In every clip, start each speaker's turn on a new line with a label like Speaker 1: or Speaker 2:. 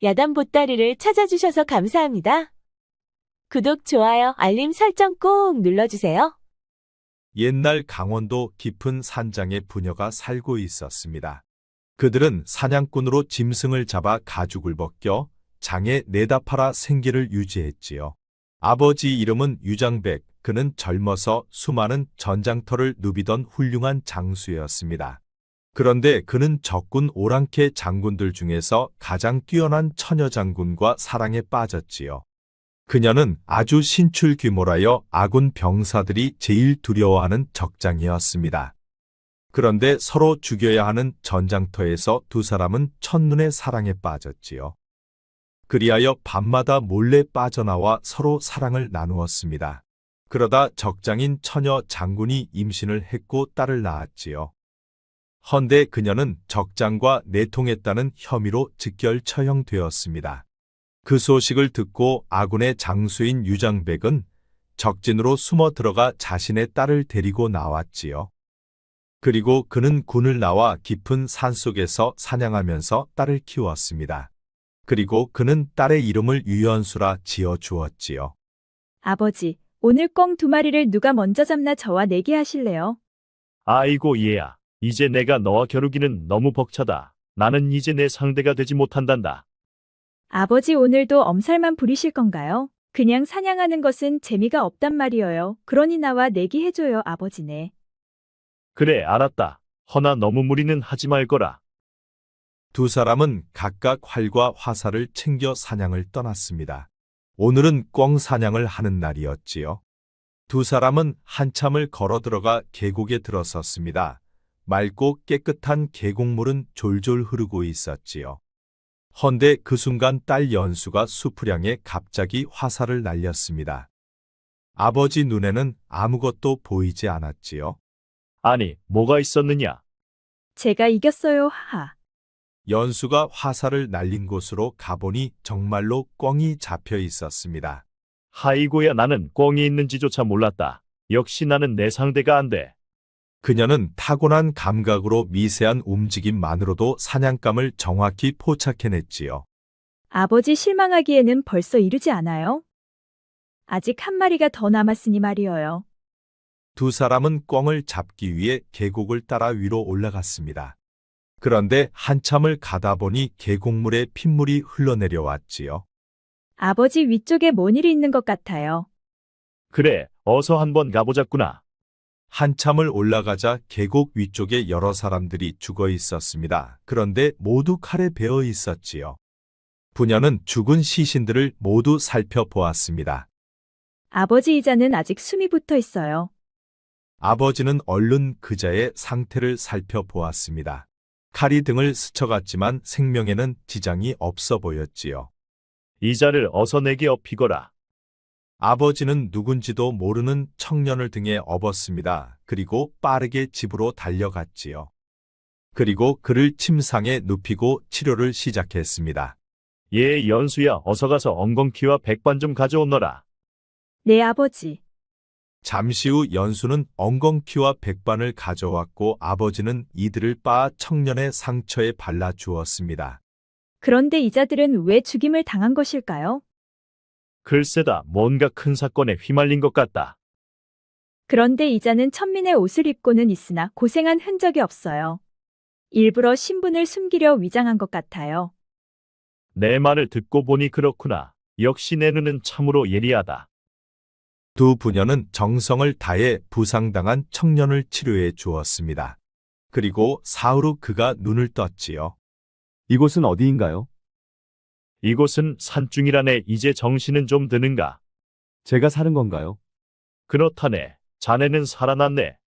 Speaker 1: 야단 보따리를 찾아주셔서 감사합니다. 구독, 좋아요, 알림 설정 꼭 눌러주세요.
Speaker 2: 옛날 강원도 깊은 산장에 부녀가 살고 있었습니다. 그들은 사냥꾼으로 짐승을 잡아 가죽을 벗겨 장에 내다 팔아 생계를 유지했지요. 아버지 이름은 유장백, 그는 젊어서 수많은 전장터를 누비던 훌륭한 장수였습니다. 그런데 그는 적군 오랑캐 장군들 중에서 가장 뛰어난 처녀 장군과 사랑에 빠졌지요. 그녀는 아주 신출귀몰하여 아군 병사들이 제일 두려워하는 적장이었습니다. 그런데 서로 죽여야 하는 전장터에서 두 사람은 첫눈에 사랑에 빠졌지요. 그리하여 밤마다 몰래 빠져나와 서로 사랑을 나누었습니다. 그러다 적장인 처녀 장군이 임신을 했고 딸을 낳았지요. 헌데 그녀는 적장과 내통했다는 혐의로 즉결 처형되었습니다. 그 소식을 듣고 아군의 장수인 유장백은 적진으로 숨어 들어가 자신의 딸을 데리고 나왔지요. 그리고 그는 군을 나와 깊은 산속에서 사냥하면서 딸을 키웠습니다. 그리고 그는 딸의 이름을 유연수라 지어 주었지요.
Speaker 3: 아버지, 오늘 꿩 2마리를 누가 먼저 잡나 저와 내기 하실래요?
Speaker 4: 아이고 얘야, 이제 내가 너와 겨루기는 너무 벅차다. 나는 이제 내 상대가 되지 못한단다.
Speaker 3: 아버지 오늘도 엄살만 부리실 건가요? 그냥 사냥하는 것은 재미가 없단 말이에요. 그러니 나와 내기 해줘요, 아버지네.
Speaker 4: 그래, 알았다. 허나 너무 무리는 하지 말거라.
Speaker 2: 두 사람은 각각 활과 화살을 챙겨 사냥을 떠났습니다. 오늘은 꿩 사냥을 하는 날이었지요. 두 사람은 한참을 걸어 들어가 계곡에 들어섰습니다. 맑고 깨끗한 계곡물은 졸졸 흐르고 있었지요. 헌데 그 순간 딸 연수가 숲을 향해 갑자기 화살을 날렸습니다. 아버지 눈에는 아무것도 보이지 않았지요.
Speaker 4: 아니, 뭐가 있었느냐?
Speaker 3: 제가 이겼어요, 하하.
Speaker 2: 연수가 화살을 날린 곳으로 가보니 정말로 꿩이 잡혀 있었습니다.
Speaker 4: 하이고야, 나는 꿩이 있는지조차 몰랐다. 역시 나는 내 상대가 안 돼.
Speaker 2: 그녀는 타고난 감각으로 미세한 움직임만으로도 사냥감을 정확히 포착해냈지요.
Speaker 3: 아버지 실망하기에는 벌써 이르지 않아요? 아직 1마리가 더 남았으니 말이에요.
Speaker 2: 두 사람은 꿩을 잡기 위해 계곡을 따라 위로 올라갔습니다. 그런데 한참을 가다 보니 계곡물에 핏물이 흘러내려왔지요.
Speaker 3: 아버지 위쪽에 뭔 일이 있는 것 같아요.
Speaker 4: 그래, 어서 한번 가보자꾸나.
Speaker 2: 한참을 올라가자 계곡 위쪽에 여러 사람들이 죽어 있었습니다. 그런데 모두 칼에 베어 있었지요. 부녀는 죽은 시신들을 모두 살펴보았습니다.
Speaker 3: 아버지 이자는 아직 숨이 붙어 있어요.
Speaker 2: 아버지는 얼른 그자의 상태를 살펴보았습니다. 칼이 등을 스쳐갔지만 생명에는 지장이 없어 보였지요.
Speaker 4: 이자를 어서 내게 업히거라.
Speaker 2: 아버지는 누군지도 모르는 청년을 등에 업었습니다. 그리고 빠르게 집으로 달려갔지요. 그리고 그를 침상에 눕히고 치료를 시작했습니다.
Speaker 4: 예, 연수야, 어서 가서 엉겅퀴와 백반 좀 가져오너라.
Speaker 3: 네, 아버지.
Speaker 2: 잠시 후 연수는 엉겅퀴와 백반을 가져왔고 아버지는 이들을 빻아 청년의 상처에 발라 주었습니다.
Speaker 3: 그런데 이자들은 왜 죽임을 당한 것일까요?
Speaker 4: 글쎄다, 뭔가 큰 사건에 휘말린 것 같다.
Speaker 3: 그런데 이자는 천민의 옷을 입고는 있으나 고생한 흔적이 없어요. 일부러 신분을 숨기려 위장한 것 같아요.
Speaker 4: 내 말을 듣고 보니 그렇구나. 역시 내 눈은 참으로 예리하다.
Speaker 2: 두 부녀는 정성을 다해 부상당한 청년을 치료해 주었습니다. 그리고 사흘 후 그가 눈을 떴지요.
Speaker 5: 이곳은 어디인가요?
Speaker 4: 이곳은 산중이라네. 이제 정신은 좀 드는가?
Speaker 5: 제가 사는 건가요?
Speaker 4: 그렇다네. 자네는 살아났네.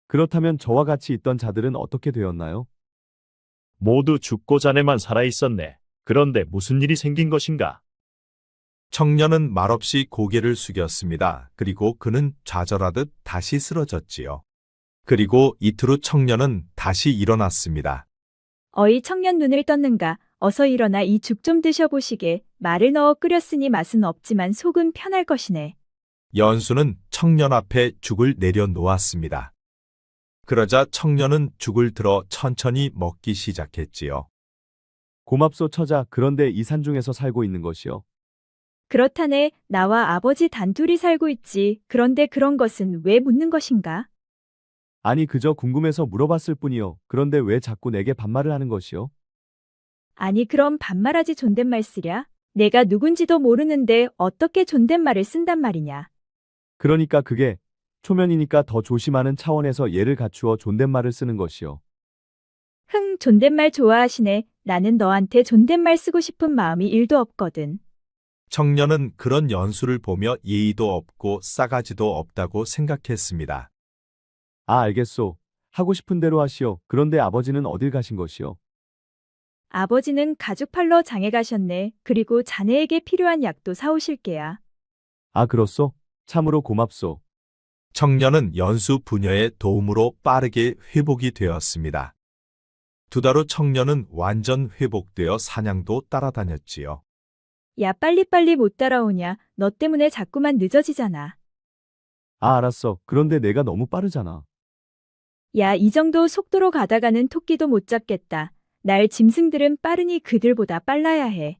Speaker 5: 그렇다면 저와 같이 있던 자들은 어떻게 되었나요?
Speaker 4: 모두 죽고 자네만 살아있었네. 그런데 무슨 일이 생긴 것인가?
Speaker 2: 청년은 말없이 고개를 숙였습니다. 그리고 그는 좌절하듯 다시 쓰러졌지요. 그리고 이틀 후 청년은 다시 일어났습니다.
Speaker 3: 어이 청년 눈을 떴는가? 어서 일어나 이 죽 좀 드셔보시게. 말을 넣어 끓였으니 맛은 없지만 속은 편할 것이네.
Speaker 2: 연수는 청년 앞에 죽을 내려놓았습니다. 그러자 청년은 죽을 들어 천천히 먹기 시작했지요.
Speaker 5: 고맙소 처자. 그런데 이 산중에서 살고 있는 것이요.
Speaker 3: 그렇다네. 나와 아버지 단둘이 살고 있지. 그런데 그런 것은 왜 묻는 것인가?
Speaker 5: 아니 그저 궁금해서 물어봤을 뿐이요. 그런데 왜 자꾸 내게 반말을 하는 것이요?
Speaker 3: 아니 그럼 반말하지 존댓말 쓰랴? 내가 누군지도 모르는데 어떻게 존댓말을 쓴단 말이냐?
Speaker 5: 그러니까 그게 초면이니까 더 조심하는 차원에서 예를 갖추어 존댓말을 쓰는 것이요.
Speaker 3: 흥, 존댓말 좋아하시네. 나는 너한테 존댓말 쓰고 싶은 마음이 1도 없거든.
Speaker 2: 청년은 그런 연수를 보며 예의도 없고 싸가지도 없다고 생각했습니다.
Speaker 5: 아 알겠소. 하고 싶은 대로 하시오. 그런데 아버지는 어딜 가신 것이요?
Speaker 3: 아버지는 가죽 팔러 장에 가셨네. 그리고 자네에게 필요한 약도 사오실 게야.
Speaker 5: 아 그렇소? 참으로 고맙소.
Speaker 2: 청년은 연수 부녀의 도움으로 빠르게 회복이 되었습니다. 2달 후 청년은 완전 회복되어 사냥도 따라다녔지요.
Speaker 3: 야, 빨리빨리 못 따라오냐? 너 때문에 자꾸만 늦어지잖아.
Speaker 5: 아 알았어. 그런데 내가 너무 빠르잖아.
Speaker 3: 야, 이 정도 속도로 가다가는 토끼도 못 잡겠다. 날 짐승들은 빠르니 그들보다 빨라야 해.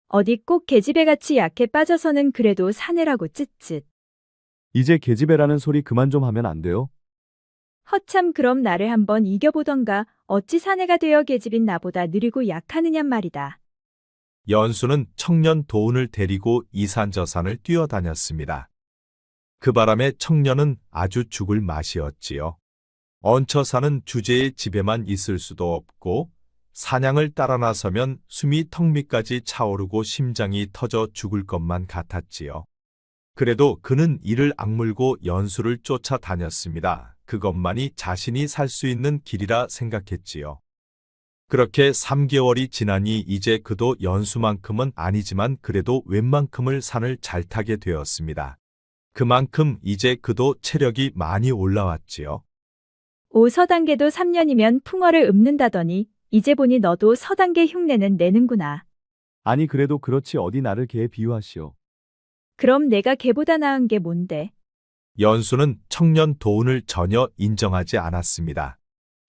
Speaker 3: 어디 꼭 계집애같이 약해 빠져서는 그래도 사내라고 쯧쯧.
Speaker 5: 이제 계집애라는 소리 그만 좀 하면 안 돼요?
Speaker 3: 허참 그럼 나를 한번 이겨보던가. 어찌 사내가 되어 계집인 나보다 느리고 약하느냔 말이다.
Speaker 2: 연수는 청년 도운을 데리고 이산저산을 뛰어다녔습니다. 그 바람에 청년은 아주 죽을 맛이었지요. 얹혀 사는 주제의 집에만 있을 수도 없고 사냥을 따라 나서면 숨이 턱 밑까지 차오르고 심장이 터져 죽을 것만 같았지요. 그래도 그는 이를 악물고 연수를 쫓아다녔습니다. 그것만이 자신이 살 수 있는 길이라 생각했지요. 그렇게 3개월이 지나니 이제 그도 연수만큼은 아니지만 그래도 웬만큼을 산을 잘 타게 되었습니다. 그만큼 이제 그도 체력이 많이 올라왔지요.
Speaker 3: 오 서단계도 3년이면 풍어를 읊는다더니 이제 보니 너도 서단계 흉내는 내는구나.
Speaker 5: 아니 그래도 그렇지 어디 나를 개에 비유하시오.
Speaker 3: 그럼 내가 걔보다 나은 게 뭔데?
Speaker 2: 연수는 청년 도운을 전혀 인정하지 않았습니다.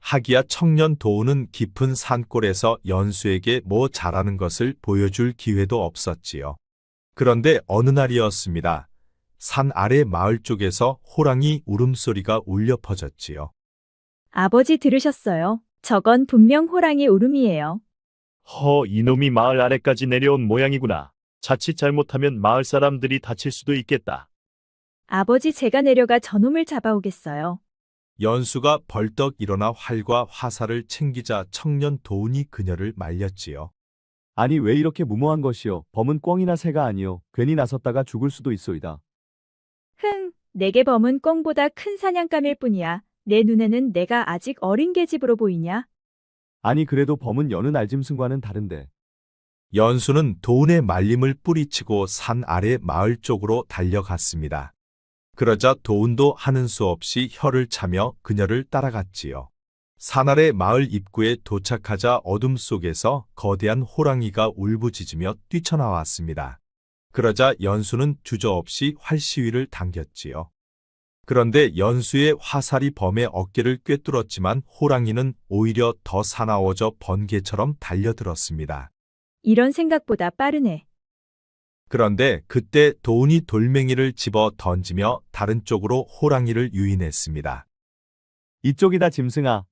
Speaker 2: 하기야 청년 도운은 깊은 산골에서 연수에게 뭐 잘하는 것을 보여줄 기회도 없었지요. 그런데 어느 날이었습니다. 산 아래 마을 쪽에서 호랑이 울음소리가 울려 퍼졌지요.
Speaker 3: 아버지 들으셨어요? 저건 분명 호랑이 울음이에요.
Speaker 4: 이놈이 마을 아래까지 내려온 모양이구나. 자칫 잘못하면 마을 사람들이 다칠 수도 있겠다.
Speaker 3: 아버지 제가 내려가 저놈을 잡아오겠어요.
Speaker 2: 연수가 벌떡 일어나 활과 화살을 챙기자 청년 도운이 그녀를 말렸지요.
Speaker 5: 아니 왜 이렇게 무모한 것이요. 범은 꿩이나 새가 아니요. 괜히 나섰다가 죽을 수도 있소이다.
Speaker 3: 흥, 내게 범은 꿩보다 큰 사냥감일 뿐이야. 내 눈에는 내가 아직 어린 계집으로 보이냐?
Speaker 5: 아니 그래도 범은 여느 날짐승과는 다른데.
Speaker 2: 연수는 도운의 말림을 뿌리치고 산 아래 마을 쪽으로 달려갔습니다. 그러자 도운도 하는 수 없이 혀를 차며 그녀를 따라갔지요. 산 아래 마을 입구에 도착하자 어둠 속에서 거대한 호랑이가 울부짖으며 뛰쳐나왔습니다. 그러자 연수는 주저없이 활시위를 당겼지요. 그런데 연수의 화살이 범의 어깨를 꿰뚫었지만 호랑이는 오히려 더 사나워져 번개처럼 달려들었습니다.
Speaker 3: 이런 생각보다 빠르네.
Speaker 2: 그런데 그때 도운이 돌멩이를 집어 던지며 다른 쪽으로 호랑이를 유인했습니다.
Speaker 5: 이쪽이다 짐승아.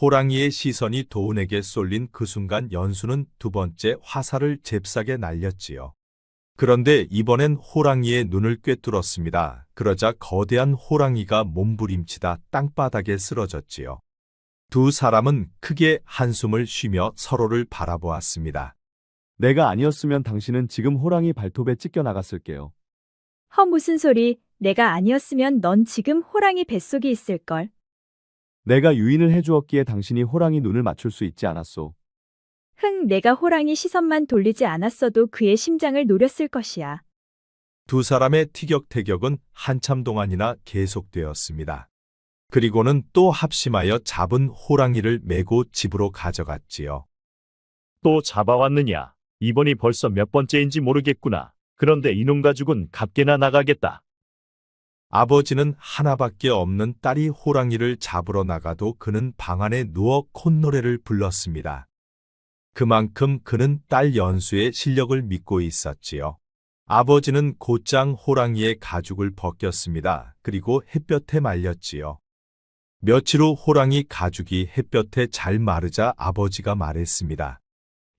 Speaker 2: 호랑이의 시선이 도운에게 쏠린 그 순간 연수는 2번째 화살을 잽싸게 날렸지요. 그런데 이번엔 호랑이의 눈을 꿰뚫었습니다. 그러자 거대한 호랑이가 몸부림치다 땅바닥에 쓰러졌지요. 두 사람은 크게 한숨을 쉬며 서로를 바라보았습니다.
Speaker 5: 내가 아니었으면 당신은 지금 호랑이 발톱에 찢겨 나갔을게요.
Speaker 3: 무슨 소리. 내가 아니었으면 넌 지금 호랑이 뱃속에 있을걸.
Speaker 5: 내가 유인을 해주었기에 당신이 호랑이 눈을 맞출 수 있지 않았소.
Speaker 3: 흥, 내가 호랑이 시선만 돌리지 않았어도 그의 심장을 노렸을 것이야.
Speaker 2: 두 사람의 티격태격은 한참 동안이나 계속되었습니다. 그리고는 또 합심하여 잡은 호랑이를 메고 집으로 가져갔지요.
Speaker 4: 또 잡아왔느냐? 이번이 벌써 몇 번째인지 모르겠구나. 그런데 이놈 가죽은 값게나 나가겠다.
Speaker 2: 아버지는 하나밖에 없는 딸이 호랑이를 잡으러 나가도 그는 방 안에 누워 콧노래를 불렀습니다. 그만큼 그는 딸 연수의 실력을 믿고 있었지요. 아버지는 곧장 호랑이의 가죽을 벗겼습니다. 그리고 햇볕에 말렸지요. 며칠 후 호랑이 가죽이 햇볕에 잘 마르자 아버지가 말했습니다.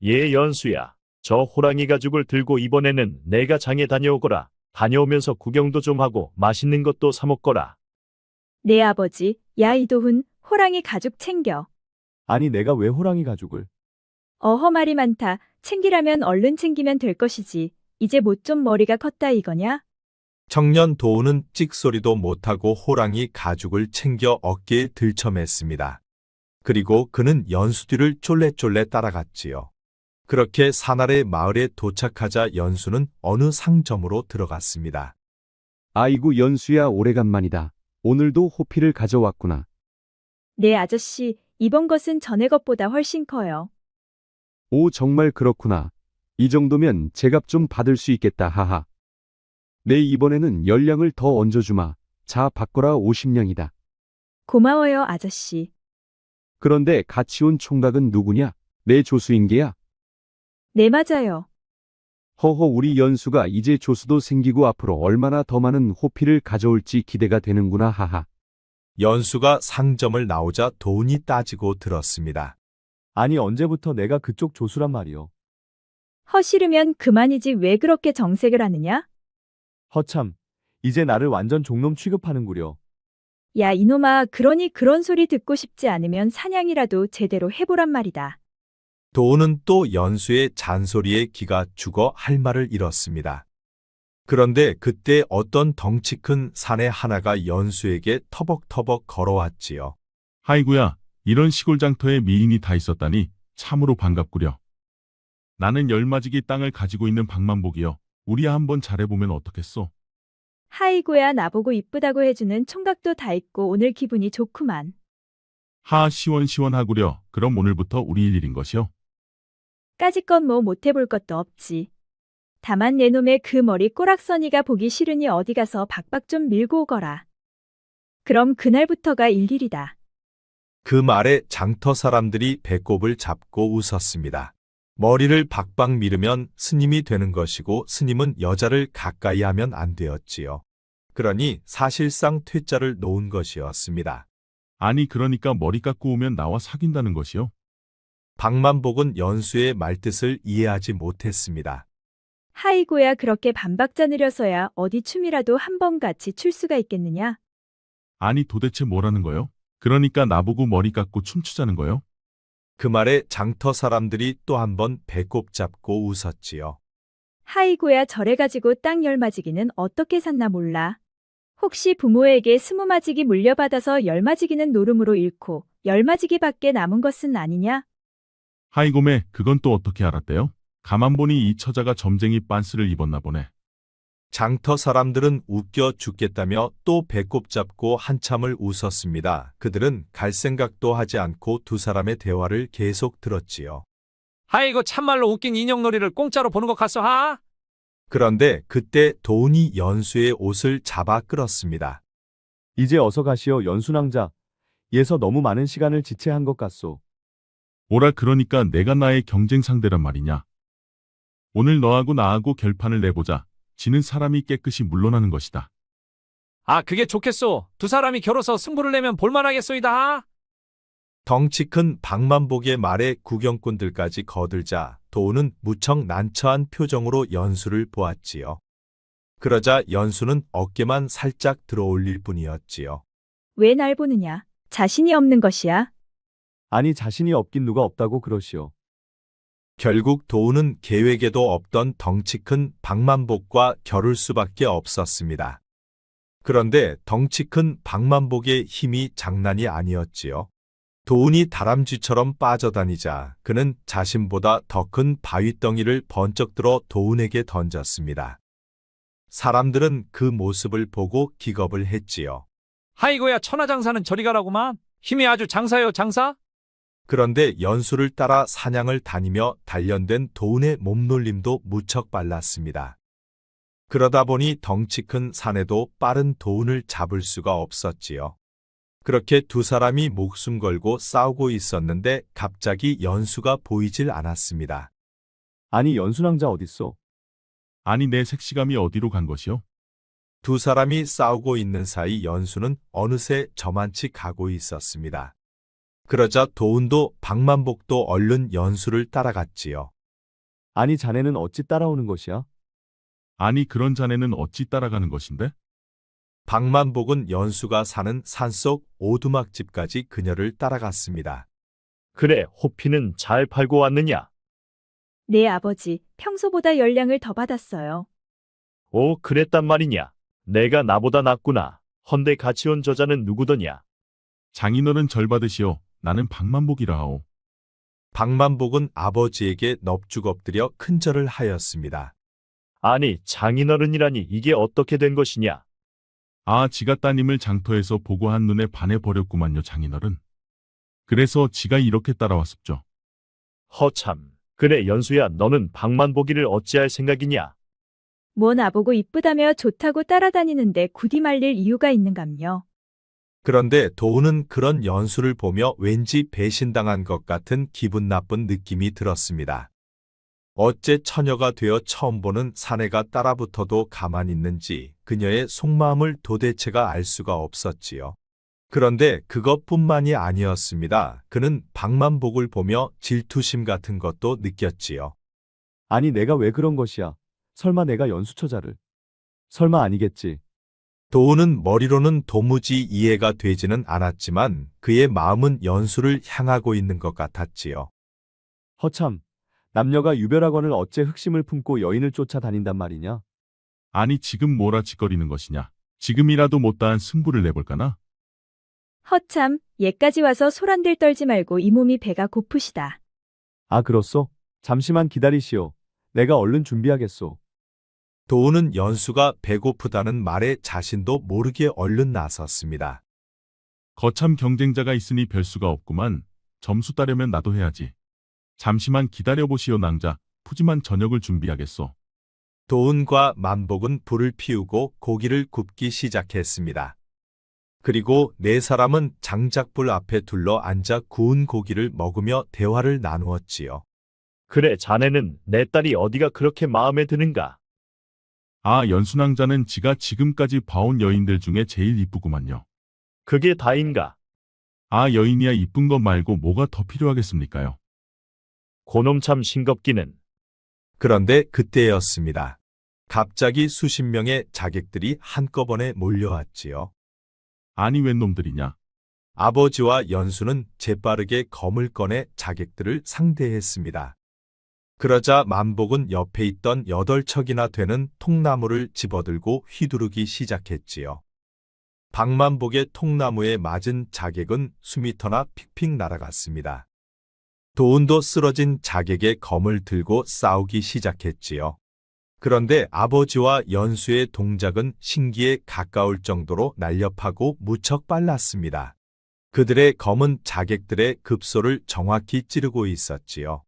Speaker 4: 예, 연수야. 저 호랑이 가죽을 들고 이번에는 내가 장에 다녀오거라. 다녀오면서 구경도 좀 하고 맛있는 것도 사 먹거라.
Speaker 3: 네, 아버지. 야, 이도훈, 호랑이 가죽 챙겨.
Speaker 5: 아니, 내가 왜 호랑이 가죽을?
Speaker 3: 어허, 말이 많다. 챙기라면 얼른 챙기면 될 것이지. 이제 못 좀 머리가 컸다 이거냐?
Speaker 2: 청년 도우는 찍소리도 못하고 호랑이 가죽을 챙겨 어깨에 들쳐맸습니다. 그리고 그는 연수 뒤를 쫄래쫄래 따라갔지요. 그렇게 사나래 마을에 도착하자 연수는 어느 상점으로 들어갔습니다.
Speaker 6: 아이고 연수야 오래간만이다. 오늘도 호피를 가져왔구나.
Speaker 3: 네, 아저씨. 이번 것은 전에 것보다 훨씬 커요.
Speaker 6: 오 정말 그렇구나. 이 정도면 제값 좀 받을 수 있겠다 하하. 내 이번에는 10냥을 더 얹어주마. 자 바꿔라 50냥이다.
Speaker 3: 고마워요, 아저씨.
Speaker 6: 그런데 같이 온 총각은 누구냐? 내 조수인게야.
Speaker 3: 네, 맞아요.
Speaker 6: 허허 우리 연수가 이제 조수도 생기고 앞으로 얼마나 더 많은 호피를 가져올지 기대가 되는구나 하하.
Speaker 2: 연수가 상점을 나오자 도운이 따지고 들었습니다.
Speaker 5: 아니, 언제부터 내가 그쪽 조수란 말이요.
Speaker 3: 허시르면 그만이지 왜 그렇게 정색을 하느냐?
Speaker 5: 허참, 이제 나를 완전 종놈 취급하는구려.
Speaker 3: 야, 이놈아, 그러니 그런 소리 듣고 싶지 않으면 사냥이라도 제대로 해보란 말이다.
Speaker 2: 도운은 또 연수의 잔소리에 기가 죽어 할 말을 잃었습니다. 그런데 그때 어떤 덩치 큰 사내 하나가 연수에게 터벅터벅 걸어왔지요.
Speaker 7: 아이구야, 이런 시골 장터에 미인이 다 있었다니 참으로 반갑구려. 나는 열마지기 땅을 가지고 있는 박만복이여. 우리야 한번 잘해보면 어떻겠소?
Speaker 3: 하이고야, 나보고 이쁘다고 해주는 총각도 다 있고 오늘 기분이 좋구만.
Speaker 7: 하 시원시원하구려. 그럼 오늘부터 우리 일인 것이요.
Speaker 3: 까짓건 뭐 못해볼 것도 없지. 다만 내 놈의 그 머리 꼬락서니가 보기 싫으니 어디 가서 박박 좀 밀고 오거라. 그럼 그날부터가 일일이다.
Speaker 2: 그 말에 장터 사람들이 배꼽을 잡고 웃었습니다. 머리를 박박 밀으면 스님이 되는 것이고 스님은 여자를 가까이 하면 안 되었지요. 그러니 사실상 퇴짜를 놓은 것이었습니다.
Speaker 7: 아니 그러니까 머리 깎고 오면 나와 사귄다는 것이요.
Speaker 2: 박만복은 연수의 말뜻을 이해하지 못했습니다.
Speaker 3: 하이고야, 그렇게 반박자 느려서야 어디 춤이라도 한 번 같이 출 수가 있겠느냐?
Speaker 7: 아니 도대체 뭐라는 거요? 그러니까 나보고 머리 깎고 춤추자는 거요?
Speaker 2: 그 말에 장터 사람들이 또 한 번 배꼽 잡고 웃었지요.
Speaker 3: 하이고야, 저래가지고 땅 10마지기는 어떻게 샀나 몰라. 혹시 부모에게 20마지기 물려받아서 10마지기는 노름으로 잃고 10마지기밖에 남은 것은 아니냐?
Speaker 7: 하이곰에 그건 또 어떻게 알았대요? 가만 보니 이 처자가 점쟁이 빤스를 입었나 보네.
Speaker 2: 장터 사람들은 웃겨 죽겠다며 또 배꼽 잡고 한참을 웃었습니다. 그들은 갈 생각도 하지 않고 두 사람의 대화를 계속 들었지요.
Speaker 8: 아이고 참말로 웃긴 인형놀이를 공짜로 보는 것 같소 하?
Speaker 2: 그런데 그때 도운이 연수의 옷을 잡아 끌었습니다.
Speaker 5: 이제 어서 가시오, 연순왕자. 예서 너무 많은 시간을 지체한 것 같소.
Speaker 7: 오라 그러니까 내가 나의 경쟁 상대란 말이냐. 오늘 너하고 나하고 결판을 내보자. 지는 사람이 깨끗이 물러나는 것이다.
Speaker 8: 아 그게 좋겠소. 두 사람이 겨뤄서 승부를 내면 볼만하겠소이다 하?
Speaker 2: 덩치 큰 박만복의 말에 구경꾼들까지 거들자 도운은 무척 난처한 표정으로 연수를 보았지요. 그러자 연수는 어깨만 살짝 들어올릴 뿐이었지요.
Speaker 3: 왜 날 보느냐? 자신이 없는 것이야.
Speaker 5: 아니, 자신이 없긴 누가 없다고 그러시오.
Speaker 2: 결국 도운은 계획에도 없던 덩치 큰 박만복과 겨룰 수밖에 없었습니다. 그런데 덩치 큰 박만복의 힘이 장난이 아니었지요. 도운이 다람쥐처럼 빠져다니자 그는 자신보다 더 큰 바위덩이를 번쩍 들어 도운에게 던졌습니다. 사람들은 그 모습을 보고 기겁을 했지요.
Speaker 8: 아이고야 천하장사는 저리 가라구만. 힘이 아주 장사요 장사?
Speaker 2: 그런데 연수를 따라 사냥을 다니며 단련된 도운의 몸놀림도 무척 빨랐습니다. 그러다 보니 덩치 큰 사내도 빠른 도운을 잡을 수가 없었지요. 그렇게 두 사람이 목숨 걸고 싸우고 있었는데 갑자기 연수가 보이질 않았습니다.
Speaker 5: 아니, 연순왕자 어딨어?
Speaker 7: 아니 내 색시감이 어디로 간 것이오?
Speaker 2: 두 사람이 싸우고 있는 사이 연수는 어느새 저만치 가고 있었습니다. 그러자 도운도 박만복도 얼른 연수를 따라갔지요.
Speaker 5: 아니, 자네는 어찌 따라오는 것이야?
Speaker 7: 아니 그런 자네는 어찌 따라가는 것인데?
Speaker 2: 박만복은 연수가 사는 산속 오두막집까지 그녀를 따라갔습니다.
Speaker 4: 그래, 호피는 잘 팔고 왔느냐?
Speaker 3: 네, 아버지. 평소보다 열량을 더 받았어요.
Speaker 4: 오, 그랬단 말이냐? 내가 나보다 낫구나. 헌데 같이 온 저자는 누구더냐?
Speaker 7: 장인어른 절 받으시오. 나는 박만복이라 하오.
Speaker 2: 박만복은 아버지에게 넙죽 엎드려 큰절을 하였습니다.
Speaker 4: 아니, 장인어른이라니 이게 어떻게 된 것이냐?
Speaker 7: 아, 지가 따님을 장터에서 보고 한눈에 반해버렸구만요, 장인어른. 그래서 지가 이렇게 따라왔습죠.
Speaker 4: 허참. 그래, 연수야, 너는 박만보기를 어찌할 생각이냐?
Speaker 3: 뭐 나보고 이쁘다며 좋다고 따라다니는데 굳이 말릴 이유가 있는감요.
Speaker 2: 그런데 도우는 그런 연수를 보며 왠지 배신당한 것 같은 기분 나쁜 느낌이 들었습니다. 어째 처녀가 되어 처음 보는 사내가 따라붙어도 가만히 있는지 그녀의 속마음을 도대체가 알 수가 없었지요. 그런데 그것뿐만이 아니었습니다. 그는 박만복을 보며 질투심 같은 것도 느꼈지요.
Speaker 5: 아니, 내가 왜 그런 것이야? 설마 내가 연수처자를? 설마 아니겠지?
Speaker 2: 도우는 머리로는 도무지 이해가 되지는 않았지만 그의 마음은 연수를 향하고 있는 것 같았지요.
Speaker 5: 허참, 남녀가 유별하거늘 어째 흑심을 품고 여인을 쫓아다닌단 말이냐?
Speaker 7: 아니 지금 뭐라 짓거리는 것이냐? 지금이라도 못다한 승부를 내볼까나?
Speaker 3: 허참, 얘까지 와서 소란들 떨지 말고 이 몸이 배가 고프시다.
Speaker 5: 아, 그렇소? 잠시만 기다리시오. 내가 얼른 준비하겠소.
Speaker 2: 도우는 연수가 배고프다는 말에 자신도 모르게 얼른 나섰습니다.
Speaker 7: 거참 경쟁자가 있으니 별 수가 없구만. 점수 따려면 나도 해야지. 잠시만 기다려보시오 낭자. 푸짐한 저녁을 준비하겠소.
Speaker 2: 도운과 만복은 불을 피우고 고기를 굽기 시작했습니다. 그리고 네 사람은 장작불 앞에 둘러 앉아 구운 고기를 먹으며 대화를 나누었지요.
Speaker 4: 그래, 자네는 내 딸이 어디가 그렇게 마음에 드는가?
Speaker 7: 아, 연순왕자는 지가 지금까지 봐온 여인들 중에 제일 이쁘구만요.
Speaker 4: 그게 다인가?
Speaker 7: 아, 여인이야 이쁜 것 말고 뭐가 더 필요하겠습니까요?
Speaker 4: 고놈 참 싱겁기는.
Speaker 2: 그런데 그때였습니다. 갑자기 수십 명의 자객들이 한꺼번에 몰려왔지요.
Speaker 7: 아니 웬 놈들이냐?
Speaker 2: 아버지와 연수는 재빠르게 검을 꺼내 자객들을 상대했습니다. 그러자 만복은 옆에 있던 8척이나 되는 통나무를 집어들고 휘두르기 시작했지요. 박만복의 통나무에 맞은 자객은 수미터나 픽픽 날아갔습니다. 도운도 쓰러진 자객의 검을 들고 싸우기 시작했지요. 그런데 아버지와 연수의 동작은 신기에 가까울 정도로 날렵하고 무척 빨랐습니다. 그들의 검은 자객들의 급소를 정확히 찌르고 있었지요.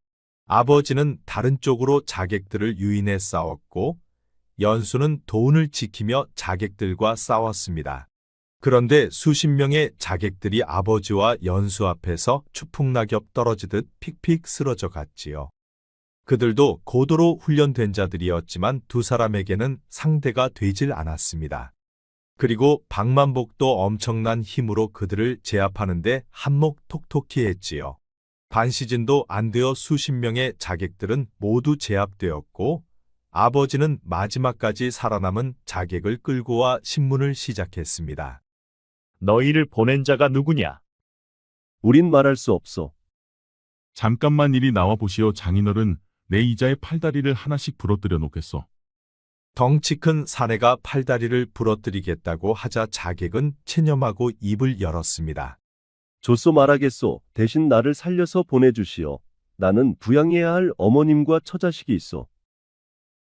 Speaker 2: 아버지는 다른 쪽으로 자객들을 유인해 싸웠고 연수는 도운을 지키며 자객들과 싸웠습니다. 그런데 수십 명의 자객들이 아버지와 연수 앞에서 추풍낙엽 떨어지듯 픽픽 쓰러져 갔지요. 그들도 고도로 훈련된 자들이었지만 두 사람에게는 상대가 되질 않았습니다. 그리고 박만복도 엄청난 힘으로 그들을 제압하는데 한몫 톡톡히 했지요. 반시즌도 안 되어 수십 명의 자객들은 모두 제압되었고 아버지는 마지막까지 살아남은 자객을 끌고 와 신문을 시작했습니다.
Speaker 4: 너희를 보낸 자가 누구냐?
Speaker 9: 우린 말할 수 없어.
Speaker 7: 잠깐만 이리 나와 보시오 장인어른. 내 이자의 팔다리를 하나씩 부러뜨려 놓겠소.
Speaker 2: 덩치 큰 사내가 팔다리를 부러뜨리겠다고 하자 자객은 체념하고 입을 열었습니다.
Speaker 9: 좋소 말하겠소. 대신 나를 살려서 보내주시오. 나는 부양해야 할 어머님과 처자식이 있어.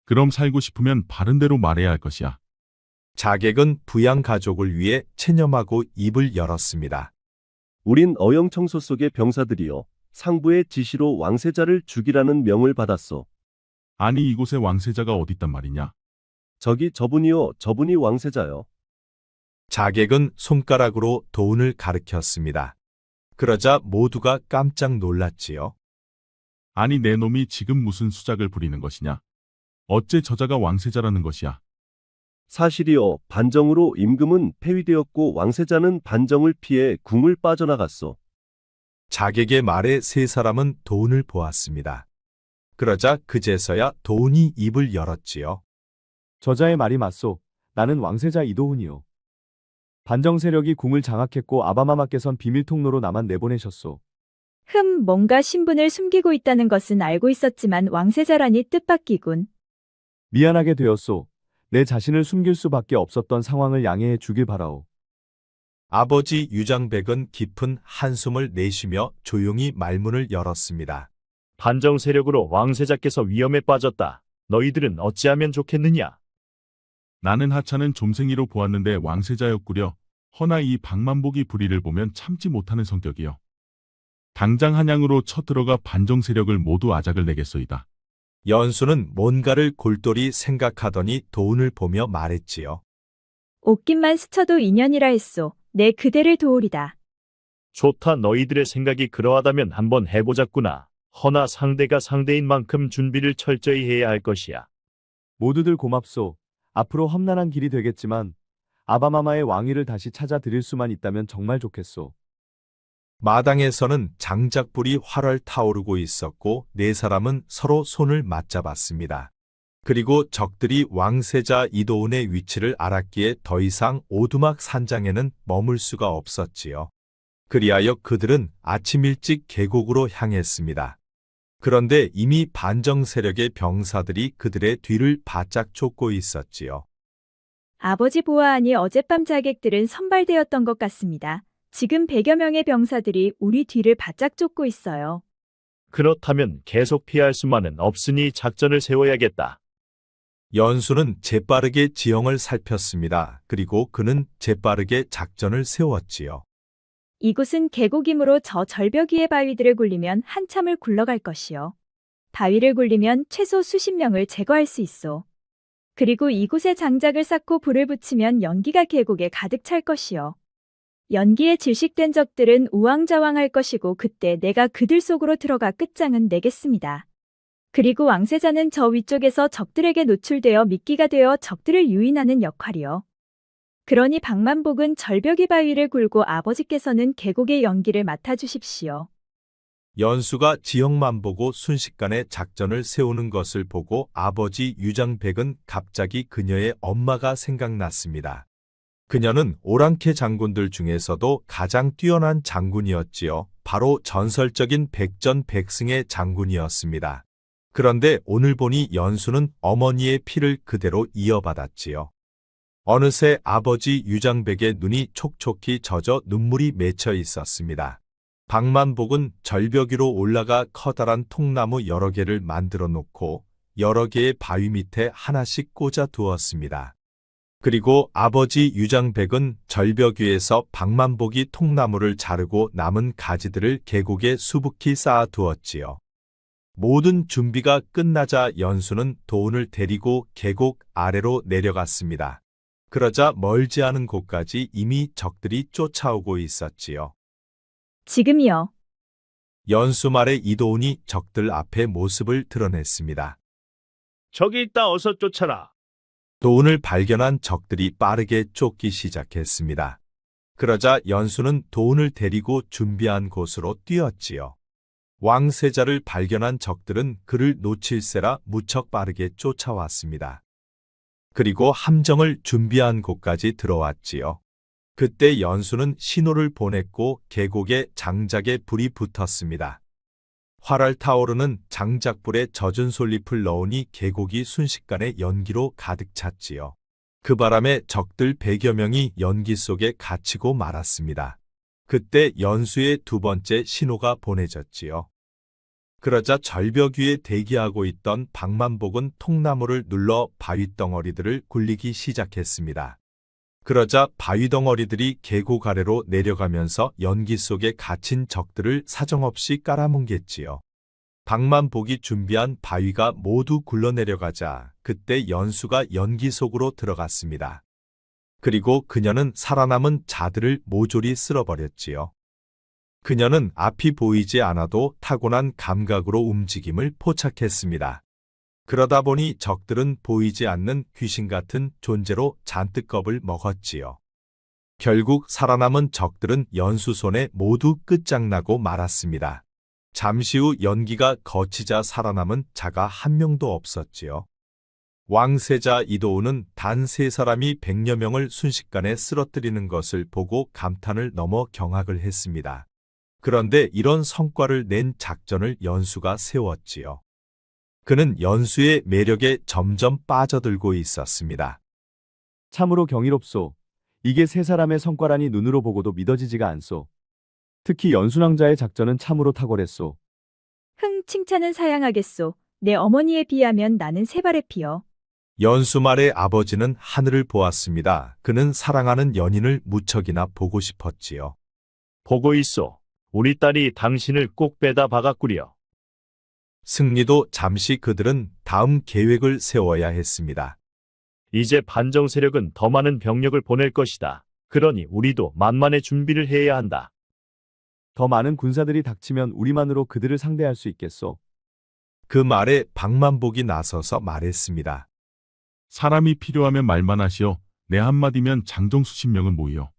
Speaker 7: 그럼 살고 싶으면 바른 대로 말해야 할 것이야.
Speaker 2: 자객은 부양 가족을 위해 체념하고 입을 열었습니다.
Speaker 9: 우린 어영청소 속의 병사들이요. 상부의 지시로 왕세자를 죽이라는 명을 받았소.
Speaker 7: 아니 이곳에 왕세자가 어딨단 말이냐?
Speaker 9: 저분이요. 저분이 왕세자요.
Speaker 2: 자객은 손가락으로 도운을 가리켰습니다. 그러자 모두가 깜짝 놀랐지요.
Speaker 7: 아니 내 놈이 지금 무슨 수작을 부리는 것이냐? 어째 저자가 왕세자라는 것이야?
Speaker 9: 사실이요. 반정으로 임금은 폐위되었고 왕세자는 반정을 피해 궁을 빠져나갔소.
Speaker 2: 자객의 말에 세 사람은 도운을 보았습니다. 그러자 그제서야 도운이 입을 열었지요.
Speaker 5: 저자의 말이 맞소. 나는 왕세자 이도훈이요. 반정 세력이 궁을 장악했고 아바마마께선 비밀 통로로 나만 내보내셨소.
Speaker 3: 뭔가 신분을 숨기고 있다는 것은 알고 있었지만 왕세자라니 뜻밖이군.
Speaker 5: 미안하게 되었소. 내 자신을 숨길 수밖에 없었던 상황을 양해해 주길 바라오.
Speaker 2: 아버지 유장백은 깊은 한숨을 내쉬며 조용히 말문을 열었습니다.
Speaker 4: 반정 세력으로 왕세자께서 위험에 빠졌다. 너희들은 어찌하면 좋겠느냐?
Speaker 7: 나는 하찮은 좀생이로 보았는데 왕세자였구려. 허나 이 박만복이 불의를 보면 참지 못하는 성격이요. 당장 한양으로 쳐들어가 반정 세력을 모두 아작을 내겠소이다.
Speaker 2: 연수는 뭔가를 골똘히 생각하더니 도운을 보며 말했지요.
Speaker 3: 옷깃만 스쳐도 인연이라 했소. 내 그대를 도우리다.
Speaker 4: 좋다. 너희들의 생각이 그러하다면 한번 해보자꾸나. 허나 상대가 상대인 만큼 준비를 철저히 해야 할 것이야.
Speaker 5: 모두들 고맙소. 앞으로 험난한 길이 되겠지만 아바마마의 왕위를 다시 찾아 드릴 수만 있다면 정말 좋겠소.
Speaker 2: 마당에서는 장작불이 활활 타오르고 있었고 네 사람은 서로 손을 맞잡았습니다. 그리고 적들이 왕세자 이도운의 위치를 알았기에 더 이상 오두막 산장에는 머물 수가 없었지요. 그리하여 그들은 아침 일찍 계곡으로 향했습니다. 그런데 이미 반정 세력의 병사들이 그들의 뒤를 바짝 쫓고 있었지요.
Speaker 3: 아버지 보아하니 어젯밤 자객들은 선발되었던 것 같습니다. 지금 100여 명의 병사들이 우리 뒤를 바짝 쫓고 있어요.
Speaker 4: 그렇다면 계속 피할 수만은 없으니 작전을 세워야겠다.
Speaker 2: 연수는 재빠르게 지형을 살폈습니다. 그리고 그는 재빠르게 작전을 세웠지요.
Speaker 3: 이곳은 계곡이므로 저 절벽 위의 바위들을 굴리면 한참을 굴러갈 것이요. 바위를 굴리면 최소 수십 명을 제거할 수 있어. 그리고 이곳에 장작을 쌓고 불을 붙이면 연기가 계곡에 가득 찰 것이요. 연기에 질식된 적들은 우왕좌왕할 것이고 그때 내가 그들 속으로 들어가 끝장은 내겠습니다. 그리고 왕세자는 저 위쪽에서 적들에게 노출되어 미끼가 되어 적들을 유인하는 역할이요. 그러니 박만복은 절벽이 바위를 굴고 아버지께서는 계곡의 연기를 맡아주십시오.
Speaker 2: 연수가 지형만 보고 순식간에 작전을 세우는 것을 보고 아버지 유장백은 갑자기 그녀의 엄마가 생각났습니다. 그녀는 오랑캐 장군들 중에서도 가장 뛰어난 장군이었지요. 바로 전설적인 백전백승의 장군이었습니다. 그런데 오늘 보니 연수는 어머니의 피를 그대로 이어받았지요. 어느새 아버지 유장백의 눈이 촉촉히 젖어 눈물이 맺혀 있었습니다. 박만복은 절벽 위로 올라가 커다란 통나무 여러 개를 만들어 놓고 여러 개의 바위 밑에 하나씩 꽂아 두었습니다. 그리고 아버지 유장백은 절벽 위에서 박만복이 통나무를 자르고 남은 가지들을 계곡에 수북히 쌓아 두었지요. 모든 준비가 끝나자 연수는 도운을 데리고 계곡 아래로 내려갔습니다. 그러자 멀지 않은 곳까지 이미 적들이 쫓아오고 있었지요.
Speaker 3: 지금이요.
Speaker 2: 연수 말에 이도운이 적들 앞에 모습을 드러냈습니다.
Speaker 4: 저기 있다. 어서 쫓아라.
Speaker 2: 도운을 발견한 적들이 빠르게 쫓기 시작했습니다. 그러자 연수는 도운을 데리고 준비한 곳으로 뛰었지요. 왕세자를 발견한 적들은 그를 놓칠세라 무척 빠르게 쫓아왔습니다. 그리고 함정을 준비한 곳까지 들어왔지요. 그때 연수는 신호를 보냈고 계곡에 장작에 불이 붙었습니다. 활활 타오르는 장작불에 젖은 솔잎을 넣으니 계곡이 순식간에 연기로 가득 찼지요. 그 바람에 적들 100여 명이 연기 속에 갇히고 말았습니다. 그때 연수의 두 번째 신호가 보내졌지요. 그러자 절벽 위에 대기하고 있던 박만복은 통나무를 눌러 바위덩어리들을 굴리기 시작했습니다. 그러자 바위덩어리들이 계곡 아래로 내려가면서 연기 속에 갇힌 적들을 사정없이 깔아뭉갰지요. 박만복이 준비한 바위가 모두 굴러내려가자 그때 연수가 연기 속으로 들어갔습니다. 그리고 그녀는 살아남은 자들을 모조리 쓸어버렸지요. 그녀는 앞이 보이지 않아도 타고난 감각으로 움직임을 포착했습니다. 그러다 보니 적들은 보이지 않는 귀신 같은 존재로 잔뜩 겁을 먹었지요. 결국 살아남은 적들은 연수 손에 모두 끝장나고 말았습니다. 잠시 후 연기가 거치자 살아남은 자가 한 명도 없었지요. 왕세자 이도우는 단 3사람이 100여 명을 순식간에 쓰러뜨리는 것을 보고 감탄을 넘어 경악을 했습니다. 그런데 이런 성과를 낸 작전을 연수가 세웠지요. 그는 연수의 매력에 점점 빠져들고 있었습니다.
Speaker 5: 참으로 경이롭소. 이게 3사람의 성과라니 눈으로 보고도 믿어지지가 않소. 특히 연순왕자의 작전은 참으로 탁월했소.
Speaker 3: 흥, 칭찬은 사양하겠소. 내 어머니에 비하면 나는 3발의 피여.
Speaker 2: 연수 말의 아버지는 하늘을 보았습니다. 그는 사랑하는 연인을 무척이나 보고 싶었지요.
Speaker 4: 보고 있소. 우리 딸이 당신을 꼭 빼다 박았구려.
Speaker 2: 승리도 잠시 그들은 다음 계획을 세워야 했습니다.
Speaker 4: 이제 반정 세력은 더 많은 병력을 보낼 것이다. 그러니 우리도 만만의 준비를 해야 한다.
Speaker 5: 더 많은 군사들이 닥치면 우리만으로 그들을 상대할 수 있겠소.
Speaker 2: 그 말에 박만복이 나서서 말했습니다.
Speaker 7: 사람이 필요하면 말만 하시오. 내 한마디면 장정 수십 명은 모이오.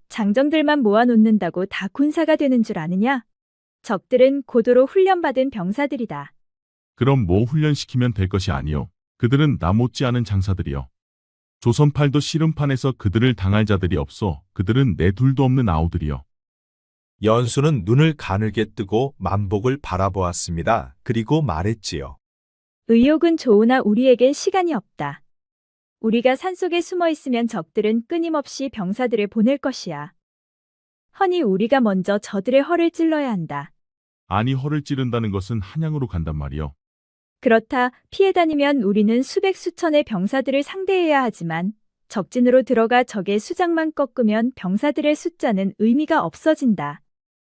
Speaker 3: 장정들만 모아놓는다고 다 군사가 되는 줄 아느냐? 적들은 고도로 훈련받은 병사들이다.
Speaker 7: 그럼 뭐 훈련시키면 될 것이 아니오. 그들은 나 못지않은 장사들이요. 조선팔도 씨름판에서 그들을 당할 자들이 없어. 그들은 내 둘도 없는 아우들이요.
Speaker 2: 연수는 눈을 가늘게 뜨고 만복을 바라보았습니다. 그리고 말했지요.
Speaker 3: 의욕은 좋으나 우리에겐 시간이 없다. 우리가 산속에 숨어 있으면 적들은 끊임없이 병사들을 보낼 것이야. 허니 우리가 먼저 저들의 허를 찔러야 한다.
Speaker 7: 아니 허를 찌른다는 것은 한양으로 간단 말이요.
Speaker 3: 그렇다 피해 다니면 우리는 수백 수천의 병사들을 상대해야 하지만 적진으로 들어가 적의 수장만 꺾으면 병사들의 숫자는 의미가 없어진다.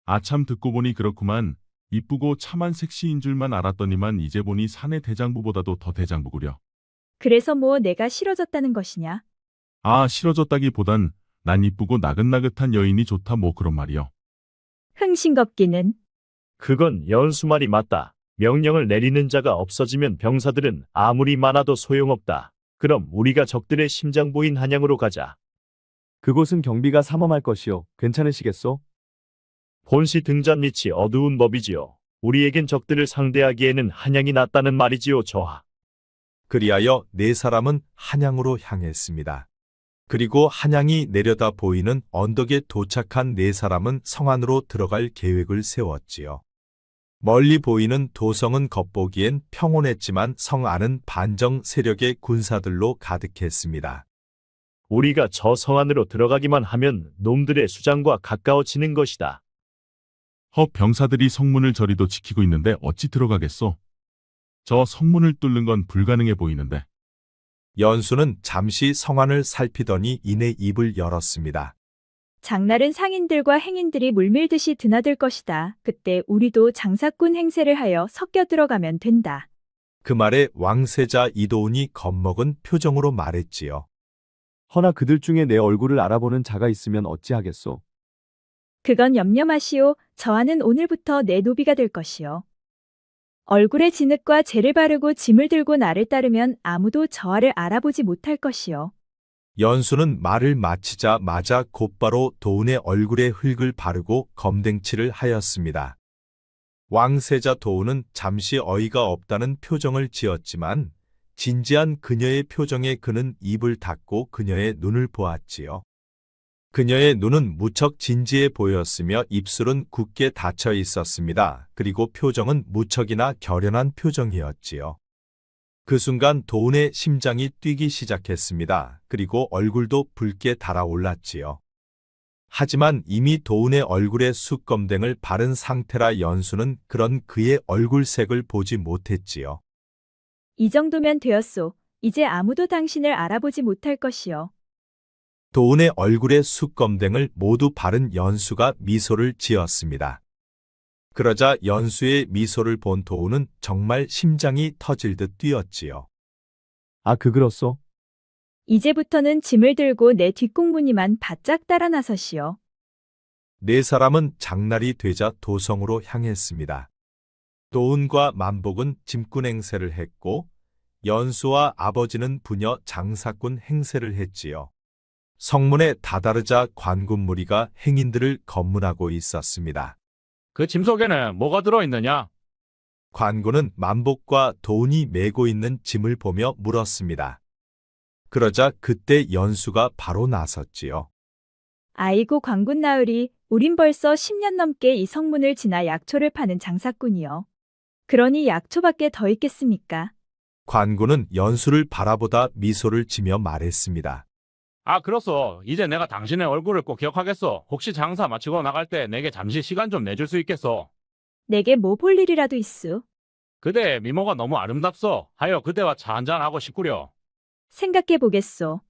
Speaker 7: 아참 듣고 보니 그렇구만. 이쁘고 참한 섹시인 줄만 알았더니만 이제 보니 사내 대장부보다도 더 대장부구려.
Speaker 3: 그래서 뭐 내가 싫어졌다는 것이냐?
Speaker 7: 아, 싫어졌다기보단 난 이쁘고 나긋나긋한 여인이 좋다 뭐 그런 말이요.
Speaker 3: 흥싱겁기는.
Speaker 4: 그건 연수 말이 맞다. 명령을 내리는 자가 없어지면 병사들은 아무리 많아도 소용없다. 그럼 우리가 적들의 심장부인 한양으로 가자.
Speaker 5: 그곳은 경비가 삼엄할 것이오. 괜찮으시겠소?
Speaker 4: 본시 등잔 밑이 어두운 법이지요. 우리에겐 적들을 상대하기에는 한양이 낫다는 말이지요, 저하.
Speaker 2: 그리하여 4사람은 한양으로 향했습니다. 그리고 한양이 내려다 보이는 언덕에 도착한 4사람은 성 안으로 들어갈 계획을 세웠지요. 멀리 보이는 도성은 겉보기엔 평온했지만 성 안은 반정 세력의 군사들로 가득했습니다.
Speaker 4: 우리가 저 성 안으로 들어가기만 하면 놈들의 수장과 가까워지는 것이다.
Speaker 7: 병사들이 성문을 저리도 지키고 있는데 어찌 들어가겠소? 저 성문을 뚫는 건 불가능해 보이는데.
Speaker 2: 연수는 잠시 성안을 살피더니 이내 입을 열었습니다.
Speaker 3: 장날은 상인들과 행인들이 물밀듯이 드나들 것이다. 그때 우리도 장사꾼 행세를 하여 섞여 들어가면 된다.
Speaker 2: 그 말에 왕세자 이도훈이 겁먹은 표정으로 말했지요.
Speaker 5: 허나 그들 중에 내 얼굴을 알아보는 자가 있으면 어찌하겠소?
Speaker 3: 그건 염려 마시오. 저하는 오늘부터 내 노비가 될 것이요. 얼굴에 진흙과 재를 바르고 짐을 들고 나를 따르면 아무도 저하를 알아보지 못할 것이요.
Speaker 2: 연수는 말을 마치자마자 곧바로 도훈의 얼굴에 흙을 바르고 검댕칠을 하였습니다. 왕세자 도훈은 잠시 어이가 없다는 표정을 지었지만 진지한 그녀의 표정에 그는 입을 닫고 그녀의 눈을 보았지요. 그녀의 눈은 무척 진지해 보였으며 입술은 굳게 닫혀 있었습니다. 그리고 표정은 무척이나 결연한 표정이었지요. 그 순간 도훈의 심장이 뛰기 시작했습니다. 그리고 얼굴도 붉게 달아올랐지요. 하지만 이미 도훈의 얼굴에 숯검댕을 바른 상태라 연수는 그런 그의 얼굴색을 보지 못했지요.
Speaker 3: 이 정도면 되었소. 이제 아무도 당신을 알아보지 못할 것이요.
Speaker 2: 도훈의 얼굴에 숯검댕을 모두 바른 연수가 미소를 지었습니다. 그러자 연수의 미소를 본 도훈은 정말 심장이 터질 듯 뛰었지요.
Speaker 5: 아, 그렇소?
Speaker 3: 이제부터는 짐을 들고 내 뒷공무니만 바짝 따라 나서시오.
Speaker 2: 네 사람은 장날이 되자 도성으로 향했습니다. 도운과 만복은 짐꾼 행세를 했고 연수와 아버지는 부녀 장사꾼 행세를 했지요. 성문에 다다르자 관군 무리가 행인들을 검문하고 있었습니다.
Speaker 8: 그 짐 속에는 뭐가 들어있느냐?
Speaker 2: 관군은 만복과 도운이 메고 있는 짐을 보며 물었습니다. 그러자 그때 연수가 바로 나섰지요.
Speaker 3: 아이고 광군 나으리, 우린 벌써 10년 넘게 이 성문을 지나 약초를 파는 장사꾼이요. 그러니 약초밖에 더 있겠습니까?
Speaker 2: 관군은 연수를 바라보다 미소를 지며 말했습니다.
Speaker 8: 아, 그렇소. 이제 내가 당신의 얼굴을 꼭 기억하겠소. 혹시 장사 마치고 나갈 때 내게 잠시 시간 좀 내줄 수 있겠소?
Speaker 3: 내게 뭐 볼 일이라도 있수.
Speaker 8: 그대의 미모가 너무 아름답소. 하여 그대와 차 한잔하고 싶구려.
Speaker 3: 생각해 보겠소.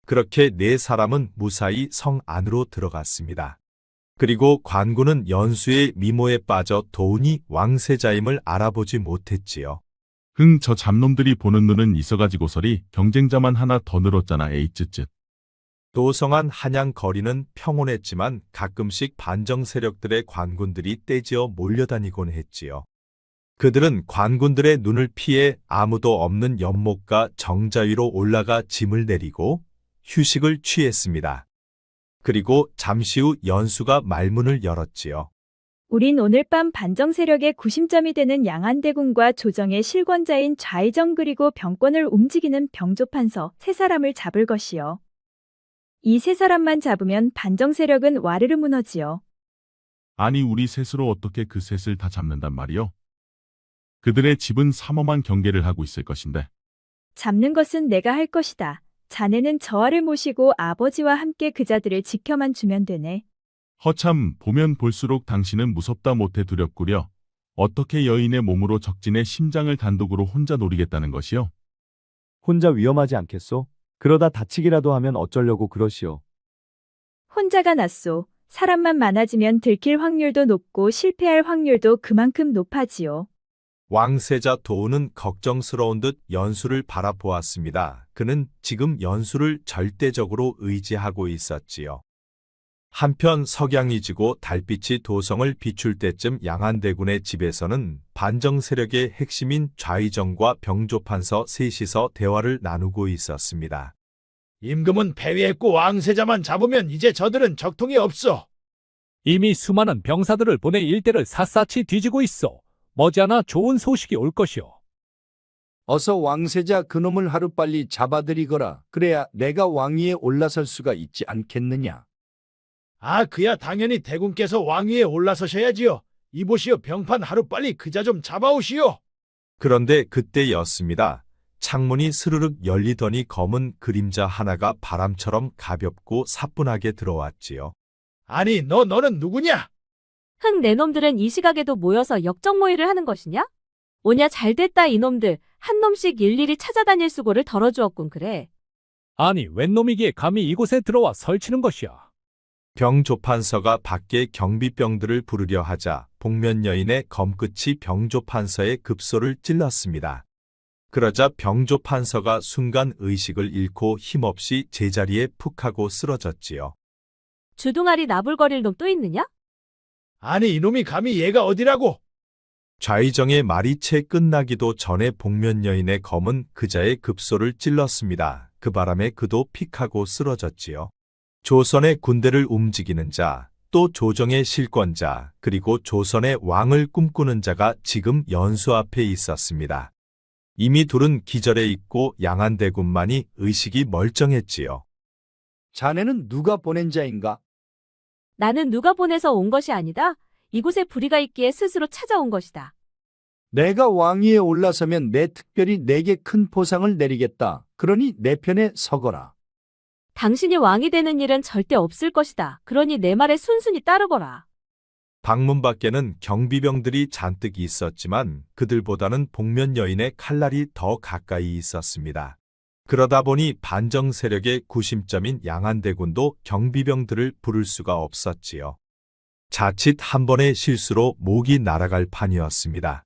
Speaker 2: 그렇게 네 사람은 무사히 성 안으로 들어갔습니다. 그리고 관군은 연수의 미모에 빠져 도운이 왕세자임을 알아보지 못했지요.
Speaker 7: 저 잡놈들이 보는 눈은 있어가지고서리 경쟁자만 하나 더 늘었잖아. 에이 쯧쯧.
Speaker 2: 도성안 한양 거리는 평온했지만 가끔씩 반정 세력들의 관군들이 떼지어 몰려다니곤 했지요. 그들은 관군들의 눈을 피해 아무도 없는 연못과 정자 위로 올라가 짐을 내리고 휴식을 취했습니다. 그리고 잠시 후 연수가 말문을 열었지요.
Speaker 3: 우린 오늘 밤 반정 세력의 구심점이 되는 양안대군과 조정의 실권자인 좌의정 그리고 병권을 움직이는 병조판서 세 사람을 잡을 것이요. 이 세 사람만 잡으면 반정 세력은 와르르 무너지요.
Speaker 7: 아니 우리 셋으로 어떻게 그 셋을 다 잡는단 말이요? 그들의 집은 삼엄한 경계를 하고 있을 것인데.
Speaker 3: 잡는 것은 내가 할 것이다. 자네는 저하를 모시고 아버지와 함께 그자들을 지켜만 주면 되네.
Speaker 7: 허참 보면 볼수록 당신은 무섭다 못해 두렵구려. 어떻게 여인의 몸으로 적진의 심장을 단독으로 혼자 노리겠다는 것이요?
Speaker 5: 혼자 위험하지 않겠소? 그러다 다치기라도 하면 어쩌려고 그러시오.
Speaker 3: 혼자가 낫소. 사람만 많아지면 들킬 확률도 높고 실패할 확률도 그만큼 높아지요.
Speaker 2: 왕세자 도운은 걱정스러운 듯 연수를 바라보았습니다. 그는 지금 연수를 절대적으로 의지하고 있었지요. 한편 석양이 지고 달빛이 도성을 비출 때쯤 양안대군의 집에서는 반정 세력의 핵심인 좌의정과 병조판서 셋이서 대화를 나누고 있었습니다.
Speaker 10: 임금은 패위했고 왕세자만 잡으면 이제 저들은 적통이 없어.
Speaker 8: 이미 수많은 병사들을 보내 일대를 샅샅이 뒤지고 있어. 머지않아 좋은 소식이 올 것이오.
Speaker 10: 어서 왕세자 그놈을 하루빨리 잡아들이거라. 그래야 내가 왕위에 올라설 수가 있지 않겠느냐. 아, 그야 당연히 대군께서 왕위에 올라서셔야지요. 이보시오, 병판 하루빨리 그자 좀 잡아오시오.
Speaker 2: 그런데 그때였습니다. 창문이 스르륵 열리더니 검은 그림자 하나가 바람처럼 가볍고 사뿐하게 들어왔지요.
Speaker 10: 아니, 너는 누구냐?
Speaker 1: 흥, 내 놈들은 이 시각에도 모여서 역적 모의를 하는 것이냐? 오냐 잘됐다 이놈들. 한 놈씩 일일이 찾아다닐 수고를 덜어주었군 그래.
Speaker 8: 아니, 웬 놈이기에 감히 이곳에 들어와 설치는 것이야.
Speaker 2: 병조판서가 밖에 경비병들을 부르려 하자 복면 여인의 검끝이 병조판서의 급소를 찔렀습니다. 그러자 병조판서가 순간 의식을 잃고 힘없이 제자리에 푹 하고 쓰러졌지요.
Speaker 1: 주둥아리 나불거릴 놈 또 있느냐?
Speaker 10: 아니, 이놈이 감히 얘가 어디라고?
Speaker 2: 좌의정의 말이 채 끝나기도 전에 복면 여인의 검은 그자의 급소를 찔렀습니다. 그 바람에 그도 픽하고 쓰러졌지요. 조선의 군대를 움직이는 자, 또 조정의 실권자, 그리고 조선의 왕을 꿈꾸는 자가 지금 연수 앞에 있었습니다. 이미 둘은 기절해 있고 양안대군만이 의식이 멀쩡했지요.
Speaker 10: 자네는 누가 보낸 자인가?
Speaker 1: 나는 누가 보내서 온 것이 아니다. 이곳에 불의가 있기에 스스로 찾아온 것이다.
Speaker 10: 내가 왕위에 올라서면 특별히 내게 큰 포상을 내리겠다. 그러니 내 편에 서거라.
Speaker 1: 당신이 왕이 되는 일은 절대 없을 것이다. 그러니 내 말에 순순히 따르거라.
Speaker 2: 방문 밖에는 경비병들이 잔뜩 있었지만 그들보다는 복면 여인의 칼날이 더 가까이 있었습니다. 그러다 보니 반정 세력의 구심점인 양안대군도 경비병들을 부를 수가 없었지요. 자칫 한 번의 실수로 목이 날아갈 판이었습니다.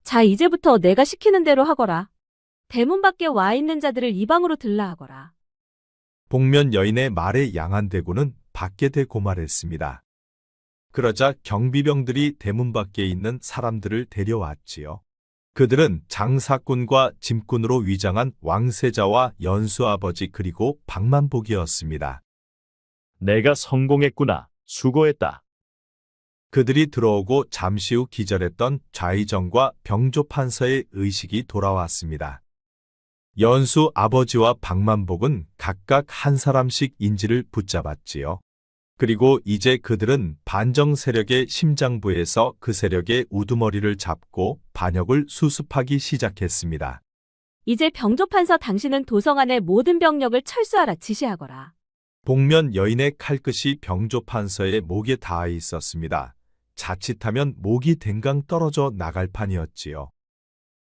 Speaker 1: 자, 이제부터 내가 시키는 대로 하거라. 대문 밖에 와 있는 자들을 이 방으로 들라 하거라.
Speaker 2: 복면 여인의 말에 양한대군은 밖에 대고 말했습니다. 그러자 경비병들이 대문 밖에 있는 사람들을 데려왔지요. 그들은 장사꾼과 짐꾼으로 위장한 왕세자와 연수 아버지 그리고 박만복이었습니다.
Speaker 4: 내가 성공했구나. 수고했다.
Speaker 2: 그들이 들어오고 잠시 후 기절했던 좌의정과 병조판서의 의식이 돌아왔습니다. 연수 아버지와 박만복은 각각 한 사람씩 인지를 붙잡았지요. 그리고 이제 그들은 반정 세력의 심장부에서 그 세력의 우두머리를 잡고 반역을 수습하기 시작했습니다.
Speaker 1: 이제 병조판서 당신은 도성안의 모든 병력을 철수하라 지시하거라.
Speaker 2: 복면 여인의 칼끝이 병조판서의 목에 닿아 있었습니다. 자칫하면 목이 댕강 떨어져 나갈 판이었지요.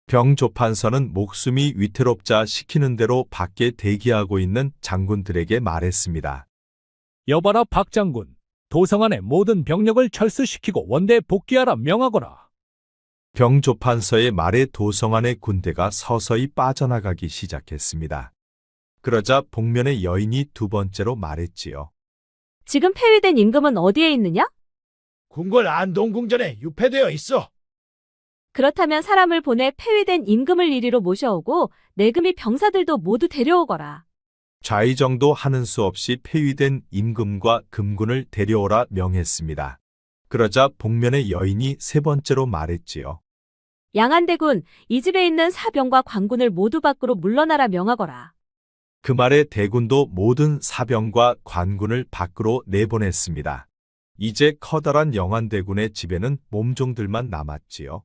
Speaker 2: 병조판서는 목숨이 위태롭자 시키는 대로 밖에 대기하고 있는 장군들에게 말했습니다.
Speaker 11: 여봐라 박 장군, 도성안의 모든 병력을 철수시키고 원대에 복귀하라 명하거라.
Speaker 2: 병조판서의 말에 도성안의 군대가 서서히 빠져나가기 시작했습니다. 그러자 복면의 여인이 두 번째로 말했지요.
Speaker 1: 지금 폐위된 임금은 어디에 있느냐?
Speaker 10: 궁궐 안동궁전에 유폐되어 있어.
Speaker 1: 그렇다면 사람을 보내 폐위된 임금을 이리로 모셔오고 내금이 병사들도 모두 데려오거라.
Speaker 2: 좌의정도 하는 수 없이 폐위된 임금과 금군을 데려오라 명했습니다. 그러자 복면의 여인이 세 번째로 말했지요.
Speaker 1: 양한대군, 이 집에 있는 사병과 관군을 모두 밖으로 물러나라 명하거라.
Speaker 2: 그 말에 대군도 모든 사병과 관군을 밖으로 내보냈습니다. 이제 커다란 영안대군의 집에는 몸종들만 남았지요.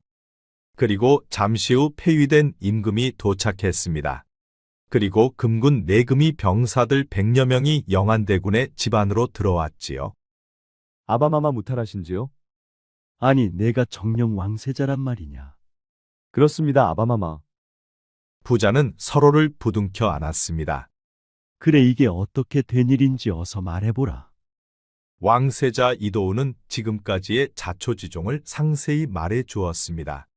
Speaker 2: 그리고 잠시 후 폐위된 임금이 도착했습니다. 그리고 금군 내금이 병사들 100여 명이 영안대군의 집 안으로 들어왔지요.
Speaker 5: 아바마마 무탈하신지요?
Speaker 9: 아니, 내가 정령 왕세자란 말이냐.
Speaker 5: 그렇습니다, 아바마마.
Speaker 2: 부자는 서로를 부둥켜 안았습니다.
Speaker 9: 그래, 이게 어떻게 된 일인지 어서 말해보라.
Speaker 2: 왕세자 이도우는 지금까지의 자초지종을 상세히 말해 주었습니다.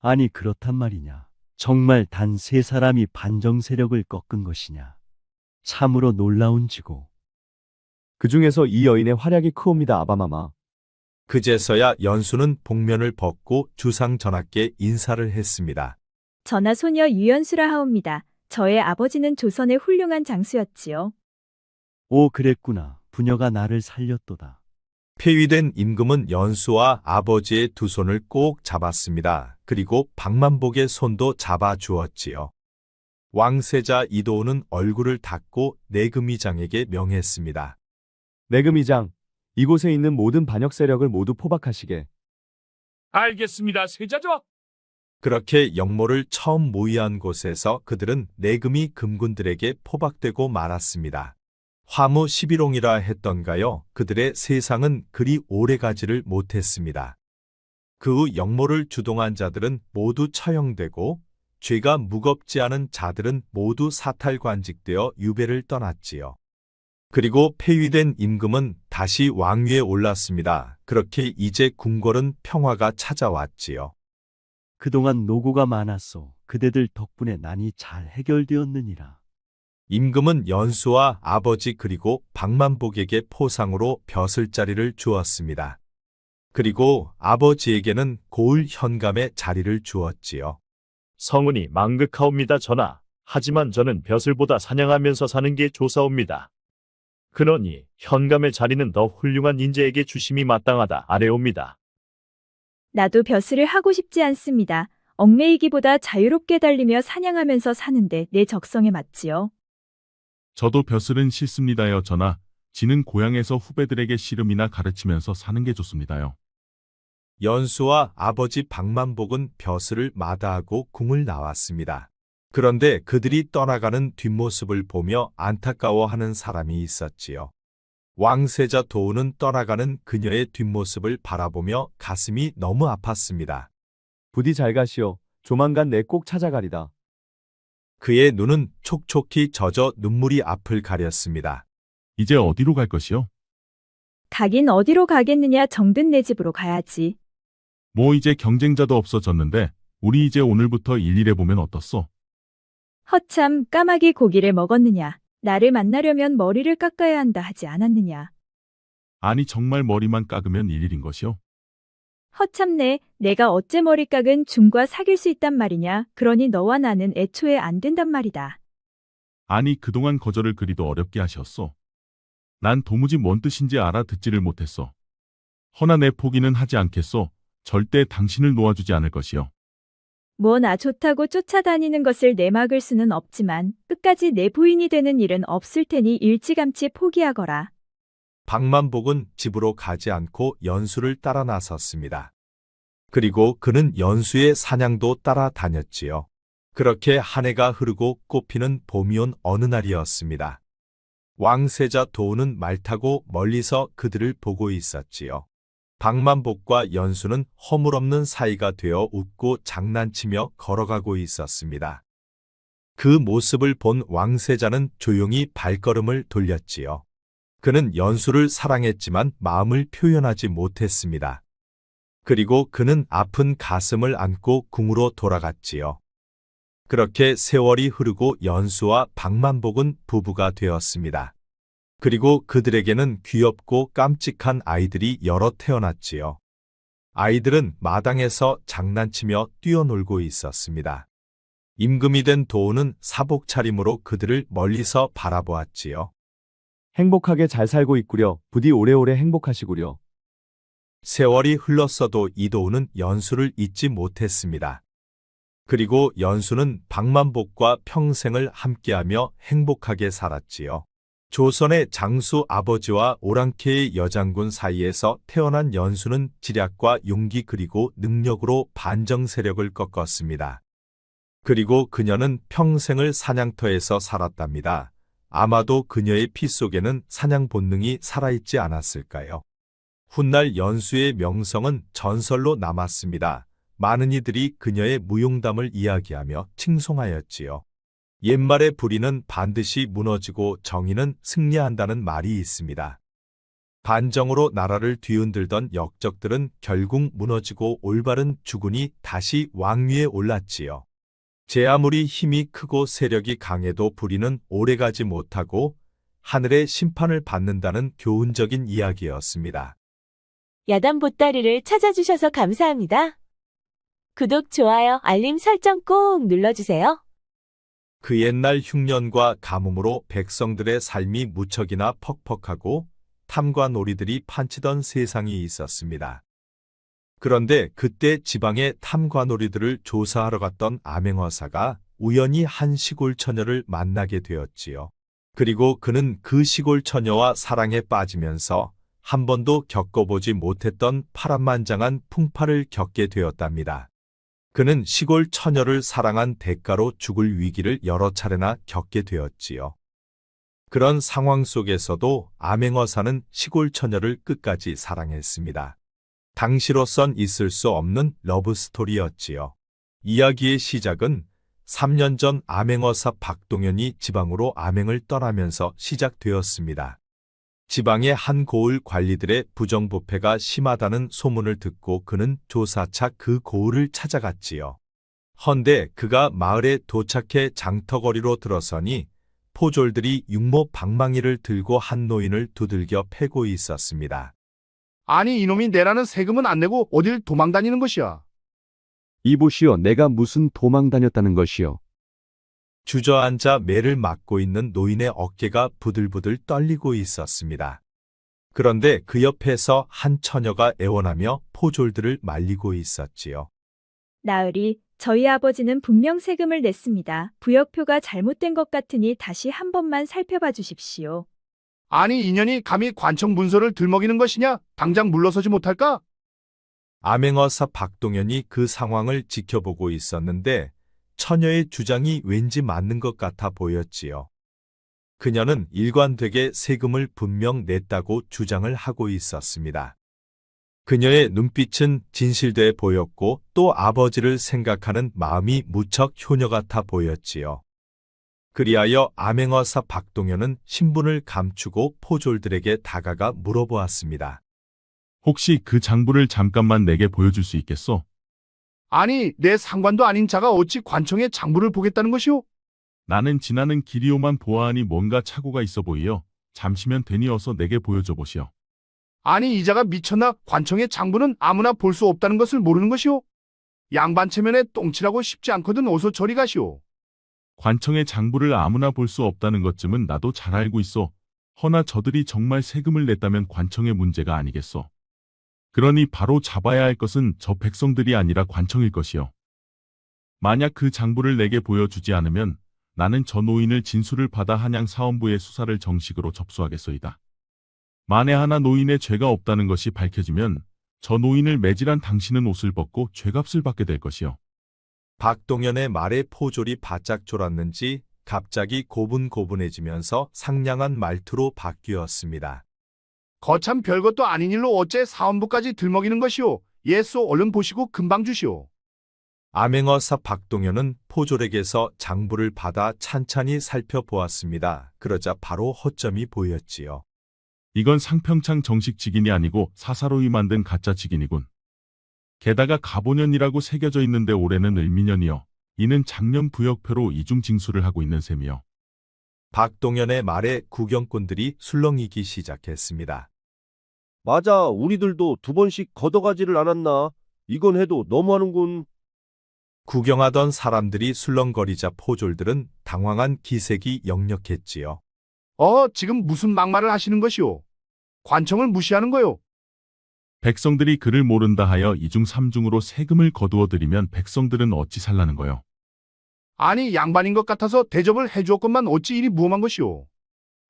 Speaker 9: 아니, 그렇단 말이냐. 정말 단 세 사람이 반정 세력을 꺾은 것이냐. 참으로 놀라운지고.
Speaker 5: 그 중에서 이 여인의 활약이 크옵니다, 아바마마.
Speaker 2: 그제서야 연수는 복면을 벗고 주상 전하께 인사를 했습니다.
Speaker 3: 전하 소녀 유연수라 하옵니다. 저의 아버지는 조선의 훌륭한 장수였지요.
Speaker 9: 오, 그랬구나. 부녀가 나를 살렸도다.
Speaker 2: 폐위된 임금은 연수와 아버지의 두 손을 꼭 잡았습니다. 그리고 박만복의 손도 잡아 주었지요. 왕세자 이도우는 얼굴을 닦고 내금위장에게 명했습니다.
Speaker 5: 내금위장, 이곳에 있는 모든 반역 세력을 모두 포박하시게.
Speaker 11: 알겠습니다, 세자죠.
Speaker 2: 그렇게 역모를 처음 모의한 곳에서 그들은 내금이 금군들에게 포박되고 말았습니다. 화무 11홍이라 했던가요? 그들의 세상은 그리 오래가지를 못했습니다. 그 후 역모를 주동한 자들은 모두 처형되고 죄가 무겁지 않은 자들은 모두 사탈관직되어 유배를 떠났지요. 그리고 폐위된 임금은 다시 왕위에 올랐습니다. 그렇게 이제 궁궐은 평화가 찾아왔지요.
Speaker 9: 그동안 노고가 많았소. 그대들 덕분에 난이 잘 해결되었느니라.
Speaker 2: 임금은 연수와 아버지 그리고 박만복에게 포상으로 벼슬자리를 주었습니다. 그리고 아버지에게는 고을 현감의 자리를 주었지요.
Speaker 4: 성은이 망극하옵니다, 전하. 하지만 저는 벼슬보다 사냥하면서 사는 게 좋사옵니다. 그러니 현감의 자리는 더 훌륭한 인재에게 주심이 마땅하다 아래옵니다.
Speaker 3: 나도 벼슬을 하고 싶지 않습니다. 얽매이기보다 자유롭게 달리며 사냥하면서 사는데 내 적성에 맞지요.
Speaker 7: 저도 벼슬은 싫습니다요, 전하. 지는 고향에서 후배들에게 씨름이나 가르치면서 사는 게 좋습니다요.
Speaker 2: 연수와 아버지 박만복은 벼슬을 마다하고 궁을 나왔습니다. 그런데 그들이 떠나가는 뒷모습을 보며 안타까워하는 사람이 있었지요. 왕세자 도우는 떠나가는 그녀의 뒷모습을 바라보며 가슴이 너무 아팠습니다.
Speaker 5: 부디 잘 가시오. 조만간 내 꼭 찾아가리다.
Speaker 2: 그의 눈은 촉촉히 젖어 눈물이 앞을 가렸습니다.
Speaker 7: 이제 어디로 갈 것이요?
Speaker 3: 가긴 어디로 가겠느냐. 정든 내 집으로 가야지.
Speaker 7: 뭐 이제 경쟁자도 없어졌는데 우리 이제 오늘부터 일일해보면 어떻소?
Speaker 3: 허참 까마귀 고기를 먹었느냐. 나를 만나려면 머리를 깎아야 한다 하지 않았느냐.
Speaker 7: 아니 정말 머리만 깎으면 일일인 것이요.
Speaker 3: 허참네, 내가 어째 머리 깎은 중과 사귈 수 있단 말이냐. 그러니 너와 나는 애초에 안 된단 말이다.
Speaker 7: 아니 그동안 거절을 그리도 어렵게 하셨소. 난 도무지 뭔 뜻인지 알아듣지를 못했소. 허나 내 포기는 하지 않겠소. 절대 당신을 놓아주지 않을 것이요.
Speaker 3: 뭐 나 좋다고 쫓아다니는 것을 내막을 수는 없지만 끝까지 내 부인이 되는 일은 없을 테니 일찌감치 포기하거라.
Speaker 2: 박만복은 집으로 가지 않고 연수를 따라 나섰습니다. 그리고 그는 연수의 사냥도 따라 다녔지요. 그렇게 한 해가 흐르고 꽃피는 봄이 온 어느 날이었습니다. 왕세자 도우는 말 타고 멀리서 그들을 보고 있었지요. 박만복과 연수는 허물없는 사이가 되어 웃고 장난치며 걸어가고 있었습니다. 그 모습을 본 왕세자는 조용히 발걸음을 돌렸지요. 그는 연수를 사랑했지만 마음을 표현하지 못했습니다. 그리고 그는 아픈 가슴을 안고 궁으로 돌아갔지요. 그렇게 세월이 흐르고 연수와 박만복은 부부가 되었습니다. 그리고 그들에게는 귀엽고 깜찍한 아이들이 여러 태어났지요. 아이들은 마당에서 장난치며 뛰어놀고 있었습니다. 임금이 된 도우는 사복 차림으로 그들을 멀리서 바라보았지요.
Speaker 5: 행복하게 잘 살고 있구려. 부디 오래오래 행복하시구려.
Speaker 2: 세월이 흘렀어도 이도우는 연수를 잊지 못했습니다. 그리고 연수는 박만복과 평생을 함께하며 행복하게 살았지요. 조선의 장수 아버지와 오랑캐의 여장군 사이에서 태어난 연수는 지략과 용기 그리고 능력으로 반정 세력을 꺾었습니다. 그리고 그녀는 평생을 사냥터에서 살았답니다. 아마도 그녀의 피 속에는 사냥 본능이 살아있지 않았을까요? 훗날 연수의 명성은 전설로 남았습니다. 많은 이들이 그녀의 무용담을 이야기하며 칭송하였지요. 옛말의 불의는 반드시 무너지고 정의는 승리한다는 말이 있습니다. 반정으로 나라를 뒤흔들던 역적들은 결국 무너지고 올바른 주군이 다시 왕위에 올랐지요. 제 아무리 힘이 크고 세력이 강해도 불의는 오래가지 못하고 하늘의 심판을 받는다는 교훈적인 이야기였습니다.
Speaker 1: 야단 보따리를 찾아주셔서 감사합니다. 구독, 좋아요, 알림 설정 꼭 눌러주세요.
Speaker 2: 그 옛날 흉년과 가뭄으로 백성들의 삶이 무척이나 퍽퍽하고 탐과 놀이들이 판치던 세상이 있었습니다. 그런데 그때 지방의 탐과 놀이들을 조사하러 갔던 암행어사가 우연히 한 시골 처녀를 만나게 되었지요. 그리고 그는 그 시골 처녀와 사랑에 빠지면서 한 번도 겪어보지 못했던 파란만장한 풍파를 겪게 되었답니다. 그는 시골 처녀를 사랑한 대가로 죽을 위기를 여러 차례나 겪게 되었지요. 그런 상황 속에서도 암행어사는 시골 처녀를 끝까지 사랑했습니다. 당시로선 있을 수 없는 러브스토리였지요. 이야기의 시작은 3년 전 암행어사 박동현이 지방으로 암행을 떠나면서 시작되었습니다. 지방의 한 고을 관리들의 부정부패가 심하다는 소문을 듣고 그는 조사차 그 고을을 찾아갔지요. 헌데 그가 마을에 도착해 장터거리로 들어서니 포졸들이 육모 방망이를 들고 한 노인을 두들겨 패고 있었습니다.
Speaker 10: 아니 이놈이 내라는 세금은 안 내고 어딜 도망 다니는 것이야.
Speaker 6: 이보시오, 내가 무슨 도망 다녔다는 것이요.
Speaker 2: 주저앉아 매를 맞고 있는 노인의 어깨가 부들부들 떨리고 있었습니다. 그런데 그 옆에서 한 처녀가 애원하며 포졸들을 말리고 있었지요.
Speaker 3: 나으리, 저희 아버지는 분명 세금을 냈습니다. 부역표가 잘못된 것 같으니 다시 한 번만 살펴봐 주십시오.
Speaker 10: 아니 인연이 감히 관청 문서를 들먹이는 것이냐? 당장 물러서지 못할까?
Speaker 2: 암행어사 박동현이 그 상황을 지켜보고 있었는데 처녀의 주장이 왠지 맞는 것 같아 보였지요. 그녀는 일관되게 세금을 분명 냈다고 주장을 하고 있었습니다. 그녀의 눈빛은 진실돼 보였고 또 아버지를 생각하는 마음이 무척 효녀 같아 보였지요. 그리하여 암행어사 박동현은 신분을 감추고 포졸들에게 다가가 물어보았습니다.
Speaker 7: 혹시 그 장부를 잠깐만 내게 보여줄 수 있겠소?
Speaker 10: 아니 내 상관도 아닌 자가 어찌 관청의 장부를 보겠다는 것이오?
Speaker 7: 나는 지나는 길이오만 보아하니 뭔가 착오가 있어 보이어. 잠시면 되니 어서 내게 보여줘 보시오.
Speaker 10: 아니 이자가 미쳤나? 관청의 장부는 아무나 볼 수 없다는 것을 모르는 것이오. 양반 체면에 똥칠하고 싶지 않거든 어서 저리 가시오.
Speaker 7: 관청의 장부를 아무나 볼 수 없다는 것쯤은 나도 잘 알고 있어. 허나 저들이 정말 세금을 냈다면 관청의 문제가 아니겠소. 그러니 바로 잡아야 할 것은 저 백성들이 아니라 관청일 것이요. 만약 그 장부를 내게 보여주지 않으면 나는 저 노인을 진술을 받아 한양 사원부의 수사를 정식으로 접수하겠소이다. 만에 하나 노인의 죄가 없다는 것이 밝혀지면 저 노인을 매질한 당신은 옷을 벗고 죄값을 받게 될 것이요.
Speaker 2: 박동연의 말에 포졸이 바짝 졸았는지 갑자기 고분고분해지면서 상냥한 말투로 바뀌었습니다.
Speaker 10: 거참 별것도 아닌 일로 어째 사원부까지 들먹이는 것이오. 예소 얼른 보시고 금방 주시오.
Speaker 2: 암행어사 박동연은 포졸에게서 장부를 받아 찬찬히 살펴보았습니다. 그러자 바로 허점이 보였지요.
Speaker 7: 이건 상평창 정식 직인이 아니고 사사로이 만든 가짜 직인이군. 게다가 가보년이라고 새겨져 있는데 올해는 을미년이여. 이는 작년 부역표로 이중 징수를 하고 있는 셈이요.
Speaker 2: 박동연의 말에 구경꾼들이 술렁이기 시작했습니다.
Speaker 12: 맞아, 우리들도 2번씩 걷어가지를 않았나? 이건 해도 너무하는군.
Speaker 2: 구경하던 사람들이 술렁거리자 포졸들은 당황한 기색이 역력했지요.
Speaker 10: 지금 무슨 막말을 하시는 것이오? 관청을 무시하는 거요.
Speaker 7: 백성들이 그를 모른다 하여 이중 삼중으로 세금을 거두어 들이면 백성들은 어찌 살라는 거요.
Speaker 10: 아니 양반인 것 같아서 대접을 해주었건만 어찌 이리 무엄한 것이오.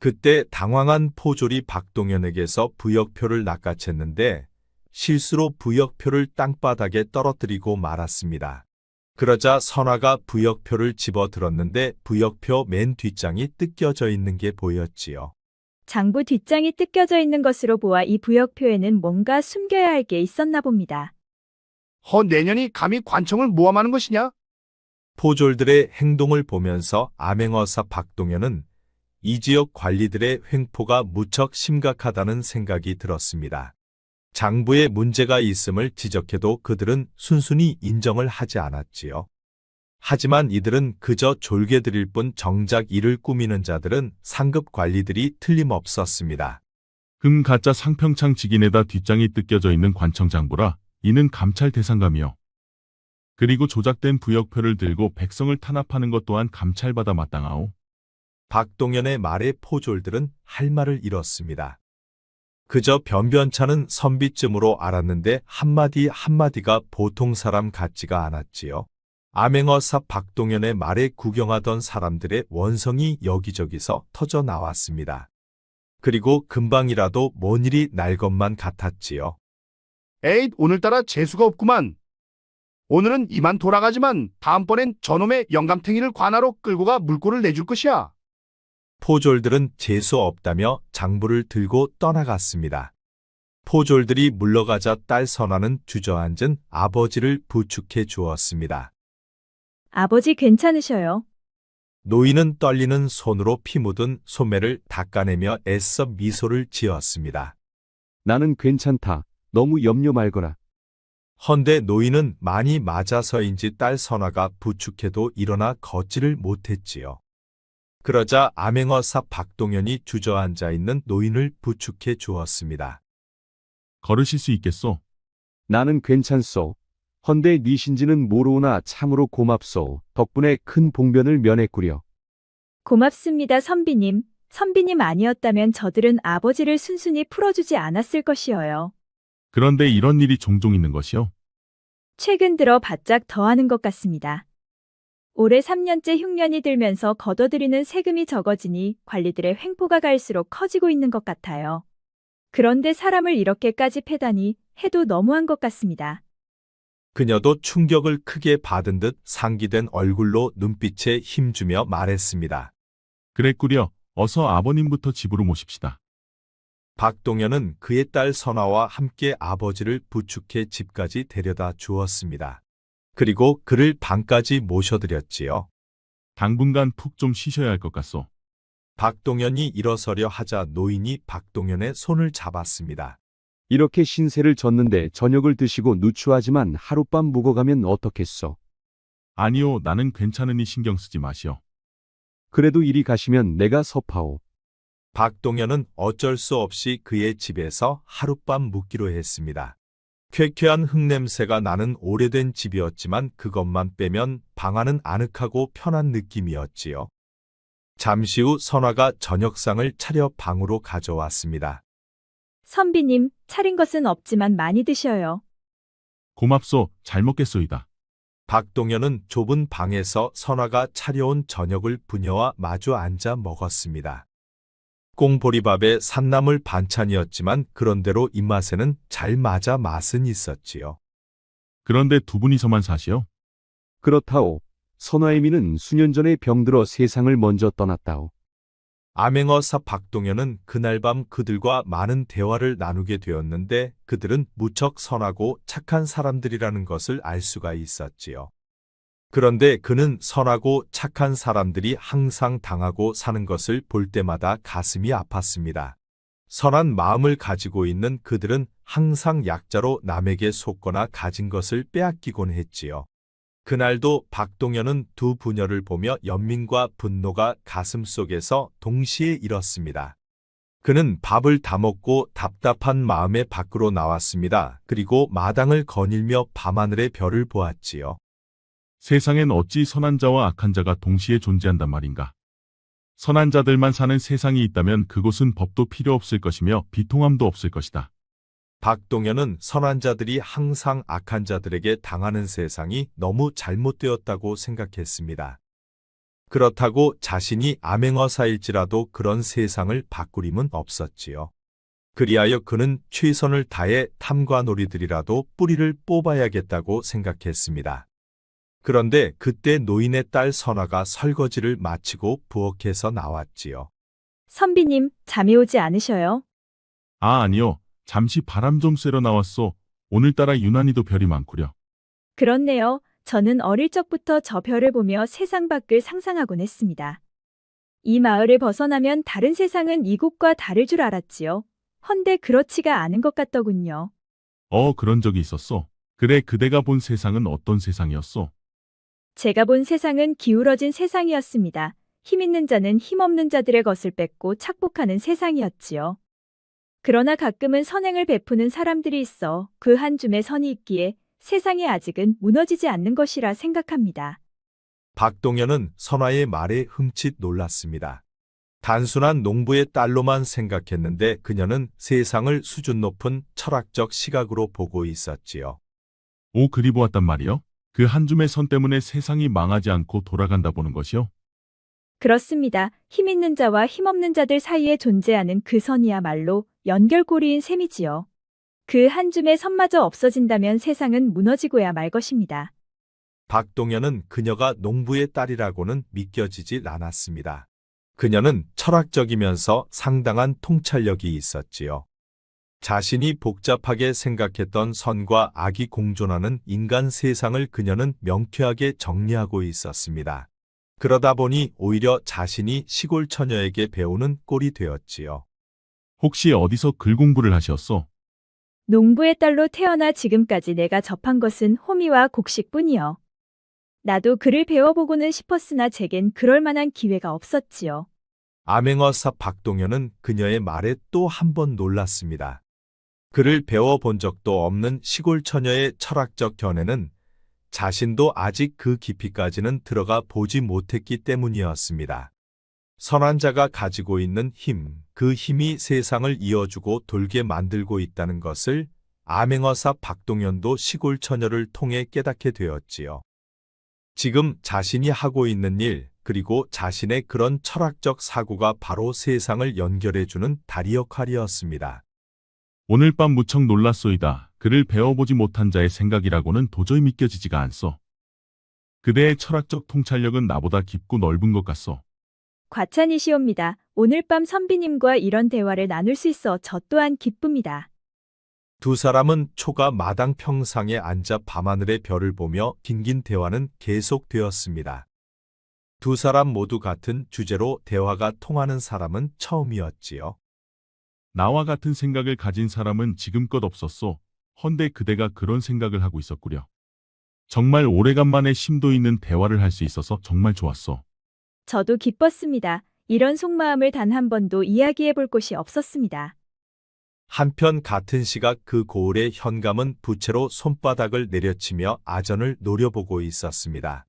Speaker 2: 그때 당황한 포졸이 박동연에게서 부역표를 낚아챘는데 실수로 부역표를 땅바닥에 떨어뜨리고 말았습니다. 그러자 선화가 부역표를 집어들었는데 부역표 맨 뒷장이 뜯겨져 있는 게 보였지요.
Speaker 3: 장부 뒷장이 뜯겨져 있는 것으로 보아 이 부역표에는 뭔가 숨겨야 할 게 있었나 봅니다.
Speaker 10: 내년이 감히 관청을 모함하는 것이냐?
Speaker 2: 포졸들의 행동을 보면서 암행어사 박동연은 이 지역 관리들의 횡포가 무척 심각하다는 생각이 들었습니다. 장부에 문제가 있음을 지적해도 그들은 순순히 인정을 하지 않았지요. 하지만 이들은 그저 졸개들일 뿐 정작 이를 꾸미는 자들은 상급 관리들이 틀림없었습니다.
Speaker 7: 가짜 상평창 직인에다 뒷장이 뜯겨져 있는 관청 장부라. 이는 감찰 대상감이요. 그리고 조작된 부역표를 들고 백성을 탄압하는 것 또한 감찰받아 마땅하오.
Speaker 2: 박동연의 말에 포졸들은 할 말을 잃었습니다. 그저 변변찮은 선비쯤으로 알았는데 한마디 한마디가 보통 사람 같지가 않았지요. 암행어사 박동연의 말에 구경하던 사람들의 원성이 여기저기서 터져 나왔습니다. 그리고 금방이라도 뭔 일이 날 것만 같았지요.
Speaker 10: 에잇 오늘따라 재수가 없구만. 오늘은 이만 돌아가지만 다음번엔 저놈의 영감탱이를 관하로 끌고 가 물꼬를 내줄 것이야.
Speaker 2: 포졸들은 재수 없다며 장부를 들고 떠나갔습니다. 포졸들이 물러가자 딸 선화는 주저앉은 아버지를 부축해 주었습니다.
Speaker 3: 아버지 괜찮으셔요?
Speaker 2: 노인은 떨리는 손으로 피 묻은 소매를 닦아내며 애써 미소를 지었습니다.
Speaker 6: 나는 괜찮다. 너무 염려 말거라.
Speaker 2: 헌데 노인은 많이 맞아서인지 딸 선화가 부축해도 일어나 걷지를 못했지요. 그러자 암행어사 박동연이 주저앉아 있는 노인을 부축해 주었습니다.
Speaker 7: 걸으실 수 있겠소?
Speaker 6: 나는 괜찮소. 헌데 니신지는 모르오나 참으로 고맙소. 덕분에 큰 봉변을 면했구려.
Speaker 3: 고맙습니다, 선비님. 선비님 아니었다면 저들은 아버지를 순순히 풀어주지 않았을 것이어요.
Speaker 7: 그런데 이런 일이 종종 있는 것이요.
Speaker 3: 최근 들어 바짝 더하는 것 같습니다. 올해 3년째 흉년이 들면서 걷어들이는 세금이 적어지니 관리들의 횡포가 갈수록 커지고 있는 것 같아요. 그런데 사람을 이렇게까지 패다니 해도 너무한 것 같습니다.
Speaker 2: 그녀도 충격을 크게 받은 듯 상기된 얼굴로 눈빛에 힘주며 말했습니다.
Speaker 7: 그랬구려. 어서 아버님부터 집으로 모십시다.
Speaker 2: 박동연은 그의 딸 선화와 함께 아버지를 부축해 집까지 데려다 주었습니다. 그리고 그를 방까지 모셔드렸지요.
Speaker 7: 당분간 푹 좀 쉬셔야 할 것 같소.
Speaker 2: 박동연이 일어서려 하자 노인이 박동연의 손을 잡았습니다.
Speaker 6: 이렇게 신세를 졌는데 저녁을 드시고 누추하지만 하룻밤 묵어가면 어떻겠소?
Speaker 7: 아니요, 나는 괜찮으니 신경 쓰지 마시오.
Speaker 6: 그래도 이리 가시면 내가 섭하오.
Speaker 2: 박동현은 어쩔 수 없이 그의 집에서 하룻밤 묵기로 했습니다. 쾌쾌한 흙냄새가 나는 오래된 집이었지만 그것만 빼면 방 안은 아늑하고 편한 느낌이었지요. 잠시 후 선화가 저녁상을 차려 방으로 가져왔습니다.
Speaker 3: 선비님, 차린 것은 없지만 많이 드셔요.
Speaker 7: 고맙소. 잘 먹겠소이다.
Speaker 2: 박동현은 좁은 방에서 선화가 차려온 저녁을 부녀와 마주 앉아 먹었습니다. 꽁보리밥에 산나물 반찬이었지만 그런대로 입맛에는 잘 맞아 맛은 있었지요.
Speaker 7: 그런데 두 분이서만 사시오?
Speaker 6: 그렇다오. 선화의미는 수년 전에 병들어 세상을 먼저 떠났다오.
Speaker 2: 암행어사 박동현은 그날 밤 그들과 많은 대화를 나누게 되었는데 그들은 무척 선하고 착한 사람들이라는 것을 알 수가 있었지요. 그런데 그는 선하고 착한 사람들이 항상 당하고 사는 것을 볼 때마다 가슴이 아팠습니다. 선한 마음을 가지고 있는 그들은 항상 약자로 남에게 속거나 가진 것을 빼앗기곤 했지요. 그날도 박동현은 두 부녀를 보며 연민과 분노가 가슴속에서 동시에 일었습니다. 그는 밥을 다 먹고 답답한 마음에 밖으로 나왔습니다. 그리고 마당을 거닐며 밤하늘의 별을 보았지요.
Speaker 7: 세상엔 어찌 선한 자와 악한 자가 동시에 존재한단 말인가? 선한 자들만 사는 세상이 있다면 그곳은 법도 필요 없을 것이며 비통함도 없을 것이다.
Speaker 2: 박동현은 선한 자들이 항상 악한 자들에게 당하는 세상이 너무 잘못되었다고 생각했습니다. 그렇다고 자신이 암행어사일지라도 그런 세상을 바꾸림은 없었지요. 그리하여 그는 최선을 다해 탐관오리들이라도 뿌리를 뽑아야겠다고 생각했습니다. 그런데 그때 노인의 딸 선화가 설거지를 마치고 부엌에서 나왔지요.
Speaker 3: 선비님, 잠이 오지 않으셔요?
Speaker 7: 아니요. 잠시 바람 좀 쐬러 나왔소. 오늘따라 유난히도 별이 많구려.
Speaker 3: 그렇네요. 저는 어릴 적부터 저 별을 보며 세상 밖을 상상하곤 했습니다. 이 마을을 벗어나면 다른 세상은 이곳과 다를 줄 알았지요. 헌데 그렇지가 않은 것 같더군요.
Speaker 7: 그런 적이 있었소. 그래, 그대가 본 세상은 어떤 세상이었소?
Speaker 3: 제가 본 세상은 기울어진 세상이었습니다. 힘 있는 자는 힘없는 자들의 것을 뺏고 착복하는 세상이었지요. 그러나 가끔은 선행을 베푸는 사람들이 있어 그 한 줌의 선이 있기에 세상이 아직은 무너지지 않는 것이라 생각합니다.
Speaker 2: 박동현은 선화의 말에 흠칫 놀랐습니다. 단순한 농부의 딸로만 생각했는데 그녀는 세상을 수준 높은 철학적 시각으로 보고 있었지요.
Speaker 7: 그리 보았단 말이요? 그 한 줌의 선 때문에 세상이 망하지 않고 돌아간다 보는 것이요?
Speaker 3: 그렇습니다. 힘 있는 자와 힘없는 자들 사이에 존재하는 그 선이야말로 연결고리인 셈이지요. 그 한 줌의 선마저 없어진다면 세상은 무너지고야 말 것입니다.
Speaker 2: 박동현은 그녀가 농부의 딸이라고는 믿겨지지 않았습니다. 그녀는 철학적이면서 상당한 통찰력이 있었지요. 자신이 복잡하게 생각했던 선과 악이 공존하는 인간 세상을 그녀는 명쾌하게 정리하고 있었습니다. 그러다 보니 오히려 자신이 시골 처녀에게 배우는 꼴이 되었지요.
Speaker 7: 혹시 어디서 글 공부를 하셨소?
Speaker 3: 농부의 딸로 태어나 지금까지 내가 접한 것은 호미와 곡식뿐이요. 나도 글을 배워보고는 싶었으나 제겐 그럴 만한 기회가 없었지요.
Speaker 2: 암행어사 박동현은 그녀의 말에 또 한 번 놀랐습니다. 글을 배워본 적도 없는 시골 처녀의 철학적 견해는 자신도 아직 그 깊이까지는 들어가 보지 못했기 때문이었습니다. 선한 자가 가지고 있는 힘, 그 힘이 세상을 이어주고 돌게 만들고 있다는 것을 암행어사 박동현도 시골 처녀를 통해 깨닫게 되었지요. 지금 자신이 하고 있는 일, 그리고 자신의 그런 철학적 사고가 바로 세상을 연결해주는 다리 역할이었습니다.
Speaker 7: 오늘 밤 무척 놀랐소이다. 글을 배워보지 못한 자의 생각이라고는 도저히 믿겨지지가 않소. 그대의 철학적 통찰력은 나보다 깊고 넓은 것 같소.
Speaker 3: 과찬이시옵니다. 오늘 밤 선비님과 이런 대화를 나눌 수 있어 저 또한 기쁩니다.
Speaker 2: 두 사람은 초가 마당 평상에 앉아 밤하늘의 별을 보며 긴긴 대화는 계속되었습니다. 두 사람 모두 같은 주제로 대화가 통하는 사람은 처음이었지요.
Speaker 7: 나와 같은 생각을 가진 사람은 지금껏 없었소. 헌데 그대가 그런 생각을 하고 있었구려. 정말 오래간만에 심도 있는 대화를 할 수 있어서 정말 좋았소.
Speaker 3: 저도 기뻤습니다. 이런 속마음을 단 한 번도 이야기해 볼 곳이 없었습니다.
Speaker 2: 한편 같은 시각 그 고을의 현감은 부채로 손바닥을 내려치며 아전을 노려보고 있었습니다.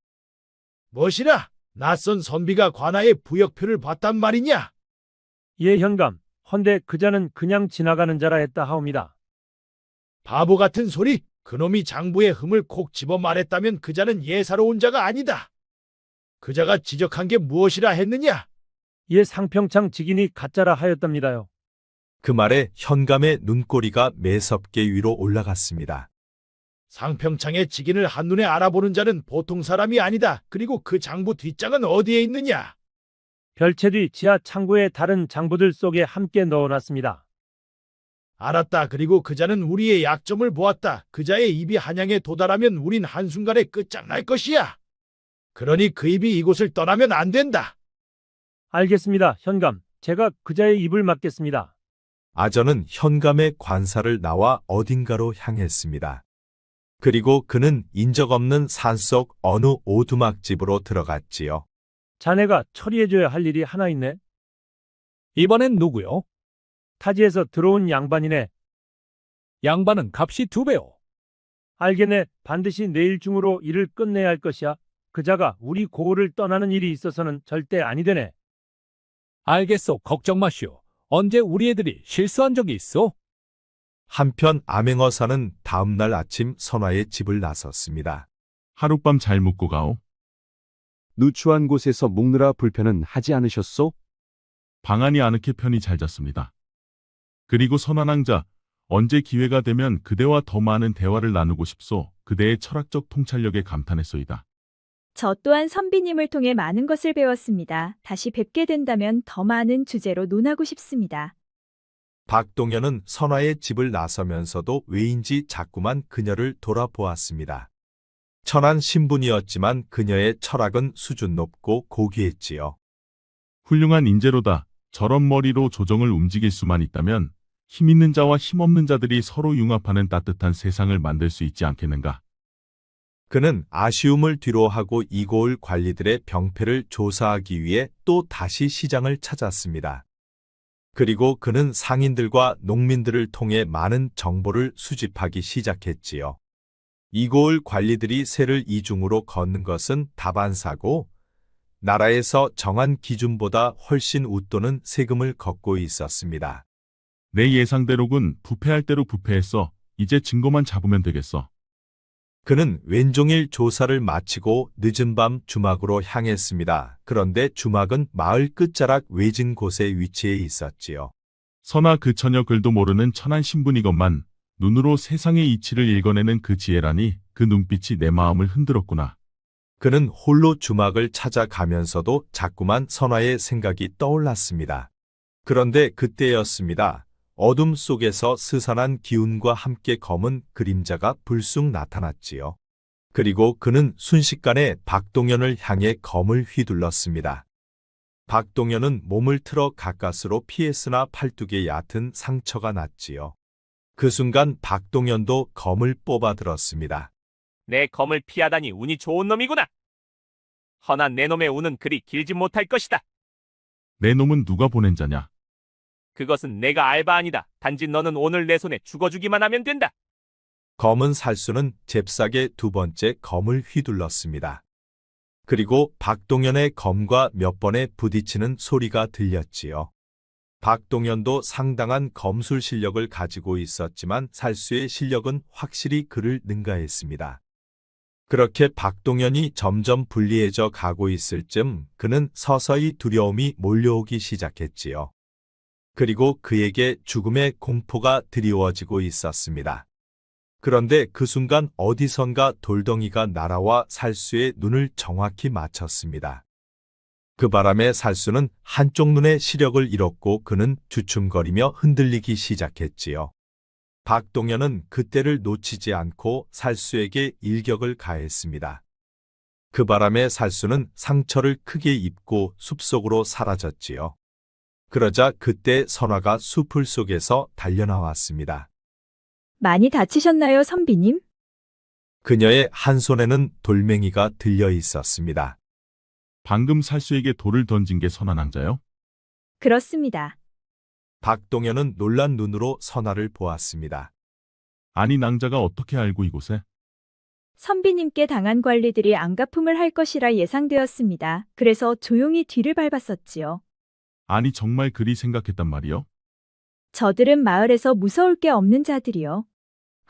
Speaker 10: 무엇이라? 낯선 선비가 관아의 부역표를 봤단 말이냐?
Speaker 13: 예, 현감. 헌데 그자는 그냥 지나가는 자라 했다 하옵니다.
Speaker 10: 바보 같은 소리! 그놈이 장부의 흠을 콕 집어 말했다면 그자는 예사로운 자가 아니다. 그자가 지적한 게 무엇이라 했느냐?
Speaker 13: 예, 상평창 직인이 가짜라 하였답니다요.
Speaker 2: 그 말에 현감의 눈꼬리가 매섭게 위로 올라갔습니다.
Speaker 10: 상평창의 직인을 한눈에 알아보는 자는 보통 사람이 아니다. 그리고 그 장부 뒷장은 어디에 있느냐?
Speaker 13: 별채 뒤 지하 창고에 다른 장부들 속에 함께 넣어놨습니다.
Speaker 10: 알았다. 그리고 그자는 우리의 약점을 보았다. 그자의 입이 한양에 도달하면 우린 한순간에 끝장날 것이야. 그러니 그 입이 이곳을 떠나면 안 된다.
Speaker 13: 알겠습니다, 현감. 제가 그자의 입을 막겠습니다.
Speaker 2: 아전은 현감의 관사를 나와 어딘가로 향했습니다. 그리고 그는 인적 없는 산속 어느 오두막집으로 들어갔지요.
Speaker 13: 자네가 처리해줘야 할 일이 하나 있네.
Speaker 11: 이번엔 누구요?
Speaker 13: 타지에서 들어온 양반이네.
Speaker 11: 양반은 값이 2배요.
Speaker 13: 알겠네. 반드시 내일 중으로 일을 끝내야 할 것이야. 그자가 우리 고을을 떠나는 일이 있어서는 절대 아니 되네.
Speaker 11: 알겠소. 걱정 마시오. 언제 우리 애들이 실수한 적이 있어?
Speaker 2: 한편 암행어사는 다음 날 아침 선화의 집을 나섰습니다.
Speaker 7: 하룻밤 잘 묵고 가오.
Speaker 6: 누추한 곳에서 묵느라 불편은 하지 않으셨소?
Speaker 7: 방안이 아늑해 편히 잘 잤습니다. 그리고 선환왕자, 언제 기회가 되면 그대와 더 많은 대화를 나누고 싶소. 그대의 철학적 통찰력에 감탄했소이다.
Speaker 3: 저 또한 선비님을 통해 많은 것을 배웠습니다. 다시 뵙게 된다면 더 많은 주제로 논하고 싶습니다.
Speaker 2: 박동현은 선화의 집을 나서면서도 왜인지 자꾸만 그녀를 돌아보았습니다. 천한 신분이었지만 그녀의 철학은 수준 높고 고귀했지요.
Speaker 7: 훌륭한 인재로다. 저런 머리로 조정을 움직일 수만 있다면 힘 있는 자와 힘 없는 자들이 서로 융합하는 따뜻한 세상을 만들 수 있지 않겠는가.
Speaker 2: 그는 아쉬움을 뒤로하고 이고을 관리들의 병폐를 조사하기 위해 또 다시 시장을 찾았습니다. 그리고 그는 상인들과 농민들을 통해 많은 정보를 수집하기 시작했지요. 이고을 관리들이 세를 이중으로 걷는 것은 다반사고 나라에서 정한 기준보다 훨씬 웃도는 세금을 걷고 있었습니다.
Speaker 7: 내 예상대로군. 부패할 대로 부패했어. 이제 증거만 잡으면 되겠어.
Speaker 2: 그는 왼종일 조사를 마치고 늦은 밤 주막으로 향했습니다. 그런데 주막은 마을 끝자락 외진 곳에 위치해 있었지요.
Speaker 7: 선아 그 처녀 글도 모르는 천한 신분이건만 눈으로 세상의 이치를 읽어내는 그 지혜라니 그 눈빛이 내 마음을 흔들었구나.
Speaker 2: 그는 홀로 주막을 찾아가면서도 자꾸만 선화의 생각이 떠올랐습니다. 그런데 그때였습니다. 어둠 속에서 스산한 기운과 함께 검은 그림자가 불쑥 나타났지요. 그리고 그는 순식간에 박동현을 향해 검을 휘둘렀습니다. 박동현은 몸을 틀어 가까스로 피했으나 팔뚝에 얕은 상처가 났지요. 그 순간 박동현도 검을 뽑아 들었습니다.
Speaker 14: 내 검을 피하다니 운이 좋은 놈이구나. 허나 내 놈의 운은 그리 길지 못할 것이다.
Speaker 7: 내 놈은 누가 보낸 자냐?
Speaker 14: 그것은 내가 알 바 아니다. 단지 너는 오늘 내 손에 죽어주기만 하면 된다.
Speaker 2: 검은 살수는 잽싸게 두 번째 검을 휘둘렀습니다. 그리고 박동현의 검과 몇 번에 부딪히는 소리가 들렸지요. 박동현도 상당한 검술 실력을 가지고 있었지만 살수의 실력은 확실히 그를 능가했습니다. 그렇게 박동현이 점점 불리해져 가고 있을 즈음 그는 서서히 두려움이 몰려오기 시작했지요. 그리고 그에게 죽음의 공포가 드리워지고 있었습니다. 그런데 그 순간 어디선가 돌덩이가 날아와 살수의 눈을 정확히 맞췄습니다. 그 바람에 살수는 한쪽 눈의 시력을 잃었고 그는 주춤거리며 흔들리기 시작했지요. 박동현은 그때를 놓치지 않고 살수에게 일격을 가했습니다. 그 바람에 살수는 상처를 크게 입고 숲속으로 사라졌지요. 그러자 그때 선화가 숲을 속에서 달려나왔습니다.
Speaker 3: 많이 다치셨나요, 선비님?
Speaker 2: 그녀의 한 손에는 돌멩이가 들려 있었습니다.
Speaker 7: 방금 살수에게 돌을 던진 게 선한 낭자요?
Speaker 3: 그렇습니다.
Speaker 2: 박동현은 놀란 눈으로 선아를 보았습니다.
Speaker 7: 아니 낭자가 어떻게 알고 이곳에?
Speaker 3: 선비님께 당한 관리들이 안가품을 할 것이라 예상되었습니다. 그래서 조용히 뒤를 밟았었지요.
Speaker 7: 아니 정말 그리 생각했단 말이요?
Speaker 3: 저들은 마을에서 무서울 게 없는 자들이요.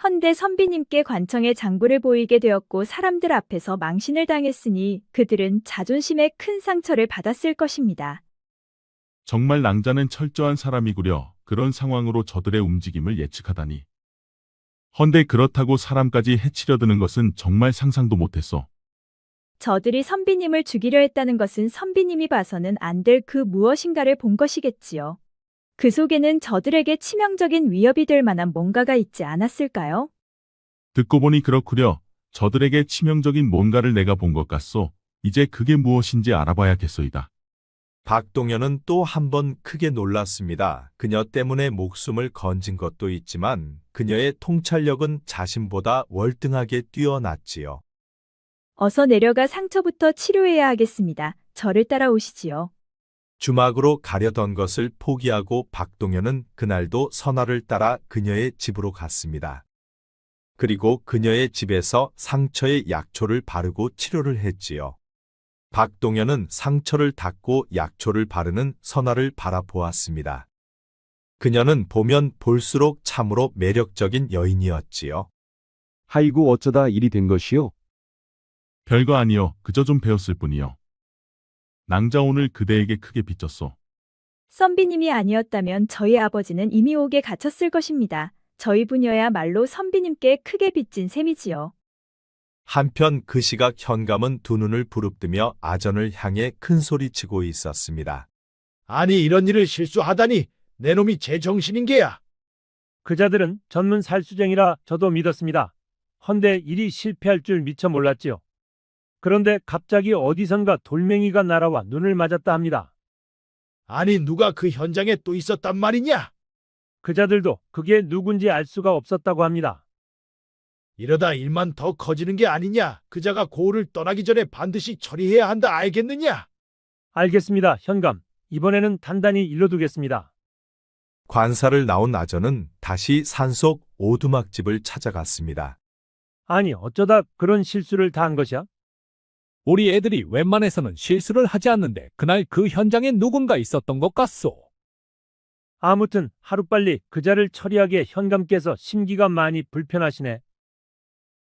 Speaker 3: 헌데 선비님께 관청의 장부를 보이게 되었고 사람들 앞에서 망신을 당했으니 그들은 자존심에 큰 상처를 받았을 것입니다.
Speaker 7: 정말 낭자는 철저한 사람이구려. 그런 상황으로 저들의 움직임을 예측하다니. 헌데 그렇다고 사람까지 해치려 드는 것은 정말 상상도 못했어.
Speaker 3: 저들이 선비님을 죽이려 했다는 것은 선비님이 봐서는 안 될 그 무엇인가를 본 것이겠지요. 그 속에는 저들에게 치명적인 위협이 될 만한 뭔가가 있지 않았을까요?
Speaker 7: 듣고 보니 그렇구려. 저들에게 치명적인 뭔가를 내가 본 것 같소. 이제 그게 무엇인지 알아봐야겠소이다.
Speaker 2: 박동현은 또 한 번 크게 놀랐습니다. 그녀 때문에 목숨을 건진 것도 있지만 그녀의 통찰력은 자신보다 월등하게 뛰어났지요.
Speaker 3: 어서 내려가 상처부터 치료해야 하겠습니다. 저를 따라오시지요.
Speaker 2: 주막으로 가려던 것을 포기하고 박동현은 그날도 선아를 따라 그녀의 집으로 갔습니다. 그리고 그녀의 집에서 상처에 약초를 바르고 치료를 했지요. 박동현은 상처를 닦고 약초를 바르는 선아를 바라보았습니다. 그녀는 보면 볼수록 참으로 매력적인 여인이었지요.
Speaker 6: 아이고 어쩌다 일이 된 것이요?
Speaker 7: 별거 아니요. 그저 좀 배웠을 뿐이요. 낭자 오늘 그대에게 크게 빚졌소.
Speaker 3: 선비님이 아니었다면 저희 아버지는 이미 옥에 갇혔을 것입니다. 저희 부녀야말로 선비님께 크게 빚진 셈이지요.
Speaker 2: 한편 그 시각 현감은 두 눈을 부릅뜨며 아전을 향해 큰 소리치고 있었습니다.
Speaker 10: 아니 이런 일을 실수하다니 내 놈이 제정신인 게야.
Speaker 13: 그 자들은 전문 살수쟁이라 저도 믿었습니다. 헌데 일이 실패할 줄 미처 몰랐지요. 그런데 갑자기 어디선가 돌멩이가 날아와 눈을 맞았다 합니다.
Speaker 10: 아니 누가 그 현장에 또 있었단 말이냐?
Speaker 13: 그 자들도 그게 누군지 알 수가 없었다고 합니다.
Speaker 10: 이러다 일만 더 커지는 게 아니냐? 그자가 고을을 떠나기 전에 반드시 처리해야 한다 알겠느냐?
Speaker 13: 알겠습니다, 현감. 이번에는 단단히 일러두겠습니다.
Speaker 2: 관사를 나온 아전은 다시 산속 오두막집을 찾아갔습니다.
Speaker 13: 아니 어쩌다 그런 실수를 다 한 것이야?
Speaker 11: 우리 애들이 웬만해서는 실수를 하지 않는데 그날 그 현장에 누군가 있었던 것 같소.
Speaker 13: 아무튼 하루빨리 그자를 처리하게 현감께서 심기가 많이 불편하시네.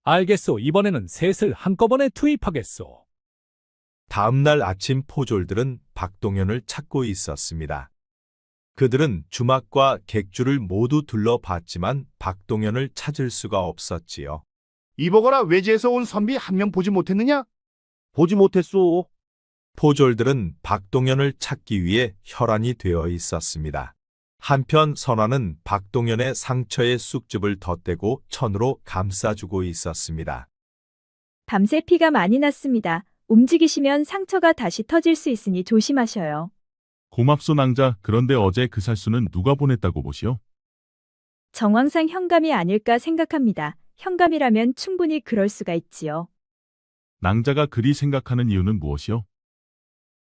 Speaker 11: 알겠소. 이번에는 셋을 한꺼번에 투입하겠소.
Speaker 2: 다음 날 아침 포졸들은 박동현을 찾고 있었습니다. 그들은 주막과 객주를 모두 둘러봤지만 박동현을 찾을 수가 없었지요.
Speaker 15: 이보거라 외지에서 온 선비 한 명 보지 못했느냐?
Speaker 12: 보지 못했소.
Speaker 2: 포졸들은 박동현을 찾기 위해 혈안이 되어 있었습니다. 한편 선아는 박동현의 상처에 쑥즙을 덧대고 천으로 감싸주고 있었습니다.
Speaker 3: 밤새 피가 많이 났습니다. 움직이시면 상처가 다시 터질 수 있으니 조심하셔요.
Speaker 7: 고맙소 낭자. 그런데 어제 그 살수는 누가 보냈다고 보시오?
Speaker 3: 정황상 현감이 아닐까 생각합니다. 현감이라면 충분히 그럴 수가 있지요.
Speaker 7: 낭자가 그리 생각하는 이유는 무엇이오?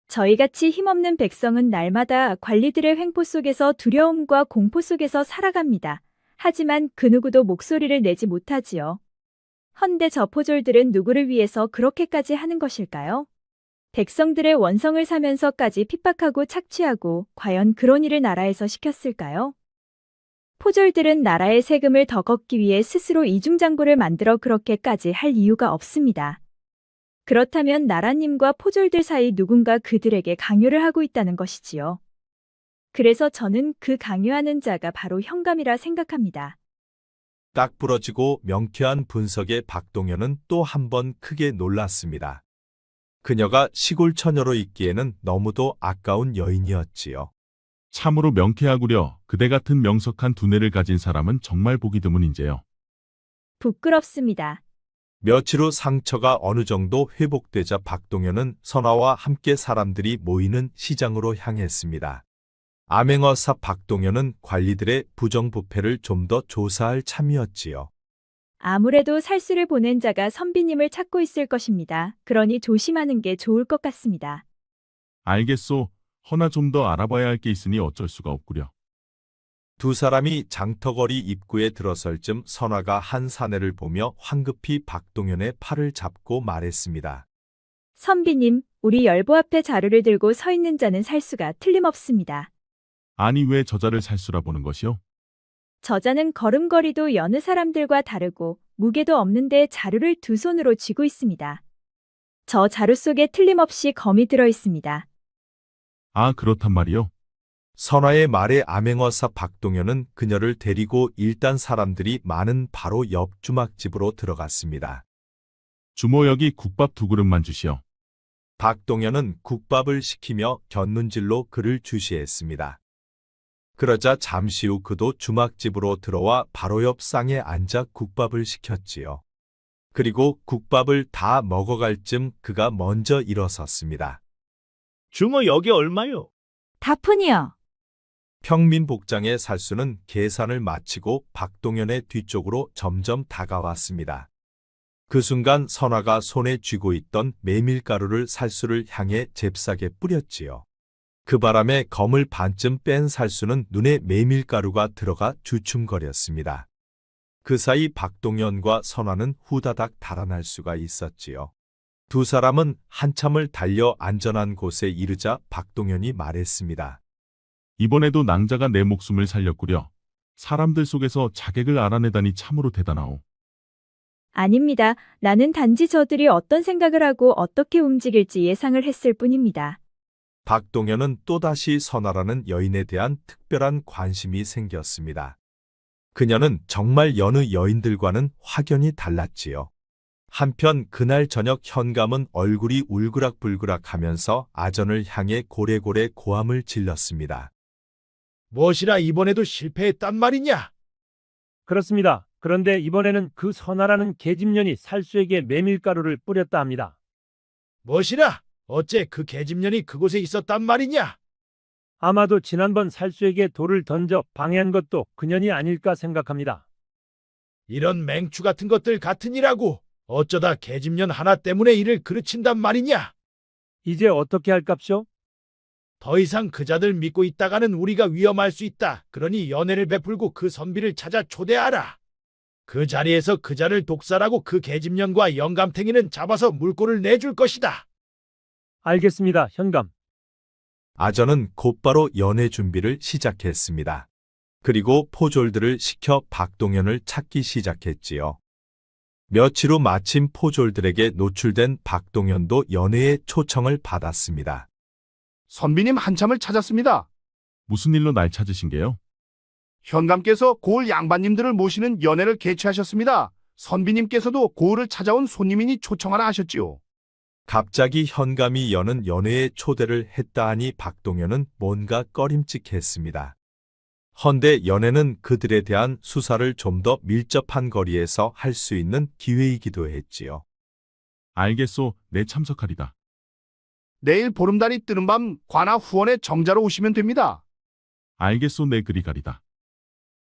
Speaker 3: 저희같이 힘없는 백성은 날마다 관리들의 횡포 속에서 두려움과 공포 속에서 살아갑니다. 하지만 그 누구도 목소리를 내지 못하지요. 헌데 저 포졸들은 누구를 위해서 그렇게까지 하는 것일까요? 백성들의 원성을 사면서까지 핍박하고 착취하고 과연 그런 일을 나라에서 시켰을까요? 포졸들은 나라의 세금을 더 걷기 위해 스스로 이중장고를 만들어 그렇게까지 할 이유가 없습니다. 그렇다면 나라님과 포졸들 사이 누군가 그들에게 강요를 하고 있다는 것이지요. 그래서 저는 그 강요하는 자가 바로 현감이라 생각합니다.
Speaker 2: 딱 부러지고 명쾌한 분석에 박동현은 또 한 번 크게 놀랐습니다. 그녀가 시골 처녀로 있기에는 너무도 아까운 여인이었지요.
Speaker 7: 참으로 명쾌하구려. 그대 같은 명석한 두뇌를 가진 사람은 정말 보기 드문인재요.
Speaker 3: 부끄럽습니다.
Speaker 2: 며칠 후 상처가 어느 정도 회복되자 박동현은 선아와 함께 사람들이 모이는 시장으로 향했습니다. 암행어사 박동현은 관리들의 부정부패를 좀 더 조사할 참이었지요.
Speaker 3: 아무래도 살수를 보낸 자가 선비님을 찾고 있을 것입니다. 그러니 조심하는 게 좋을 것 같습니다.
Speaker 7: 알겠소. 허나 좀 더 알아봐야 할 게 있으니 어쩔 수가 없구려.
Speaker 2: 두 사람이 장터거리 입구에 들어설 즈음 선화가 한 사내를 보며 황급히 박동현의 팔을 잡고 말했습니다.
Speaker 3: 선비님, 우리 열보 앞에 자루를 들고 서 있는 자는 살수가 틀림없습니다.
Speaker 7: 아니 왜 저자를 살수라 보는 것이요?
Speaker 3: 저자는 걸음걸이도 여느 사람들과 다르고 무게도 없는데 자루를 두 손으로 쥐고 있습니다. 저 자루 속에 틀림없이 검이 들어 있습니다.
Speaker 7: 아 그렇단 말이요?
Speaker 2: 선화의 말에 암행어사 박동현은 그녀를 데리고 일단 사람들이 많은 바로 옆 주막집으로 들어갔습니다.
Speaker 7: 주모 여기 국밥 2그릇만 주시오.
Speaker 2: 박동현은 국밥을 시키며 곁눈질로 그를 주시했습니다. 그러자 잠시 후 그도 주막집으로 들어와 바로 옆 상에 앉아 국밥을 시켰지요. 그리고 국밥을 다 먹어갈 쯤 그가 먼저 일어섰습니다.
Speaker 12: 주모 여기 얼마요?
Speaker 1: 다푼이요.
Speaker 2: 평민복장의 살수는 계산을 마치고 박동현의 뒤쪽으로 점점 다가왔습니다. 그 순간 선화가 손에 쥐고 있던 메밀가루를 살수를 향해 잽싸게 뿌렸지요. 그 바람에 검을 반쯤 뺀 살수는 눈에 메밀가루가 들어가 주춤거렸습니다. 그 사이 박동현과 선화는 후다닥 달아날 수가 있었지요. 두 사람은 한참을 달려 안전한 곳에 이르자 박동현이 말했습니다.
Speaker 7: 이번에도 낭자가 내 목숨을 살렸구려. 사람들 속에서 자객을 알아내다니 참으로 대단하오.
Speaker 3: 아닙니다. 나는 단지 저들이 어떤 생각을 하고 어떻게 움직일지 예상을 했을 뿐입니다.
Speaker 2: 박동현은 또다시 선화라는 여인에 대한 특별한 관심이 생겼습니다. 그녀는 정말 여느 여인들과는 확연히 달랐지요. 한편 그날 저녁 현감은 얼굴이 울그락불그락하면서 아전을 향해 고래고래 고함을 질렀습니다.
Speaker 10: 무엇이라 이번에도 실패했단 말이냐?
Speaker 13: 그렇습니다. 그런데 이번에는 그 선아라는 계집년이 살수에게 메밀가루를 뿌렸다 합니다.
Speaker 10: 무엇이라? 어째 그 계집년이 그곳에 있었단 말이냐?
Speaker 13: 아마도 지난번 살수에게 돌을 던져 방해한 것도 그년이 아닐까 생각합니다.
Speaker 10: 이런 맹추 같은 것들 같으니라고 어쩌다 계집년 하나 때문에 이를 그르친단 말이냐?
Speaker 13: 이제 어떻게 할깝쇼?
Speaker 10: 더 이상 그자들 믿고 있다가는 우리가 위험할 수 있다. 그러니 연애를 베풀고 그 선비를 찾아 초대하라. 그 자리에서 그자를 독살하고 그 계집년과 영감탱이는 잡아서 물꼬를 내줄 것이다.
Speaker 13: 알겠습니다, 현감.
Speaker 2: 아전은 곧바로 연애 준비를 시작했습니다. 그리고 포졸들을 시켜 박동현을 찾기 시작했지요. 며칠 후 마침 포졸들에게 노출된 박동현도 연애의 초청을 받았습니다.
Speaker 15: 선비님 한참을 찾았습니다.
Speaker 7: 무슨 일로 날 찾으신 게요?
Speaker 15: 현감께서 고을 양반님들을 모시는 연회를 개최하셨습니다. 선비님께서도 고을을 찾아온 손님이니 초청하라 하셨지요.
Speaker 2: 갑자기 현감이 여는 연회에 초대를 했다 하니 박동현은 뭔가 꺼림칙했습니다. 헌데 연회는 그들에 대한 수사를 좀 더 밀접한 거리에서 할 수 있는 기회이기도 했지요.
Speaker 7: 알겠소. 내 참석하리다.
Speaker 15: 내일 보름달이 뜨는 밤 관아 후원의 정자로 오시면 됩니다.
Speaker 7: 알겠소. 내 그리 가리다.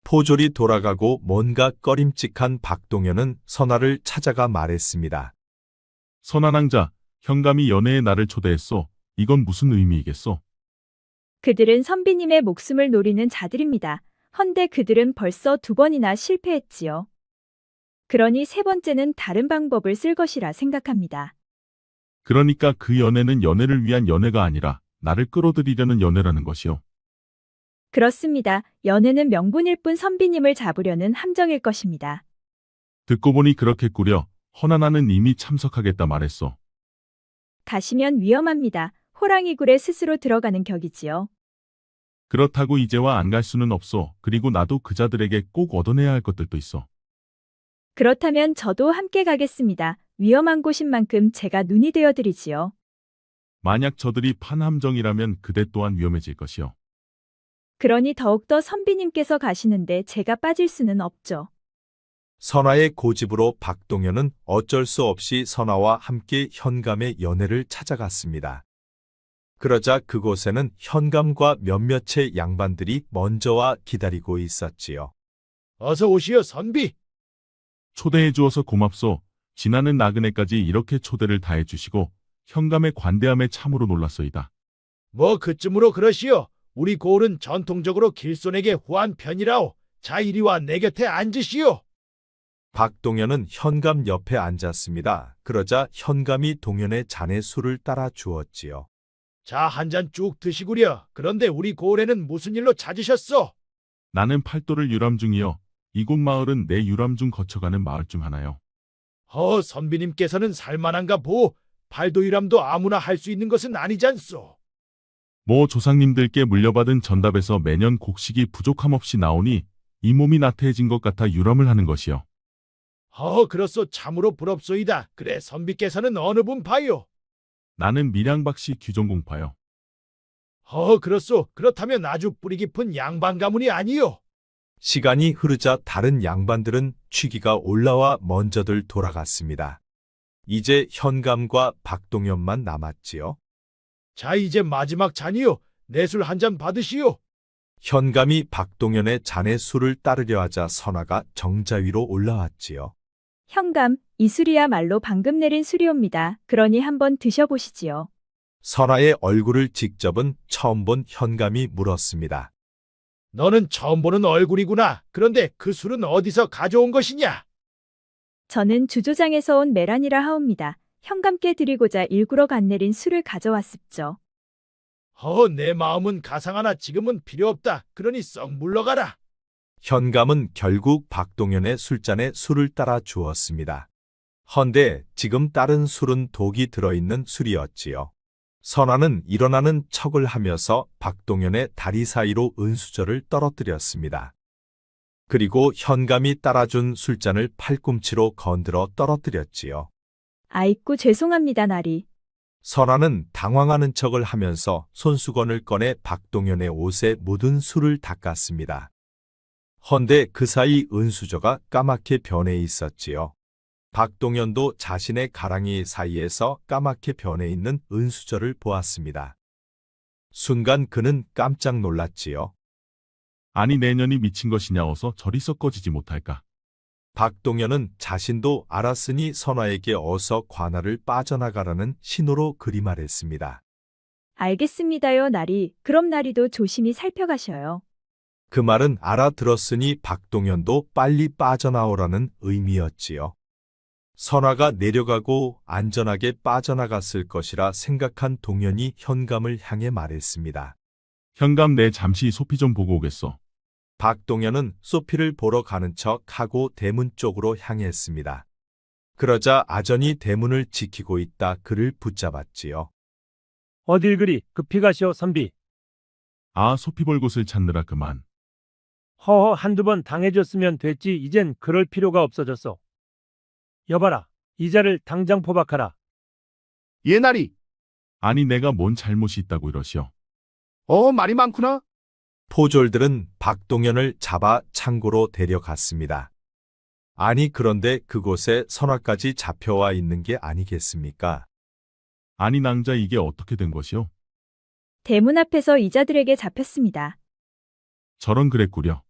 Speaker 2: 포졸이 돌아가고 뭔가 꺼림칙한 박동현은 선화를 찾아가 말했습니다.
Speaker 7: 선아낭자, 현감이 연애에 나를 초대했소. 이건 무슨 의미이겠소?
Speaker 3: 그들은 선비님의 목숨을 노리는 자들입니다. 헌데 그들은 벌써 2번이나 실패했지요. 그러니 3번째는 다른 방법을 쓸 것이라 생각합니다.
Speaker 7: 그러니까 그 연애는 연애를 위한 연애가 아니라 나를 끌어들이려는 연애라는 것이요.
Speaker 3: 그렇습니다. 연애는 명분일 뿐 선비님을 잡으려는 함정일 것입니다.
Speaker 7: 듣고 보니 그렇겠구려. 허나 나는 이미 참석하겠다 말했소.
Speaker 3: 가시면 위험합니다. 호랑이 굴에 스스로 들어가는 격이지요.
Speaker 7: 그렇다고 이제와 안 갈 수는 없소. 그리고 나도 그자들에게 꼭 얻어내야 할 것들도 있어.
Speaker 3: 그렇다면 저도 함께 가겠습니다. 위험한 곳인 만큼 제가 눈이 되어드리지요.
Speaker 7: 만약 저들이 판함정이라면 그대 또한 위험해질 것이요.
Speaker 3: 그러니 더욱더 선비님께서 가시는데 제가 빠질 수는 없죠.
Speaker 2: 선화의 고집으로 박동현은 어쩔 수 없이 선화와 함께 현감의 연회를 찾아갔습니다. 그러자 그곳에는 현감과 몇몇의 양반들이 먼저 와 기다리고 있었지요.
Speaker 10: 어서 오시오, 선비.
Speaker 7: 초대해 주어서 고맙소. 지나는 나그네까지 이렇게 초대를 다해 주시고 현감의 관대함에 참으로 놀랐소이다.
Speaker 10: 뭐 그쯤으로 그러시오. 우리 고을은 전통적으로 길손에게 후한 편이라오. 자, 이리 와 내 곁에 앉으시오.
Speaker 2: 박동현은 현감 옆에 앉았습니다. 그러자 현감이 동현의 잔에 술을 따라 주었지요.
Speaker 10: 자, 한 잔 쭉 드시구려. 그런데 우리 고을에는 무슨 일로 찾으셨소?
Speaker 7: 나는 팔도를 유람 중이여. 이곳 마을은 내 유람 중 거쳐가는 마을 중 하나요.
Speaker 10: 선비님께서는 살만한가 보. 팔도유람도 아무나 할 수 있는 것은 아니잖소.
Speaker 7: 모 조상님들께 물려받은 전답에서 매년 곡식이 부족함 없이 나오니 이 몸이 나태해진 것 같아 유람을 하는 것이요.
Speaker 10: 그렇소. 참으로 부럽소이다. 그래, 선비께서는 어느 분파요?
Speaker 7: 나는 밀양박씨 규정공파요.
Speaker 10: 그렇소. 그렇다면 아주 뿌리 깊은 양반 가문이 아니요.
Speaker 2: 시간이 흐르자 다른 양반들은 취기가 올라와 먼저들 돌아갔습니다. 이제 현감과 박동현만 남았지요.
Speaker 10: 자, 이제 마지막 잔이요. 내 술 한 잔 받으시오.
Speaker 2: 현감이 박동현의 잔에 술을 따르려 하자 선아가 정자 위로 올라왔지요.
Speaker 3: 현감, 이 술이야말로 방금 내린 술이옵니다. 그러니 한번 드셔보시지요.
Speaker 2: 선아의 얼굴을 직접은 처음 본 현감이 물었습니다.
Speaker 10: 너는 처음 보는 얼굴이구나. 그런데 그 술은 어디서 가져온 것이냐?
Speaker 3: 저는 주조장에서 온 메란이라 하옵니다. 현감께 드리고자 일구러 간내린 술을 가져왔습죠.
Speaker 10: 내 마음은 가상하나 지금은 필요 없다. 그러니 썩 물러가라.
Speaker 2: 현감은 결국 박동현의 술잔에 술을 따라 주었습니다. 헌데 지금 따른 술은 독이 들어있는 술이었지요. 선아는 일어나는 척을 하면서 박동현의 다리 사이로 은수저를 떨어뜨렸습니다. 그리고 현감이 따라준 술잔을 팔꿈치로 건드려 떨어뜨렸지요.
Speaker 3: 아이쿠 죄송합니다, 나리.
Speaker 2: 선아는 당황하는 척을 하면서 손수건을 꺼내 박동현의 옷에 묻은 술을 닦았습니다. 헌데 그 사이 은수저가 까맣게 변해 있었지요. 박동현도 자신의 가랑이 사이에서 까맣게 변해 있는 은수저를 보았습니다. 순간 그는 깜짝 놀랐지요.
Speaker 7: 아니 내년이 미친 것이냐 어서 저리 썩어지지 못할까.
Speaker 2: 박동현은 자신도 알았으니 선아에게 어서 관할을 빠져나가라는 신호로 그리 말했습니다.
Speaker 3: 알겠습니다요, 나리. 그럼 나리도 조심히 살펴가셔요.
Speaker 2: 그 말은 알아들었으니 박동현도 빨리 빠져나오라는 의미였지요. 선아가 내려가고 안전하게 빠져나갔을 것이라 생각한 동현이 현감을 향해 말했습니다.
Speaker 7: 현감 내 잠시 소피 좀 보고 오겠소.
Speaker 2: 박동현은 소피를 보러 가는 척하고 대문 쪽으로 향했습니다. 그러자 아전이 대문을 지키고 있다 그를 붙잡았지요.
Speaker 13: 어딜 그리 급히 가시오, 선비.
Speaker 7: 소피 볼 곳을 찾느라 그만.
Speaker 13: 한두 번 당해줬으면 됐지 이젠 그럴 필요가 없어졌어. 여봐라, 이자를 당장 포박하라.
Speaker 15: 예나리.
Speaker 7: 아니 내가 뭔 잘못이 있다고 이러시오.
Speaker 15: 말이 많구나.
Speaker 2: 포졸들은 박동현을 잡아 창고로 데려갔습니다. 아니 그런데 그곳에 선아까지 잡혀와 있는 게 아니겠습니까?
Speaker 7: 아니 낭자 이게 어떻게 된 것이오?
Speaker 3: 대문 앞에서 이자들에게 잡혔습니다.
Speaker 7: 저런 그랬구려.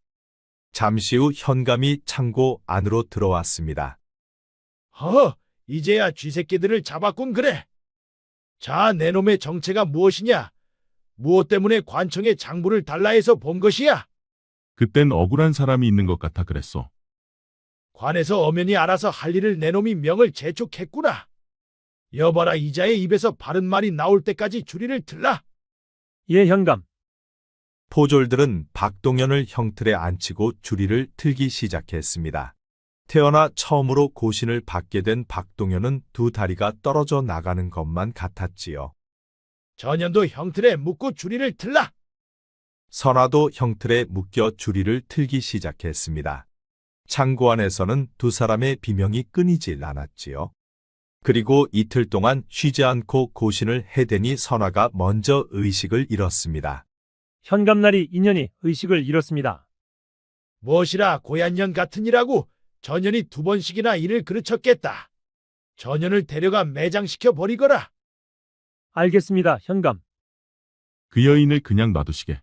Speaker 2: 잠시 후 현감이 창고 안으로 들어왔습니다.
Speaker 10: 이제야 쥐새끼들을 잡았군 그래. 자, 내 놈의 정체가 무엇이냐? 무엇 때문에 관청에 장부를 달라 해서 본 것이야?
Speaker 7: 그땐 억울한 사람이 있는 것 같아 그랬소.
Speaker 10: 관에서 엄연히 알아서 할 일을 내 놈이 명을 재촉했구나. 여봐라, 이자의 입에서 바른 말이 나올 때까지 주리를 틀라.
Speaker 13: 예, 현감.
Speaker 2: 포졸들은 박동현을 형틀에 앉히고 주리를 틀기 시작했습니다. 태어나 처음으로 고신을 받게 된 박동현은 두 다리가 떨어져 나가는 것만 같았지요.
Speaker 10: 전년도 형틀에 묶고 주리를 틀라.
Speaker 2: 선아도 형틀에 묶여 주리를 틀기 시작했습니다. 창고 안에서는 두 사람의 비명이 끊이질 않았지요. 그리고 이틀 동안 쉬지 않고 고신을 해대니 선아가 먼저 의식을 잃었습니다.
Speaker 13: 현감날이 인연이 의식을 잃었습니다.
Speaker 10: 무엇이라 고얀년 같으니라고 전년이 두 번씩이나 이를 그르쳤겠다. 전년을 데려가 매장시켜 버리거라.
Speaker 13: 알겠습니다, 현감.
Speaker 7: 그 여인을 그냥 놔두시게.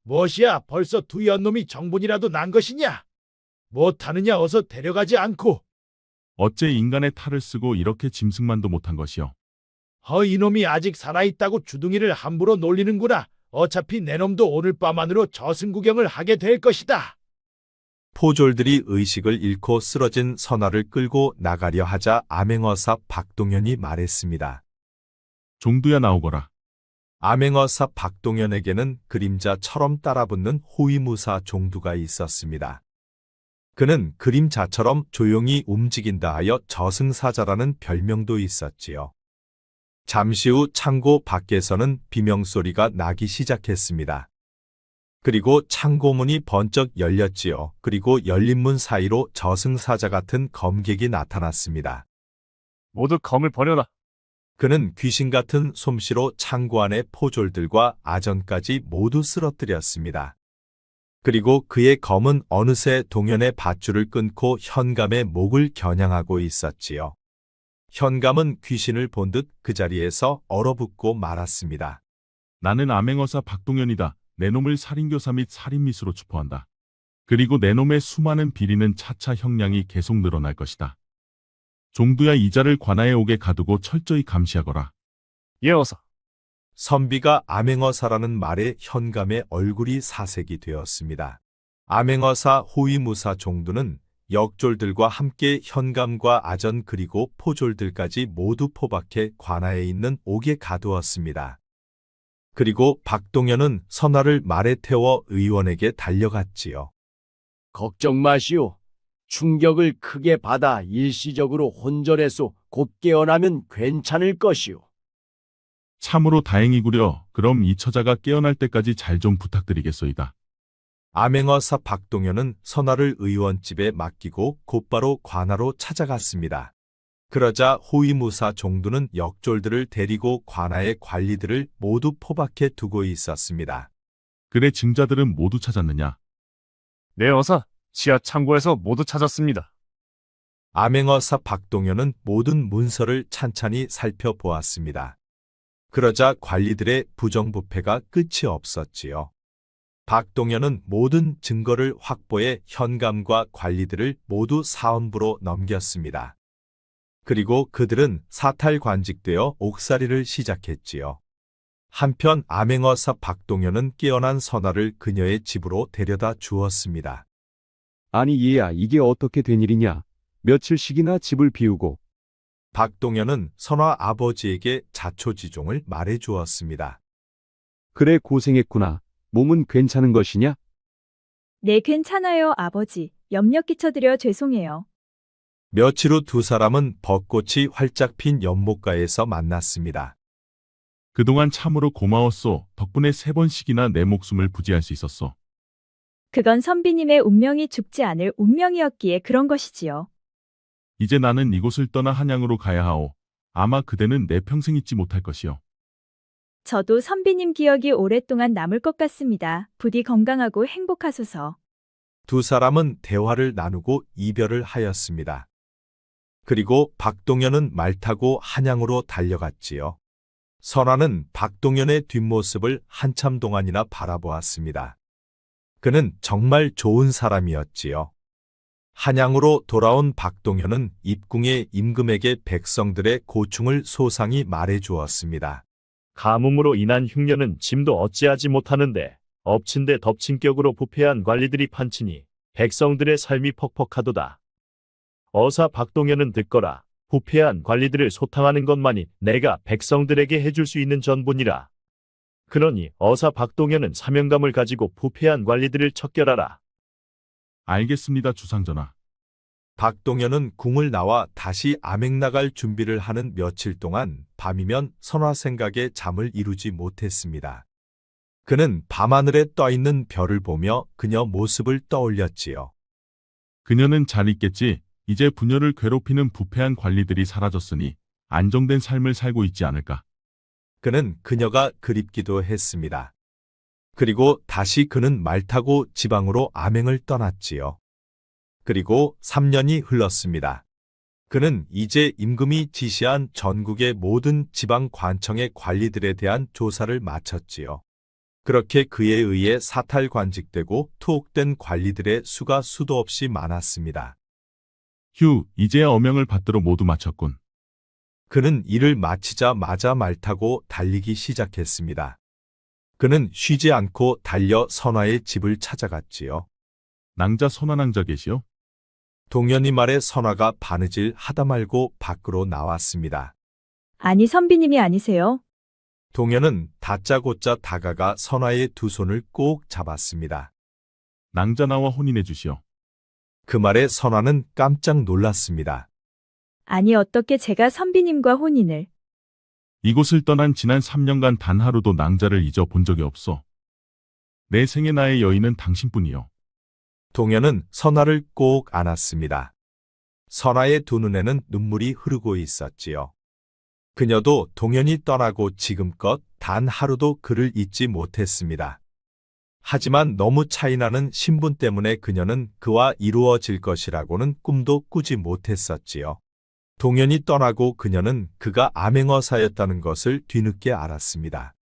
Speaker 10: 무엇이야, 벌써 두 연놈이 정분이라도 난 것이냐? 못하느냐 어서 데려가지 않고.
Speaker 7: 어째 인간의 탈을 쓰고 이렇게 짐승만도 못한 것이요.
Speaker 10: 이놈이 아직 살아있다고 주둥이를 함부로 놀리는구나. 어차피 내 놈도 오늘 밤 안으로 저승 구경을 하게 될 것이다.
Speaker 2: 포졸들이 의식을 잃고 쓰러진 선화를 끌고 나가려 하자 암행어사 박동현이 말했습니다.
Speaker 7: 종두야 나오거라.
Speaker 2: 암행어사 박동현에게는 그림자처럼 따라붙는 호위무사 종두가 있었습니다. 그는 그림자처럼 조용히 움직인다 하여 저승사자라는 별명도 있었지요. 잠시 후 창고 밖에서는 비명소리가 나기 시작했습니다. 그리고 창고문이 번쩍 열렸지요. 그리고 열린 문 사이로 저승사자 같은 검객이 나타났습니다.
Speaker 4: 모두 검을 버려라.
Speaker 2: 그는 귀신 같은 솜씨로 창고 안의 포졸들과 아전까지 모두 쓰러뜨렸습니다. 그리고 그의 검은 어느새 동현의 밧줄을 끊고 현감의 목을 겨냥하고 있었지요. 현감은 귀신을 본 듯 그 자리에서 얼어붙고 말았습니다.
Speaker 7: 나는 암행어사 박동현이다. 내 놈을 살인교사 및 살인미수로 추포한다. 그리고 내 놈의 수많은 비리는 차차 형량이 계속 늘어날 것이다. 종두야 이자를 관아에 오게 가두고 철저히 감시하거라.
Speaker 4: 예, 어서.
Speaker 2: 선비가 암행어사라는 말에 현감의 얼굴이 사색이 되었습니다. 암행어사 호위무사 종두는 역졸들과 함께 현감과 아전 그리고 포졸들까지 모두 포박해 관아에 있는 옥에 가두었습니다. 그리고 박동현은 선화를 말에 태워 의원에게 달려갔지요.
Speaker 16: 걱정 마시오. 충격을 크게 받아 일시적으로 혼절해서 곧 깨어나면 괜찮을 것이오.
Speaker 7: 참으로 다행이구려. 그럼 이 처자가 깨어날 때까지 잘 좀 부탁드리겠소이다.
Speaker 2: 암행어사 박동현은 선화를 의원집에 맡기고 곧바로 관아로 찾아갔습니다. 그러자 호위무사 종두는 역졸들을 데리고 관아의 관리들을 모두 포박해 두고 있었습니다.
Speaker 7: 그래 증자들은 모두 찾았느냐?
Speaker 4: 네, 어서. 지하 창고에서 모두 찾았습니다.
Speaker 2: 암행어사 박동현은 모든 문서를 찬찬히 살펴보았습니다. 그러자 관리들의 부정부패가 끝이 없었지요. 박동현은 모든 증거를 확보해 현감과 관리들을 모두 사헌부로 넘겼습니다. 그리고 그들은 사탈관직되어 옥살이를 시작했지요. 한편 암행어사 박동현은 깨어난 선화를 그녀의 집으로 데려다 주었습니다.
Speaker 6: 아니 얘야 이게 어떻게 된 일이냐. 며칠씩이나 집을 비우고.
Speaker 2: 박동현은 선화 아버지에게 자초지종을 말해 주었습니다.
Speaker 6: 그래 고생했구나. 몸은 괜찮은 것이냐?
Speaker 3: 네, 괜찮아요, 아버지. 염려 끼쳐드려 죄송해요.
Speaker 2: 며칠 후 두 사람은 벚꽃이 활짝 핀 연못가에서 만났습니다.
Speaker 7: 그동안 참으로 고마웠소. 덕분에 3번씩이나 내 목숨을 부지할 수 있었소.
Speaker 3: 그건 선비님의 운명이 죽지 않을 운명이었기에 그런 것이지요.
Speaker 7: 이제 나는 이곳을 떠나 한양으로 가야 하오. 아마 그대는 내 평생 잊지 못할 것이오.
Speaker 3: 저도 선비님 기억이 오랫동안 남을 것 같습니다. 부디 건강하고 행복하소서.
Speaker 2: 두 사람은 대화를 나누고 이별을 하였습니다. 그리고 박동현은 말 타고 한양으로 달려갔지요. 선화는 박동현의 뒷모습을 한참 동안이나 바라보았습니다. 그는 정말 좋은 사람이었지요. 한양으로 돌아온 박동현은 입궁의 임금에게 백성들의 고충을 소상히 말해 주었습니다.
Speaker 4: 가뭄으로 인한 흉년은 짐도 어찌하지 못하는데 엎친 데 덮친 격으로 부패한 관리들이 판치니 백성들의 삶이 퍽퍽하도다. 어사 박동현은 듣거라. 부패한 관리들을 소탕하는 것만이 내가 백성들에게 해줄 수 있는 전부니라. 그러니 어사 박동현은 사명감을 가지고 부패한 관리들을 척결하라.
Speaker 7: 알겠습니다, 주상전하.
Speaker 2: 박동현은 궁을 나와 다시 암행 나갈 준비를 하는 며칠 동안 밤이면 선화 생각에 잠을 이루지 못했습니다. 그는 밤하늘에 떠있는 별을 보며 그녀 모습을 떠올렸지요.
Speaker 7: 그녀는 잘 있겠지. 이제 부녀를 괴롭히는 부패한 관리들이 사라졌으니 안정된 삶을 살고 있지 않을까.
Speaker 2: 그는 그녀가 그립기도 했습니다. 그리고 다시 그는 말 타고 지방으로 암행을 떠났지요. 그리고 3년이 흘렀습니다. 그는 이제 임금이 지시한 전국의 모든 지방 관청의 관리들에 대한 조사를 마쳤지요. 그렇게 그에 의해 사탈관직되고 투옥된 관리들의 수가 수도 없이 많았습니다.
Speaker 7: 휴, 이제야 어명을 받들어 모두 마쳤군.
Speaker 2: 그는 일을 마치자마자 말 타고 달리기 시작했습니다. 그는 쉬지 않고 달려 선화의 집을 찾아갔지요.
Speaker 7: 낭자 선화낭자 계시오?
Speaker 2: 동현이 말에 선화가 바느질 하다 말고 밖으로 나왔습니다.
Speaker 3: 아니, 선비님이 아니세요?
Speaker 2: 동현은 다짜고짜 다가가 선화의 두 손을 꼭 잡았습니다.
Speaker 7: 낭자 나와 혼인해 주시오.
Speaker 2: 그 말에 선화는 깜짝 놀랐습니다.
Speaker 3: 아니, 어떻게 제가 선비님과 혼인을.
Speaker 7: 이곳을 떠난 지난 3년간 단 하루도 낭자를 잊어본 적이 없어. 내 생애 나의 여인은 당신뿐이요.
Speaker 2: 동현은 선화를 꼭 안았습니다. 선화의 두 눈에는 눈물이 흐르고 있었지요. 그녀도 동현이 떠나고 지금껏 단 하루도 그를 잊지 못했습니다. 하지만 너무 차이나는 신분 때문에 그녀는 그와 이루어질 것이라고는 꿈도 꾸지 못했었지요. 동현이 떠나고 그녀는 그가 암행어사였다는 것을 뒤늦게 알았습니다.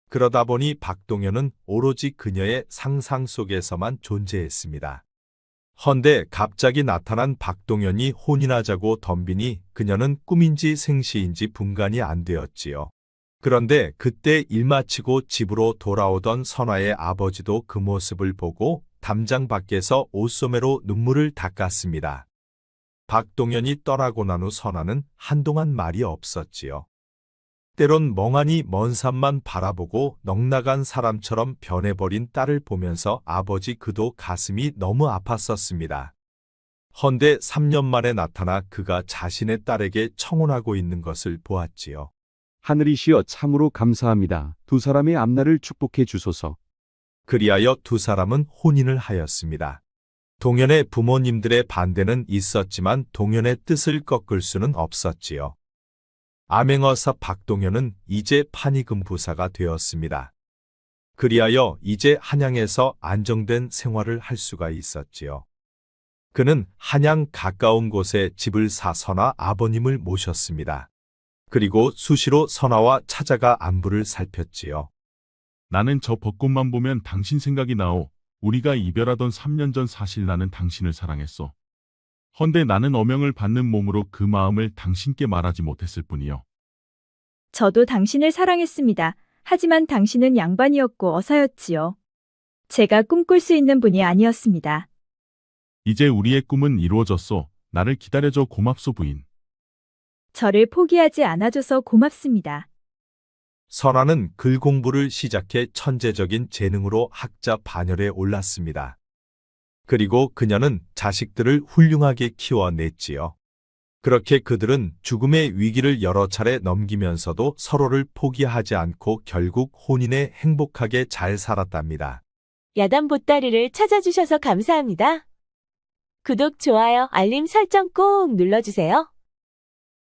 Speaker 2: 그러다 보니 박동현은 오로지 그녀의 상상 속에서만 존재했습니다. 헌데 갑자기 나타난 박동현이 혼인하자고 덤비니 그녀는 꿈인지 생시인지 분간이 안 되었지요. 그런데 그때 일 마치고 집으로 돌아오던 선화의 아버지도 그 모습을 보고 담장 밖에서 옷소매로 눈물을 닦았습니다. 박동현이 떠나고 난 후 선화는 한동안 말이 없었지요. 때론 멍하니 먼 산만 바라보고 넋나간 사람처럼 변해버린 딸을 보면서 아버지 그도 가슴이 너무 아팠었습니다. 헌데 3년 만에 나타나 그가 자신의 딸에게 청혼하고 있는 것을 보았지요.
Speaker 6: 하늘이시여 참으로 감사합니다. 두 사람의 앞날을 축복해 주소서.
Speaker 2: 그리하여 두 사람은 혼인을 하였습니다. 동현의 부모님들의 반대는 있었지만 동현의 뜻을 꺾을 수는 없었지요. 암행어사 박동현은 이제 판이금 부사가 되었습니다. 그리하여 이제 한양에서 안정된 생활을 할 수가 있었지요. 그는 한양 가까운 곳에 집을 사 선화 아버님을 모셨습니다. 그리고 수시로 선화와 찾아가 안부를 살폈지요.
Speaker 7: 나는 저 벚꽃만 보면 당신 생각이 나오. 우리가 이별하던 3년 전 사실 나는 당신을 사랑했어. 헌데 나는 어명을 받는 몸으로 그 마음을 당신께 말하지 못했을 뿐이요.
Speaker 3: 저도 당신을 사랑했습니다. 하지만 당신은 양반이었고 어사였지요. 제가 꿈꿀 수 있는 분이 아니었습니다.
Speaker 7: 이제 우리의 꿈은 이루어졌소. 나를 기다려줘 고맙소 부인.
Speaker 3: 저를 포기하지 않아줘서 고맙습니다.
Speaker 2: 선화는 글 공부를 시작해 천재적인 재능으로 학자 반열에 올랐습니다. 그리고 그녀는 자식들을 훌륭하게 키워냈지요. 그렇게 그들은 죽음의 위기를 여러 차례 넘기면서도 서로를 포기하지 않고 결국 혼인에 행복하게 잘 살았답니다.
Speaker 1: 야단 보따리를 찾아주셔서 감사합니다. 구독, 좋아요, 알림 설정 꼭 눌러주세요.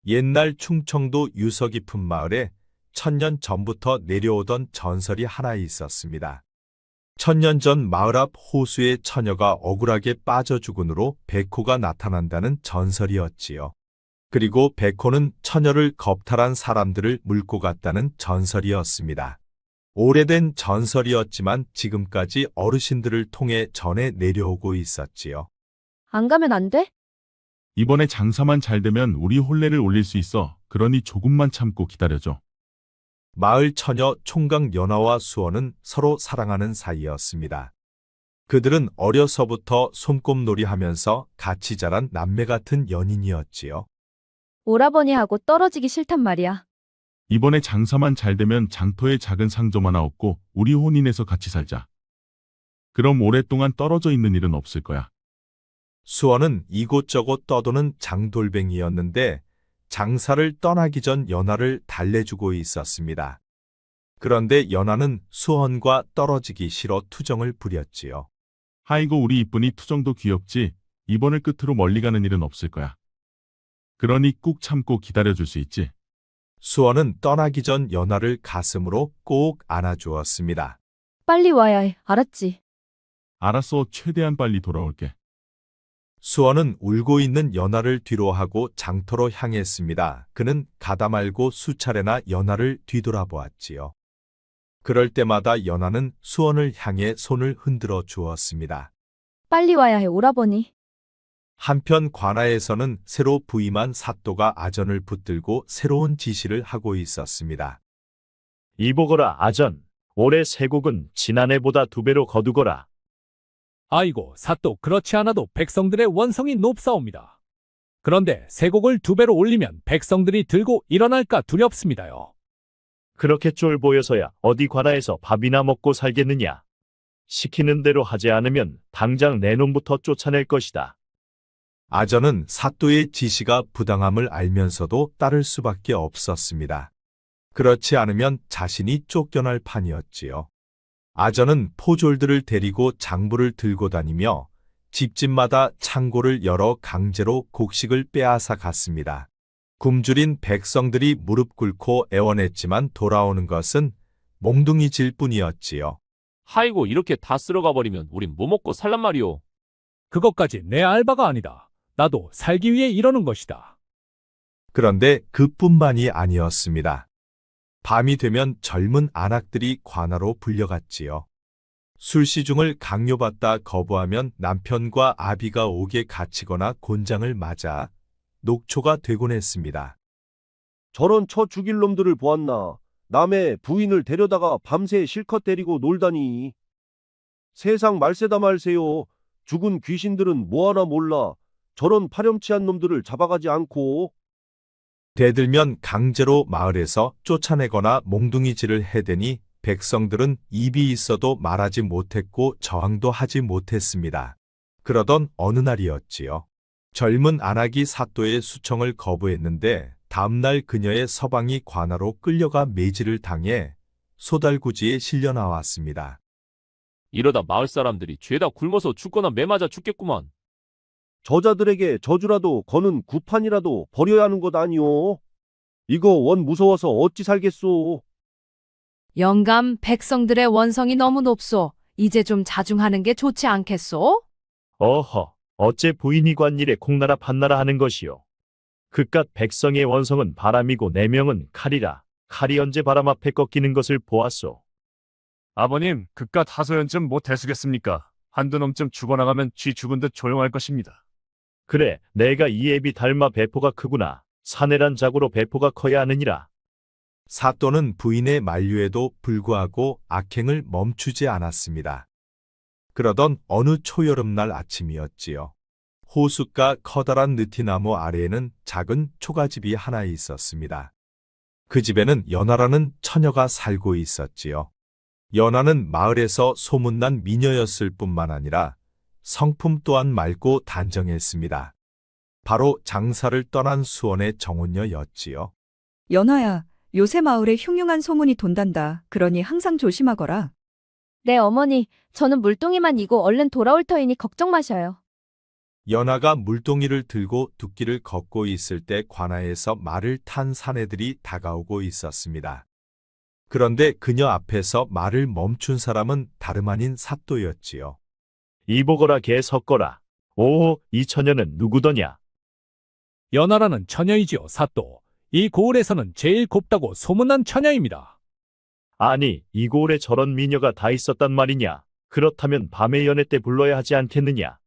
Speaker 2: 옛날 충청도 유서 깊은 마을에 1000년 전부터 내려오던 전설이 하나 있었습니다. 1000년 전 마을 앞 호수에 처녀가 억울하게 빠져 죽은 후로 백호가 나타난다는 전설이었지요. 그리고 백호는 처녀를 겁탈한 사람들을 물고 갔다는 전설이었습니다. 오래된 전설이었지만 지금까지 어르신들을 통해 전해 내려오고 있었지요.
Speaker 1: 안 가면 안 돼?
Speaker 7: 이번에 장사만 잘 되면 우리 혼례를 올릴 수 있어. 그러니 조금만 참고 기다려줘.
Speaker 2: 마을 처녀 총각 연화와 수원은 서로 사랑하는 사이였습니다. 그들은 어려서부터 솜꽃놀이 하면서 같이 자란 남매 같은 연인이었지요.
Speaker 1: 오라버니하고 떨어지기 싫단 말이야.
Speaker 7: 이번에 장사만 잘 되면 장터에 작은 상점 하나 얻고 우리 혼인해서 같이 살자. 그럼 오랫동안 떨어져 있는 일은 없을 거야.
Speaker 2: 수원은 이곳저곳 떠도는 장돌뱅이였는데 장사를 떠나기 전 연화를 달래주고 있었습니다. 그런데 연화는 수원과 떨어지기 싫어 투정을 부렸지요.
Speaker 7: 아이고 우리 이쁜이 투정도 귀엽지. 이번을 끝으로 멀리 가는 일은 없을 거야. 그러니 꾹 참고 기다려줄 수 있지.
Speaker 2: 수원은 떠나기 전 연화를 가슴으로 꼭 안아주었습니다.
Speaker 1: 빨리 와야 해. 알았지?
Speaker 7: 알았어. 최대한 빨리 돌아올게.
Speaker 2: 수원은 울고 있는 연화를 뒤로하고 장터로 향했습니다. 그는 가다 말고 수차례나 연화를 뒤돌아보았지요. 그럴 때마다 연화는 수원을 향해 손을 흔들어 주었습니다.
Speaker 1: 빨리 와야 해, 오라버니.
Speaker 2: 한편 관아에서는 새로 부임한 사또가 아전을 붙들고 새로운 지시를 하고 있었습니다.
Speaker 4: 이보거라 아전, 올해 세곡은 지난해보다 2배로 거두거라.
Speaker 11: 아이고, 사또 그렇지 않아도 백성들의 원성이 높사옵니다. 그런데 세곡을 2배로 올리면 백성들이 들고 일어날까 두렵습니다요.
Speaker 4: 그렇게 쫄 보여서야 어디 관아에서 밥이나 먹고 살겠느냐. 시키는 대로 하지 않으면 당장 내 놈부터 쫓아낼 것이다.
Speaker 2: 아전은 사또의 지시가 부당함을 알면서도 따를 수밖에 없었습니다. 그렇지 않으면 자신이 쫓겨날 판이었지요. 아전은 포졸들을 데리고 장부를 들고 다니며 집집마다 창고를 열어 강제로 곡식을 빼앗아 갔습니다. 굶주린 백성들이 무릎 꿇고 애원했지만 돌아오는 것은 몽둥이질 뿐이었지요.
Speaker 14: 하이고 이렇게 다 쓸어가 버리면 우린 뭐 먹고 살란 말이오.
Speaker 11: 그것까지 내 알바가 아니다. 나도 살기 위해 이러는 것이다.
Speaker 2: 그런데 그뿐만이 아니었습니다. 밤이 되면 젊은 안악들이 관아로 불려갔지요. 술시중을 강요받다 거부하면 남편과 아비가 옥에 갇히거나 곤장을 맞아 녹초가 되곤 했습니다.
Speaker 17: 저런 처 죽일 놈들을 보았나. 남의 부인을 데려다가 밤새 실컷 때리고 놀다니. 세상 말세다 말세요. 죽은 귀신들은 뭐하나 몰라. 저런 파렴치한 놈들을 잡아가지 않고.
Speaker 2: 대들면 강제로 마을에서 쫓아내거나 몽둥이질을 해대니 백성들은 입이 있어도 말하지 못했고 저항도 하지 못했습니다. 그러던 어느 날이었지요. 젊은 안악이 사또의 수청을 거부했는데 다음날 그녀의 서방이 관아로 끌려가 매질을 당해 소달구지에 실려 나왔습니다.
Speaker 14: 이러다 마을 사람들이 죄다 굶어서 죽거나 매 맞아 죽겠구만.
Speaker 17: 저자들에게 저주라도 거는 구판이라도 버려야 하는 것 아니오. 이거 원 무서워서 어찌 살겠소.
Speaker 18: 영감, 백성들의 원성이 너무 높소. 이제 좀 자중하는 게 좋지 않겠소?
Speaker 4: 어허, 어째 부인이 관일에 콩나라 판나라 하는 것이요. 그깟 백성의 원성은 바람이고 내 명은 칼이라. 칼이 언제 바람 앞에 꺾이는 것을 보았소.
Speaker 19: 아버님, 그깟 하소연쯤 못 해수겠습니까? 한두 놈쯤 죽어나가면 쥐 죽은 듯 조용할 것입니다.
Speaker 4: 그래, 내가 이 애비 닮아 배포가 크구나. 사내란 자고로 배포가 커야 하느니라.
Speaker 2: 사또는 부인의 만류에도 불구하고 악행을 멈추지 않았습니다. 그러던 어느 초여름날 아침이었지요. 호숫가 커다란 느티나무 아래에는 작은 초가집이 하나 있었습니다. 그 집에는 연하라는 처녀가 살고 있었지요. 연하는 마을에서 소문난 미녀였을 뿐만 아니라 성품 또한 맑고 단정했습니다. 바로 장사를 떠난 수원의 정혼녀였지요.
Speaker 3: 연하야, 요새 마을에 흉흉한 소문이 돈단다. 그러니 항상 조심하거라.
Speaker 1: 네, 어머니. 저는 물동이만 이고 얼른 돌아올 터이니 걱정 마셔요.
Speaker 2: 연하가 물동이를 들고 둑길을 걷고 있을 때 관아에서 말을 탄 사내들이 다가오고 있었습니다. 그런데 그녀 앞에서 말을 멈춘 사람은 다름 아닌 사또였지요.
Speaker 4: 이보거라 개 섞거라. 오, 이 처녀는 누구더냐?
Speaker 11: 연하라는 처녀이지요, 사또. 이 고을에서는 제일 곱다고 소문난 처녀입니다.
Speaker 4: 아니, 이 고을에 저런 미녀가 다 있었단 말이냐? 그렇다면 밤의 연회 때 불러야 하지 않겠느냐?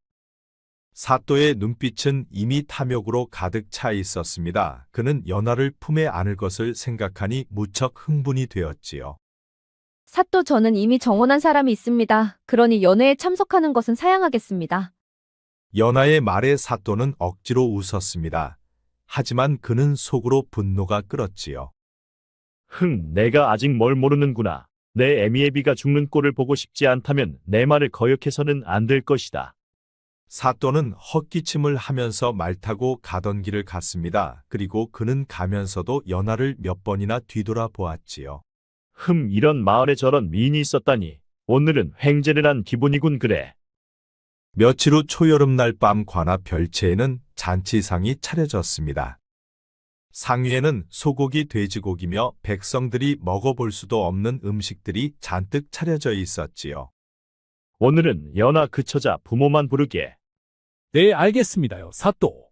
Speaker 2: 사또의 눈빛은 이미 탐욕으로 가득 차 있었습니다. 그는 연하를 품에 안을 것을 생각하니 무척 흥분이 되었지요.
Speaker 1: 사또, 저는 이미 정혼한 사람이 있습니다. 그러니 연회에 참석하는 것은 사양하겠습니다.
Speaker 2: 연하의 말에 사또는 억지로 웃었습니다. 하지만 그는 속으로 분노가 끓었지요.
Speaker 4: 내가 아직 뭘 모르는구나. 내 애미애비가 죽는 꼴을 보고 싶지 않다면 내 말을 거역해서는 안 될 것이다.
Speaker 2: 사또는 헛기침을 하면서 말 타고 가던 길을 갔습니다. 그리고 그는 가면서도 연하를 몇 번이나 뒤돌아 보았지요.
Speaker 4: 이런 마을에 저런 미인이 있었다니. 오늘은 횡재를 한 기분이군 그래.
Speaker 2: 며칠 후 초여름날 밤 관아 별채에는 잔치상이 차려졌습니다. 상 위에는 소고기, 돼지고기며 백성들이 먹어볼 수도 없는 음식들이 잔뜩 차려져 있었지요.
Speaker 4: 오늘은 연하 그 처자 부모만 부르게.
Speaker 11: 네, 알겠습니다요, 사또.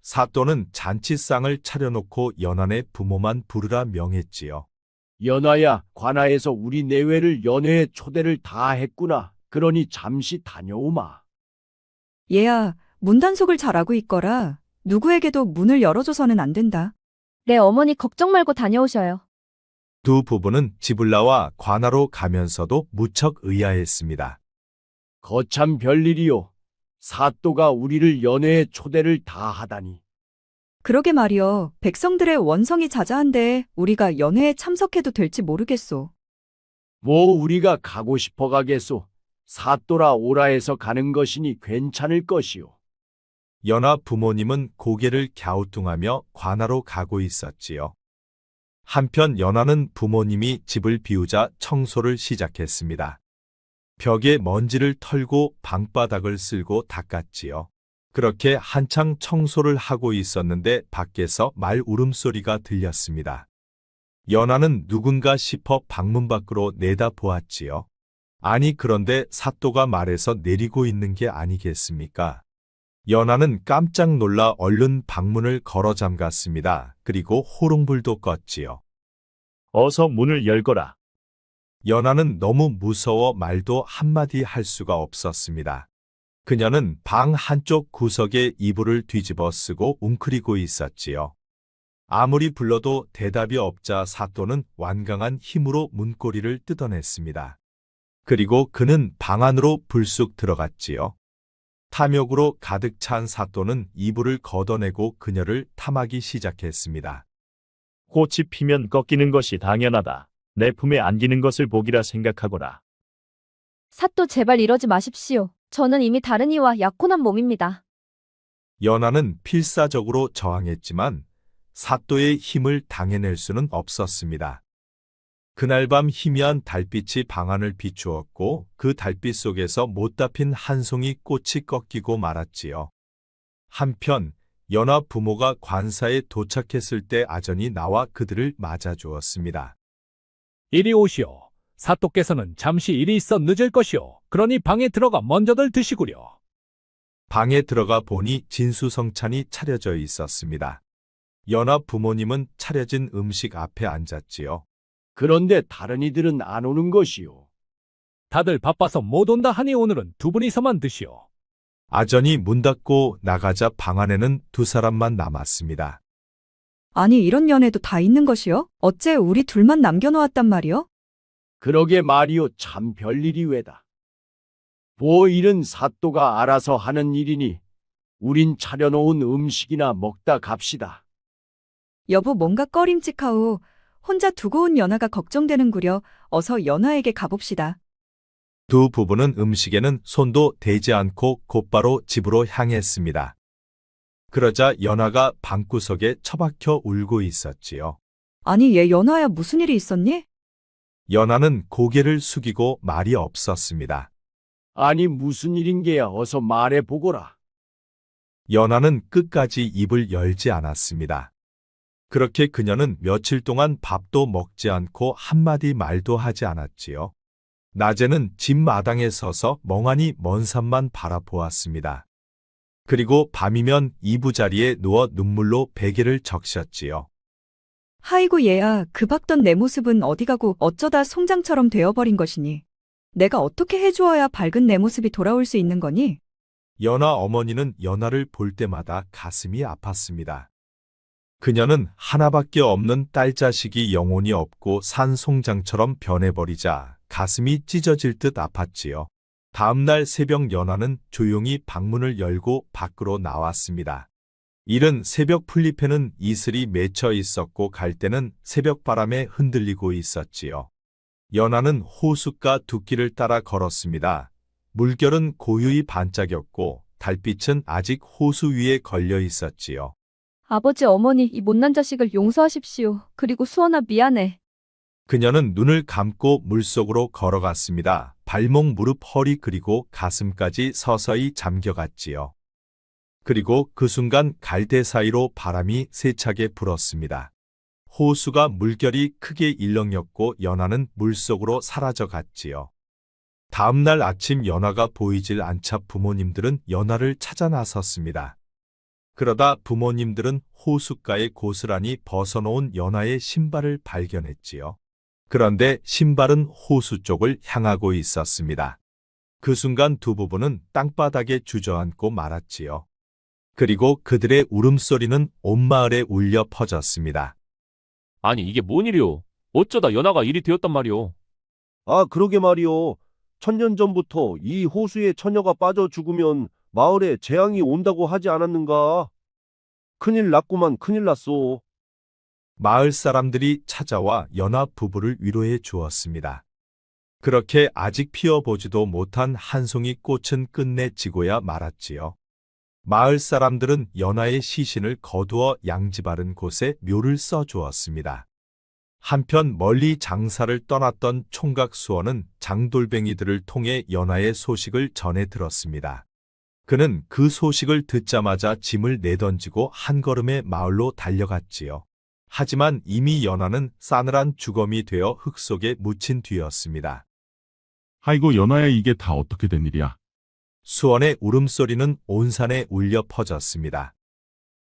Speaker 2: 사또는 잔치상을 차려놓고 연하의 부모만 부르라 명했지요.
Speaker 16: 연하야, 관아에서 우리 내외를 연회에 초대를 다 했구나. 그러니 잠시 다녀오마.
Speaker 3: 얘야, 문단속을 잘하고 있거라. 누구에게도 문을 열어줘서는 안 된다.
Speaker 1: 네, 어머니 걱정 말고 다녀오셔요.
Speaker 2: 두 부부는 집을 나와 관하로 가면서도 무척 의아했습니다.
Speaker 16: 거참 별일이요. 사또가 우리를 연회에 초대를 다 하다니.
Speaker 3: 그러게 말이여. 백성들의 원성이 자자한데 우리가 연회에 참석해도 될지 모르겠소.
Speaker 16: 뭐 우리가 가고 싶어 가겠소. 사또라 오라 해서 가는 것이니 괜찮을 것이요.
Speaker 2: 연하 부모님은 고개를 갸우뚱하며 관하로 가고 있었지요. 한편 연하는 부모님이 집을 비우자 청소를 시작했습니다. 벽에 먼지를 털고 방바닥을 쓸고 닦았지요. 그렇게 한창 청소를 하고 있었는데 밖에서 말 울음소리가 들렸습니다. 연하는 누군가 싶어 방문 밖으로 내다보았지요. 아니 그런데 사또가 말에서 내리고 있는 게 아니겠습니까? 연하는 깜짝 놀라 얼른 방문을 걸어 잠갔습니다. 그리고 호롱불도 껐지요.
Speaker 4: 어서 문을 열거라.
Speaker 2: 연하는 너무 무서워 말도 한마디 할 수가 없었습니다. 그녀는 방 한쪽 구석에 이불을 뒤집어 쓰고 웅크리고 있었지요. 아무리 불러도 대답이 없자 사또는 완강한 힘으로 문고리를 뜯어냈습니다. 그리고 그는 방 안으로 불쑥 들어갔지요. 탐욕으로 가득 찬 사또는 이불을 걷어내고 그녀를 탐하기 시작했습니다.
Speaker 4: 꽃이 피면 꺾이는 것이 당연하다. 내 품에 안기는 것을 복이라 생각하거라.
Speaker 1: 사또 제발 이러지 마십시오. 저는 이미 다른 이와 약혼한 몸입니다.
Speaker 2: 연하는 필사적으로 저항했지만 사또의 힘을 당해낼 수는 없었습니다. 그날 밤 희미한 달빛이 방 안을 비추었고 그 달빛 속에서 못다 핀 한 송이 꽃이 꺾이고 말았지요. 한편 연하 부모가 관사에 도착했을 때 아전이 나와 그들을 맞아주었습니다.
Speaker 11: 이리 오시오. 사또께서는 잠시 일이 있어 늦을 것이오. 그러니 방에 들어가 먼저들 드시구려.
Speaker 2: 방에 들어가 보니 진수성찬이 차려져 있었습니다. 연하 부모님은 차려진 음식 앞에 앉았지요.
Speaker 16: 그런데 다른 이들은 안 오는 것이요.
Speaker 11: 다들 바빠서 못 온다 하니 오늘은 두 분이서만 드시오.
Speaker 2: 아전이 문 닫고 나가자 방 안에는 두 사람만 남았습니다.
Speaker 3: 아니 이런 연애도 다 있는 것이요? 어째 우리 둘만 남겨놓았단 말이요?
Speaker 16: 그러게 말이요. 참 별일이 왜다. 뭐 일은 사또가 알아서 하는 일이니 우린 차려놓은 음식이나 먹다 갑시다.
Speaker 3: 여보 뭔가 꺼림칙하오. 혼자 두고 온 연하가 걱정되는구려. 어서 연하에게 가봅시다.
Speaker 2: 두 부부는 음식에는 손도 대지 않고 곧바로 집으로 향했습니다. 그러자 연하가 방구석에 처박혀 울고 있었지요.
Speaker 3: 아니 얘 연하야 무슨 일이 있었니?
Speaker 2: 연하는 고개를 숙이고 말이 없었습니다.
Speaker 16: 아니 무슨 일인게야 어서 말해보거라.
Speaker 2: 연하는 끝까지 입을 열지 않았습니다. 그렇게 그녀는 며칠 동안 밥도 먹지 않고 한마디 말도 하지 않았지요. 낮에는 집 마당에 서서 멍하니 먼 산만 바라보았습니다. 그리고 밤이면 이부자리에 누워 눈물로 베개를 적셨지요.
Speaker 3: 하이고 얘야 그 박던 내 모습은 어디 가고 어쩌다 송장처럼 되어버린 것이니. 내가 어떻게 해주어야 밝은 내 모습이 돌아올 수 있는 거니?
Speaker 2: 연하 어머니는 연하를 볼 때마다 가슴이 아팠습니다. 그녀는 하나밖에 없는 딸 자식이 영혼이 없고 산 송장처럼 변해버리자 가슴이 찢어질 듯 아팠지요. 다음 날 새벽 연하는 조용히 방문을 열고 밖으로 나왔습니다. 이른 새벽 풀잎에는 이슬이 맺혀 있었고 갈대는 새벽바람에 흔들리고 있었지요. 연하는 호숫가 둑길을 따라 걸었습니다. 물결은 고요히 반짝였고 달빛은 아직 호수 위에 걸려 있었지요.
Speaker 1: 아버지 어머니 이 못난 자식을 용서하십시오. 그리고 수원아 미안해.
Speaker 2: 그녀는 눈을 감고 물속으로 걸어갔습니다. 발목, 무릎, 허리 그리고 가슴까지 서서히 잠겨갔지요. 그리고 그 순간 갈대 사이로 바람이 세차게 불었습니다. 호수가 물결이 크게 일렁였고 연하는 물속으로 사라져 갔지요. 다음 날 아침 연하가 보이질 않자 부모님들은 연하를 찾아 나섰습니다. 그러다 부모님들은 호숫가에 고스란히 벗어놓은 연하의 신발을 발견했지요. 그런데 신발은 호수 쪽을 향하고 있었습니다. 그 순간 두 부부는 땅바닥에 주저앉고 말았지요. 그리고 그들의 울음소리는 온 마을에 울려 퍼졌습니다.
Speaker 14: 아니 이게 뭔 일이오? 어쩌다 연하가 일이 되었단 말이오?
Speaker 17: 아, 그러게 말이오. 1000년 전부터 이 호수에 처녀가 빠져 죽으면 마을에 재앙이 온다고 하지 않았는가? 큰일 났구만, 큰일 났소.
Speaker 2: 마을 사람들이 찾아와 연하 부부를 위로해 주었습니다. 그렇게 아직 피어보지도 못한 한 송이 꽃은 끝내 지고야 말았지요. 마을 사람들은 연하의 시신을 거두어 양지 바른 곳에 묘를 써주었습니다. 한편 멀리 장사를 떠났던 총각 수원은 장돌뱅이들을 통해 연하의 소식을 전해 들었습니다. 그는 그 소식을 듣자마자 짐을 내던지고 한 걸음에 마을로 달려갔지요. 하지만 이미 연하는 싸늘한 주검이 되어 흙 속에 묻힌 뒤였습니다.
Speaker 7: 아이고 연하야 이게 다 어떻게 된 일이야?
Speaker 2: 수원의 울음소리는 온 산에 울려 퍼졌습니다.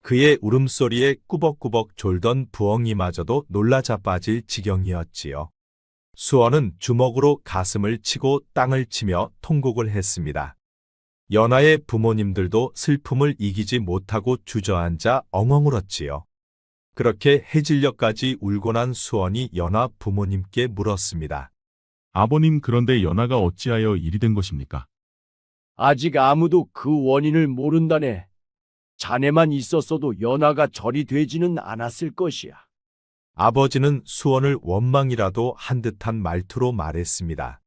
Speaker 2: 그의 울음소리에 꾸벅꾸벅 졸던 부엉이마저도 놀라 자빠질 지경이었지요. 수원은 주먹으로 가슴을 치고 땅을 치며 통곡을 했습니다. 연하의 부모님들도 슬픔을 이기지 못하고 주저앉아 엉엉 울었지요. 그렇게 해질녘까지 울고 난 수원이 연하 부모님께 물었습니다.
Speaker 7: 아버님 그런데 연하가 어찌하여 일이 된 것입니까?
Speaker 16: 아직 아무도 그 원인을 모른다네. 자네만 있었어도 연하가 절이 되지는 않았을 것이야.
Speaker 2: 아버지는 수원을 원망이라도 한 듯한 말투로 말했습니다.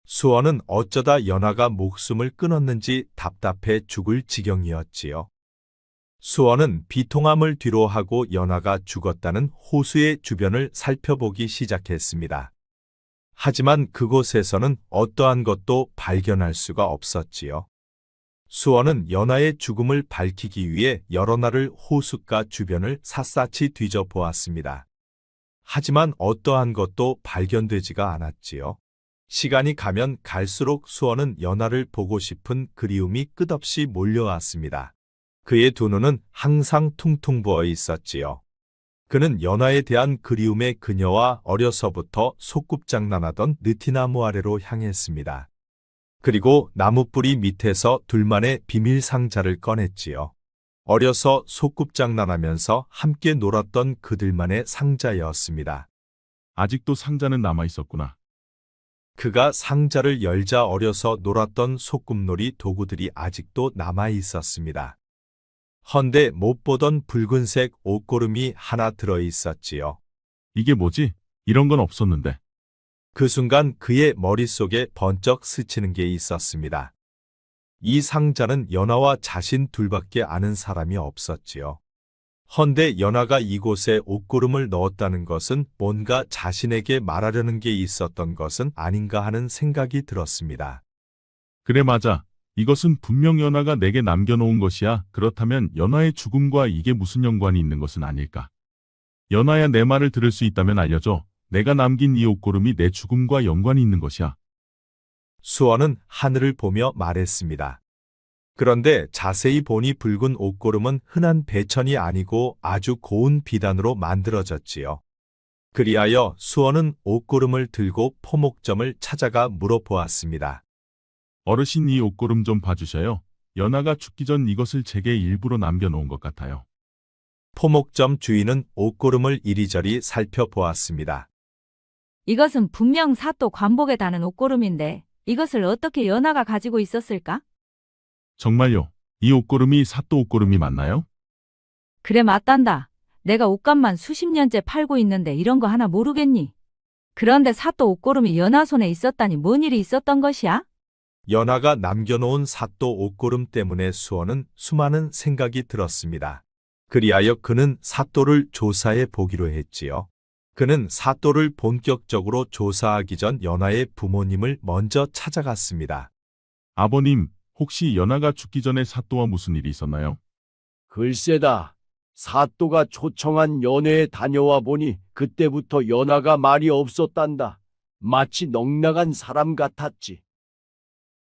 Speaker 2: 수원은 어쩌다 연하가 목숨을 끊었는지 답답해 죽을 지경이었지요. 수원은 비통함을 뒤로하고 연하가 죽었다는 호수의 주변을 살펴보기 시작했습니다. 하지만 그곳에서는 어떠한 것도 발견할 수가 없었지요. 수원은 연하의 죽음을 밝히기 위해 여러 날을 호숫가 주변을 샅샅이 뒤져보았습니다. 하지만 어떠한 것도 발견되지가 않았지요. 시간이 가면 갈수록 수원은 연하를 보고 싶은 그리움이 끝없이 몰려왔습니다. 그의 두 눈은 항상 퉁퉁 부어 있었지요. 그는 연하에 대한 그리움에 그녀와 어려서부터 소꿉장난하던 느티나무 아래로 향했습니다. 그리고 나무뿌리 밑에서 둘만의 비밀 상자를 꺼냈지요. 어려서 소꿉장난하면서 함께 놀았던 그들만의 상자였습니다.
Speaker 7: 아직도 상자는 남아 있었구나.
Speaker 2: 그가 상자를 열자 어려서 놀았던 소꿉놀이 도구들이 아직도 남아 있었습니다. 헌데 못 보던 붉은색 옷고름이 하나 들어 있었지요.
Speaker 7: 이게 뭐지? 이런 건 없었는데.
Speaker 2: 그 순간 그의 머릿속에 번쩍 스치는 게 있었습니다. 이 상자는 연하와 자신 둘밖에 아는 사람이 없었지요. 헌데 연하가 이곳에 옷고름을 넣었다는 것은 뭔가 자신에게 말하려는 게 있었던 것은 아닌가 하는 생각이 들었습니다.
Speaker 7: 그래 맞아. 이것은 분명 연하가 내게 남겨놓은 것이야. 그렇다면 연하의 죽음과 이게 무슨 연관이 있는 것은 아닐까? 연하야 내 말을 들을 수 있다면 알려줘. 내가 남긴 이 옷고름이 내 죽음과 연관이 있는 것이야.
Speaker 2: 수원은 하늘을 보며 말했습니다. 그런데 자세히 보니 붉은 옷고름은 흔한 배천이 아니고 아주 고운 비단으로 만들어졌지요. 그리하여 수원은 옷고름을 들고 포목점을 찾아가 물어보았습니다.
Speaker 7: 어르신 이 옷고름 좀 봐주셔요. 연하가 죽기 전 이것을 제게 일부러 남겨놓은 것 같아요.
Speaker 2: 포목점 주인은 옷고름을 이리저리 살펴보았습니다.
Speaker 20: 이것은 분명 사또 관복에 다는 옷고름인데 이것을 어떻게 연하가 가지고 있었을까?
Speaker 7: 정말요? 이 옷고름이 사또 옷고름이 맞나요?
Speaker 20: 그래 맞단다. 내가 옷감만 수십 년째 팔고 있는데 이런 거 하나 모르겠니? 그런데 사또 옷고름이 연하 손에 있었다니 뭔 일이 있었던 것이야?
Speaker 2: 연하가 남겨놓은 사또 옷고름 때문에 수원은 수많은 생각이 들었습니다. 그리하여 그는 사또를 조사해 보기로 했지요. 그는 사또를 본격적으로 조사하기 전 연하의 부모님을 먼저 찾아갔습니다.
Speaker 7: 아버님, 혹시 연하가 죽기 전에 사또와 무슨 일이 있었나요?
Speaker 16: 글쎄다. 사또가 초청한 연회에 다녀와 보니 그때부터 연하가 말이 없었단다. 마치 넋나간 사람 같았지.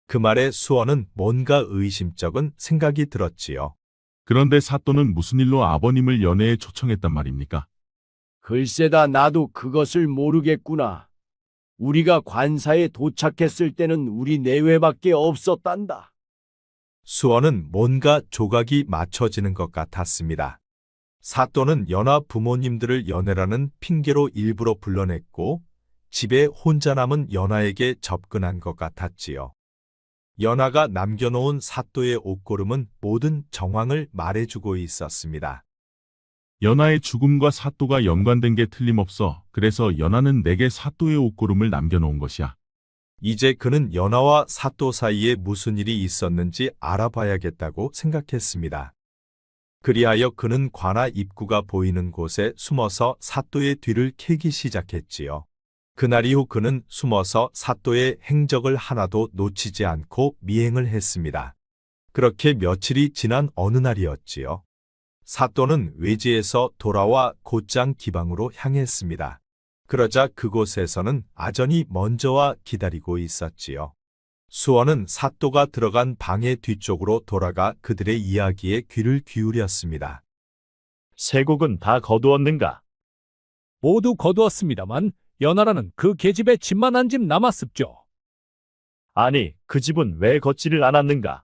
Speaker 2: 그 말에 수원은 뭔가 의심쩍은 생각이 들었지요.
Speaker 7: 그런데 사또는 무슨 일로 아버님을 연회에 초청했단 말입니까?
Speaker 16: 글쎄다 나도 그것을 모르겠구나. 우리가 관사에 도착했을 때는 우리 내외밖에 없었단다.
Speaker 2: 수원은 뭔가 조각이 맞춰지는 것 같았습니다. 사또는 연하 부모님들을 연애라는 핑계로 일부러 불러냈고 집에 혼자 남은 연하에게 접근한 것 같았지요. 연하가 남겨놓은 사또의 옷고름은 모든 정황을 말해주고 있었습니다.
Speaker 7: 연하의 죽음과 사또가 연관된 게 틀림없어. 그래서 연하는 내게 사또의 옷고름을 남겨놓은 것이야.
Speaker 2: 이제 그는 연하와 사또 사이에 무슨 일이 있었는지 알아봐야겠다고 생각했습니다. 그리하여 그는 관아 입구가 보이는 곳에 숨어서 사또의 뒤를 캐기 시작했지요. 그날 이후 그는 숨어서 사또의 행적을 하나도 놓치지 않고 미행을 했습니다. 그렇게 며칠이 지난 어느 날이었지요. 사또는 외지에서 돌아와 곧장 기방으로 향했습니다. 그러자 그곳에서는 아전이 먼저 와 기다리고 있었지요. 수원은 사또가 들어간 방의 뒤쪽으로 돌아가 그들의 이야기에 귀를 기울였습니다.
Speaker 4: 세곡은 다 거두었는가?
Speaker 11: 모두 거두었습니다만 연하라는 그 계집에 집만 한 집 남았습죠.
Speaker 4: 아니, 그 집은 왜 걷지를 않았는가?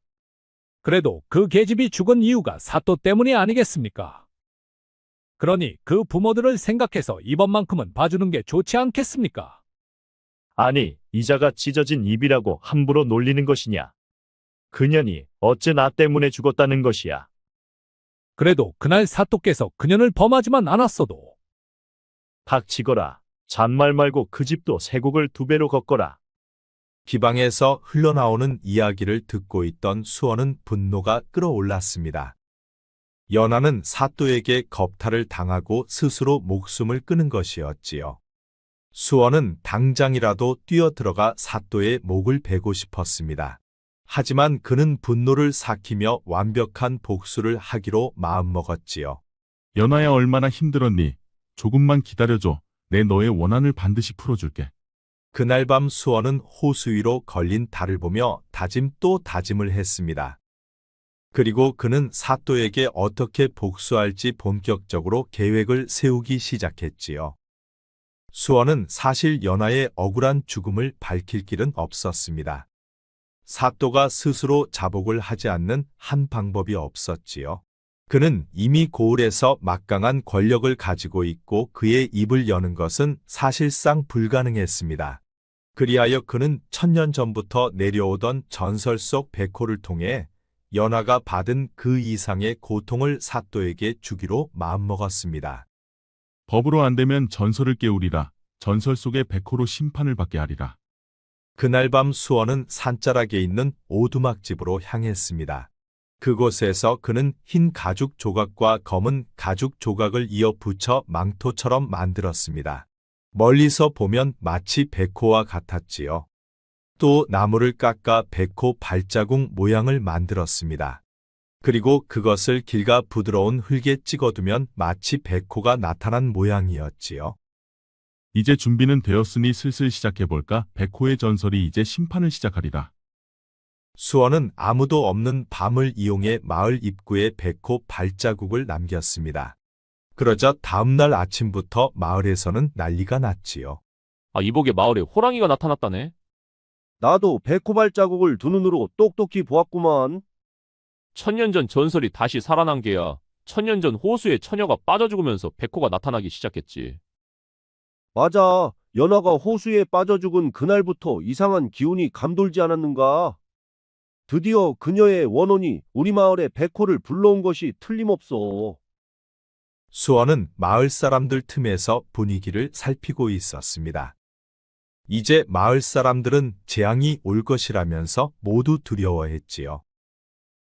Speaker 11: 그래도 그 계집이 죽은 이유가 사또 때문이 아니겠습니까? 그러니 그 부모들을 생각해서 이번만큼은 봐주는 게 좋지 않겠습니까?
Speaker 4: 아니, 이자가 찢어진 입이라고 함부로 놀리는 것이냐? 그년이 어째 나 때문에 죽었다는 것이야.
Speaker 11: 그래도 그날 사또께서 그년을 범하지만 않았어도.
Speaker 4: 닥치거라. 잔말 말고 그 집도 세곡을 2배로 걷거라.
Speaker 2: 기방에서 흘러나오는 이야기를 듣고 있던 수원은 분노가 끌어올랐습니다. 연하는 사또에게 겁탈을 당하고 스스로 목숨을 끊은 것이었지요. 수원은 당장이라도 뛰어들어가 사또의 목을 베고 싶었습니다. 하지만 그는 분노를 삭히며 완벽한 복수를 하기로 마음먹었지요.
Speaker 7: 연하야 얼마나 힘들었니? 조금만 기다려줘. 내 너의 원한을 반드시 풀어줄게.
Speaker 2: 그날 밤 수원은 호수 위로 걸린 달을 보며 다짐 또 다짐을 했습니다. 그리고 그는 사또에게 어떻게 복수할지 본격적으로 계획을 세우기 시작했지요. 수원은 사실 연하의 억울한 죽음을 밝힐 길은 없었습니다. 사또가 스스로 자복을 하지 않는 한 방법이 없었지요. 그는 이미 고을에서 막강한 권력을 가지고 있고 그의 입을 여는 것은 사실상 불가능했습니다. 그리하여 그는 1000년 전부터 내려오던 전설 속 백호를 통해 연하가 받은 그 이상의 고통을 사또에게 주기로 마음먹었습니다.
Speaker 7: 법으로 안 되면 전설을 깨우리라. 전설 속의 백호로 심판을 받게 하리라.
Speaker 2: 그날 밤 수원은 산자락에 있는 오두막집으로 향했습니다. 그곳에서 그는 흰 가죽 조각과 검은 가죽 조각을 이어 붙여 망토처럼 만들었습니다. 멀리서 보면 마치 백호와 같았지요. 또 나무를 깎아 백호 발자국 모양을 만들었습니다. 그리고 그것을 길가 부드러운 흙에 찍어두면 마치 백호가 나타난 모양이었지요.
Speaker 7: 이제 준비는 되었으니 슬슬 시작해볼까? 백호의 전설이 이제 심판을 시작하리라.
Speaker 2: 수원은 아무도 없는 밤을 이용해 마을 입구에 백호 발자국을 남겼습니다. 그러자 다음날 아침부터 마을에서는 난리가 났지요.
Speaker 14: 이복의 마을에 호랑이가 나타났다네.
Speaker 17: 나도 백호 발자국을 두 눈으로 똑똑히 보았구만.
Speaker 14: 1000년 전 전설이 다시 살아난 게야. 1000년 전 호수에 처녀가 빠져 죽으면서 백호가 나타나기 시작했지.
Speaker 17: 맞아. 연하가 호수에 빠져 죽은 그날부터 이상한 기운이 감돌지 않았는가? 드디어 그녀의 원혼이 우리 마을에 백호를 불러온 것이 틀림없어.
Speaker 2: 수원은 마을 사람들 틈에서 분위기를 살피고 있었습니다. 이제 마을 사람들은 재앙이 올 것이라면서 모두 두려워했지요.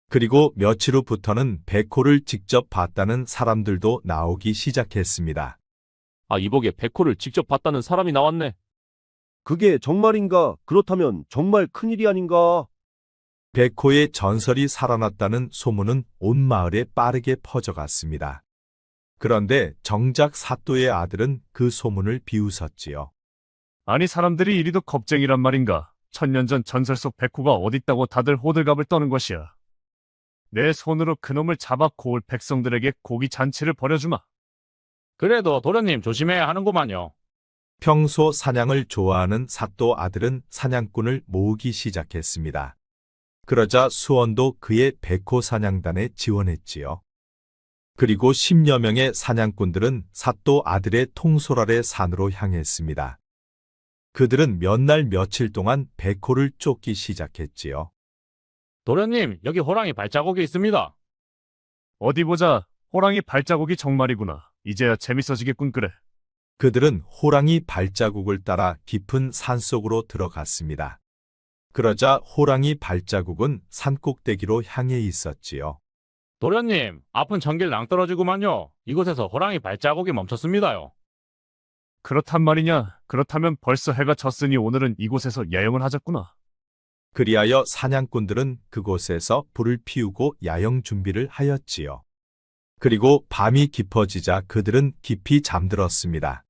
Speaker 2: 그리고 며칠 후부터는 백호를 직접 봤다는 사람들도 나오기 시작했습니다.
Speaker 14: 이복에 백호를 직접 봤다는 사람이 나왔네.
Speaker 17: 그게 정말인가? 그렇다면 정말 큰일이 아닌가?
Speaker 2: 백호의 전설이 살아났다는 소문은 온 마을에 빠르게 퍼져갔습니다. 그런데 정작 사또의 아들은 그 소문을 비웃었지요.
Speaker 19: 아니 사람들이 이리도 겁쟁이란 말인가. 1000년 전 전설 속 백호가 어딨다고 다들 호들갑을 떠는 것이야. 내 손으로 그놈을 잡아 고을 백성들에게 고기 잔치를 벌여주마.
Speaker 8: 그래도 도련님 조심해야 하는구만요.
Speaker 2: 평소 사냥을 좋아하는 사또 아들은 사냥꾼을 모으기 시작했습니다. 그러자 수원도 그의 백호 사냥단에 지원했지요. 그리고 10여 명의 사냥꾼들은 사또 아들의 통솔 아래 산으로 향했습니다. 그들은 몇 날 며칠 동안 백호를 쫓기 시작했지요.
Speaker 8: 도련님, 여기 호랑이 발자국이 있습니다.
Speaker 19: 어디 보자. 호랑이 발자국이 정말이구나. 이제야 재밌어지겠군 그래.
Speaker 2: 그들은 호랑이 발자국을 따라 깊은 산속으로 들어갔습니다. 그러자 호랑이 발자국은 산꼭대기로 향해 있었지요.
Speaker 8: 도련님, 앞은 전길 낭떠러지구만요. 이곳에서 호랑이 발자국이 멈췄습니다요.
Speaker 19: 그렇단 말이냐? 그렇다면 벌써 해가 졌으니 오늘은 이곳에서 야영을 하자꾸나.
Speaker 2: 그리하여 사냥꾼들은 그곳에서 불을 피우고 야영 준비를 하였지요. 그리고 밤이 깊어지자 그들은 깊이 잠들었습니다.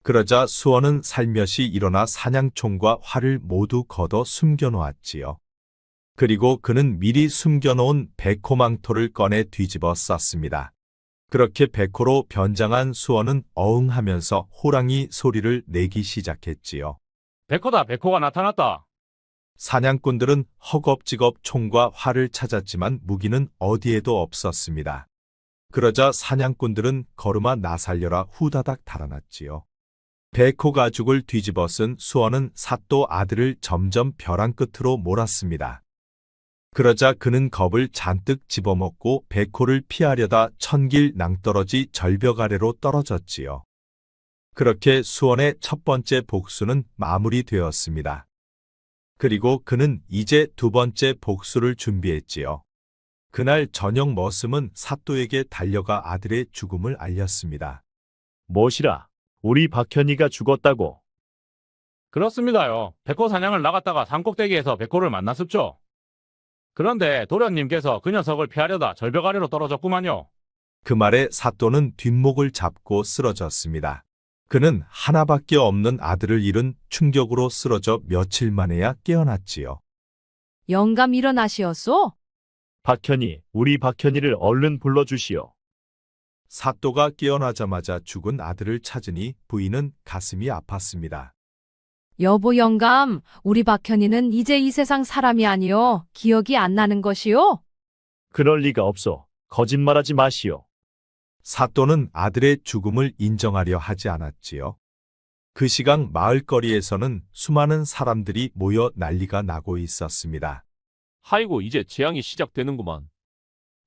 Speaker 2: 그러자 수원은 살며시 일어나 사냥총과 활을 모두 걷어 숨겨놓았지요. 그리고 그는 미리 숨겨놓은 백호망토를 꺼내 뒤집어 썼습니다. 그렇게 백호로 변장한 수원은 어흥하면서 호랑이 소리를 내기 시작했지요.
Speaker 8: 백호다, 백호가 나타났다.
Speaker 2: 사냥꾼들은 허겁지겁 총과 활을 찾았지만 무기는 어디에도 없었습니다. 그러자 사냥꾼들은 걸음아 나 살려라 후다닥 달아났지요. 백호 가죽을 뒤집어 쓴 수원은 사또 아들을 점점 벼랑 끝으로 몰았습니다. 그러자 그는 겁을 잔뜩 집어먹고 백호를 피하려다 천길 낭떠러지 절벽 아래로 떨어졌지요. 그렇게 수원의 첫 번째 복수는 마무리되었습니다. 그리고 그는 이제 두 번째 복수를 준비했지요. 그날 저녁 머슴은 사또에게 달려가 아들의 죽음을 알렸습니다.
Speaker 4: 무엇이라? 우리 박현이가 죽었다고.
Speaker 8: 그렇습니다요. 백호 사냥을 나갔다가 산꼭대기에서 백호를 만났습죠. 그런데 도련님께서 그 녀석을 피하려다 절벽 아래로 떨어졌구만요.
Speaker 2: 그 말에 사또는 뒷목을 잡고 쓰러졌습니다. 그는 하나밖에 없는 아들을 잃은 충격으로 쓰러져 며칠 만에야 깨어났지요.
Speaker 18: 영감 일어나시었소?
Speaker 4: 박현이, 우리 박현이를 얼른 불러주시오.
Speaker 2: 사또가 깨어나자마자 죽은 아들을 찾으니 부인은 가슴이 아팠습니다.
Speaker 18: 여보 영감, 우리 박현이는 이제 이 세상 사람이 아니요. 기억이 안 나는 것이요?
Speaker 4: 그럴 리가 없소. 거짓말하지 마시오.
Speaker 2: 사또는 아들의 죽음을 인정하려 하지 않았지요. 그 시각 마을거리에서는 수많은 사람들이 모여 난리가 나고 있었습니다.
Speaker 14: 하이고 이제 재앙이 시작되는구만.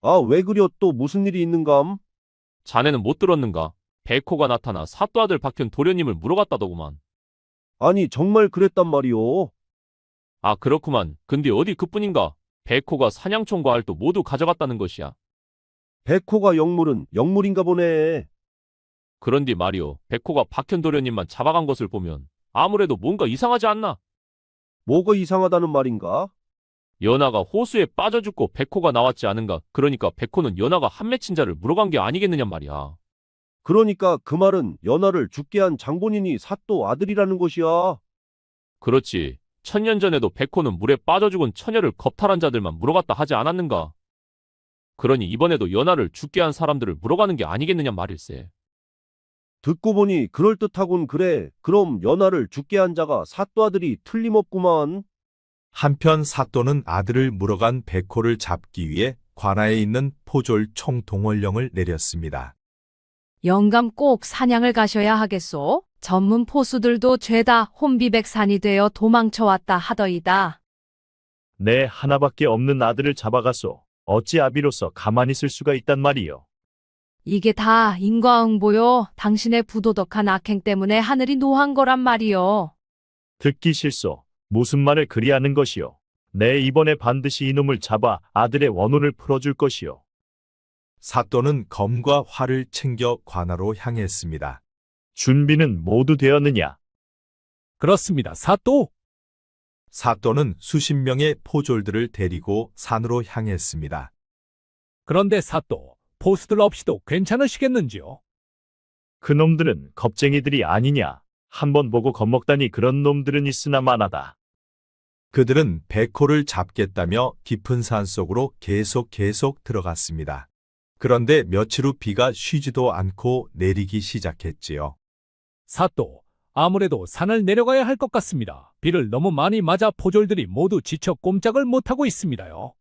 Speaker 17: 아, 왜 그려? 또 무슨 일이 있는감?
Speaker 14: 자네는 못 들었는가? 백호가 나타나 사또 아들 박현 도련님을 물어갔다더구만.
Speaker 17: 아니, 정말 그랬단 말이오.
Speaker 14: 아, 그렇구만. 근데 어디 그뿐인가? 백호가 사냥총과 알도 모두 가져갔다는 것이야.
Speaker 17: 백호가 영물은 영물인가 보네.
Speaker 14: 그런데 말이오, 백호가 박현 도련님만 잡아간 것을 보면 아무래도 뭔가 이상하지 않나?
Speaker 17: 뭐가 이상하다는 말인가?
Speaker 14: 연하가 호수에 빠져 죽고 백호가 나왔지 않은가? 그러니까 백호는 연하가 한 맺힌 자를 물어간 게 아니겠느냐 말이야.
Speaker 17: 그러니까 그 말은 연하를 죽게 한 장본인이 사또 아들이라는 것이야.
Speaker 14: 그렇지. 1000년 전에도 백호는 물에 빠져 죽은 처녀를 겁탈한 자들만 물어갔다 하지 않았는가? 그러니 이번에도 연하를 죽게 한 사람들을 물어가는 게 아니겠느냐 말일세.
Speaker 17: 듣고 보니 그럴듯하군. 그래. 그럼 연하를 죽게 한 자가 사또 아들이 틀림없구만.
Speaker 2: 한편 사또는 아들을 물어간 백호를 잡기 위해 관아에 있는 포졸 총동원령을 내렸습니다.
Speaker 18: 영감 꼭 사냥을 가셔야 하겠소? 전문 포수들도 죄다 혼비백산이 되어 도망쳐왔다 하더이다.
Speaker 4: 내 하나밖에 없는 아들을 잡아갔소. 어찌 아비로서 가만히 있을 수가 있단 말이요.
Speaker 18: 이게 다 인과응보요. 당신의 부도덕한 악행 때문에 하늘이 노한 거란 말이요.
Speaker 4: 듣기 싫소. 무슨 말을 그리하는 것이요. 내 이번에 반드시 이놈을 잡아 아들의 원혼을 풀어줄 것이요.
Speaker 2: 사또는 검과 활을 챙겨 관아로 향했습니다.
Speaker 4: 준비는 모두 되었느냐?
Speaker 11: 그렇습니다, 사또.
Speaker 2: 사또는 수십 명의 포졸들을 데리고 산으로 향했습니다.
Speaker 11: 그런데 사또, 포수들 없이도 괜찮으시겠는지요?
Speaker 4: 그놈들은 겁쟁이들이 아니냐? 한번 보고 겁먹다니 그런 놈들은 있으나 마나다.
Speaker 2: 그들은 백호를 잡겠다며 깊은 산 속으로 계속 들어갔습니다. 그런데 며칠 후 비가 쉬지도 않고 내리기 시작했지요.
Speaker 11: 사또, 아무래도 산을 내려가야 할 것 같습니다. 비를 너무 많이 맞아 포졸들이 모두 지쳐 꼼짝을 못하고 있습니다요.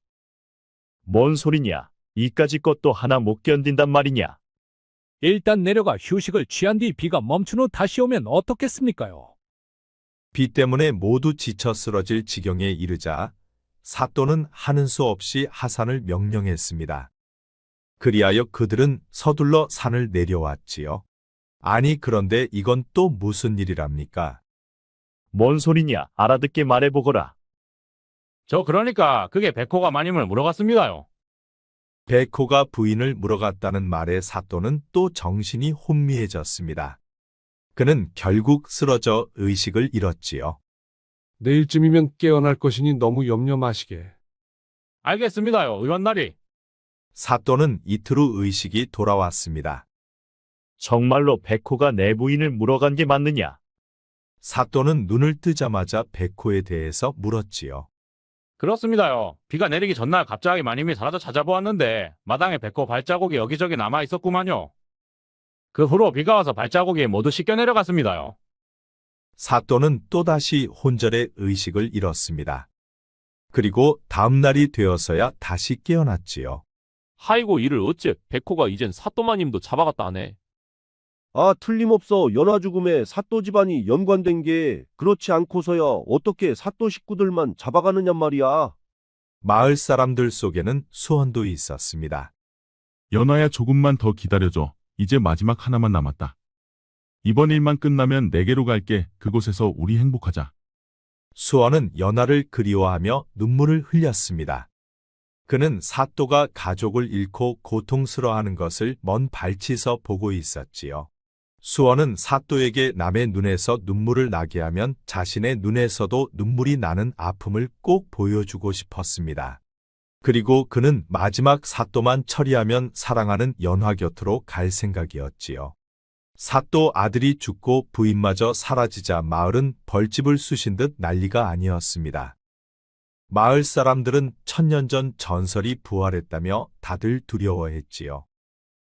Speaker 4: 뭔 소리냐? 이까지 것도 하나 못 견딘단 말이냐?
Speaker 11: 일단 내려가 휴식을 취한 뒤 비가 멈춘 후 다시 오면 어떻겠습니까요?
Speaker 2: 비 때문에 모두 지쳐 쓰러질 지경에 이르자 사또는 하는 수 없이 하산을 명령했습니다. 그리하여 그들은 서둘러 산을 내려왔지요. 아니 그런데 이건 또 무슨 일이랍니까?
Speaker 4: 뭔 소리냐? 알아듣게 말해보거라.
Speaker 8: 저 그러니까 그게 백호가 마님을 물어갔습니다요.
Speaker 2: 백호가 부인을 물어갔다는 말에 사또는 또 정신이 혼미해졌습니다. 그는 결국 쓰러져 의식을 잃었지요.
Speaker 6: 내일쯤이면 깨어날 것이니 너무 염려 마시게.
Speaker 8: 알겠습니다요, 의원나리.
Speaker 2: 사또는 이틀 후 의식이 돌아왔습니다.
Speaker 4: 정말로 백호가 내 부인을 물어간 게 맞느냐?
Speaker 2: 사또는 눈을 뜨자마자 백호에 대해서 물었지요.
Speaker 8: 그렇습니다요. 비가 내리기 전날 갑자기 마님이 사라져 찾아보았는데 마당에 백호 발자국이 여기저기 남아 있었구만요. 그 후로 비가 와서 발자국이 모두 씻겨 내려갔습니다요.
Speaker 2: 사또는 또다시 혼절의 의식을 잃었습니다. 그리고 다음 날이 되어서야 다시 깨어났지요.
Speaker 14: 하이고 이를 어째 백호가 이젠 사또마님도 잡아갔다 하네.
Speaker 17: 아, 틀림없어 연화 죽음에 사또 집안이 연관된 게 그렇지 않고서야 어떻게 사또 식구들만 잡아가느냔 말이야.
Speaker 2: 마을 사람들 속에는 수원도 있었습니다.
Speaker 7: 연화야 조금만 더 기다려줘. 이제 마지막 하나만 남았다. 이번 일만 끝나면 내게로 갈게. 그곳에서 우리 행복하자.
Speaker 2: 수원은 연화를 그리워하며 눈물을 흘렸습니다. 그는 사또가 가족을 잃고 고통스러워하는 것을 먼 발치서 보고 있었지요. 수원은 사또에게 남의 눈에서 눈물을 나게 하면 자신의 눈에서도 눈물이 나는 아픔을 꼭 보여주고 싶었습니다. 그리고 그는 마지막 사또만 처리하면 사랑하는 연화 곁으로 갈 생각이었지요. 사또 아들이 죽고 부인마저 사라지자 마을은 벌집을 쑤신 듯 난리가 아니었습니다. 마을 사람들은 1000년 전 전설이 부활했다며 다들 두려워했지요.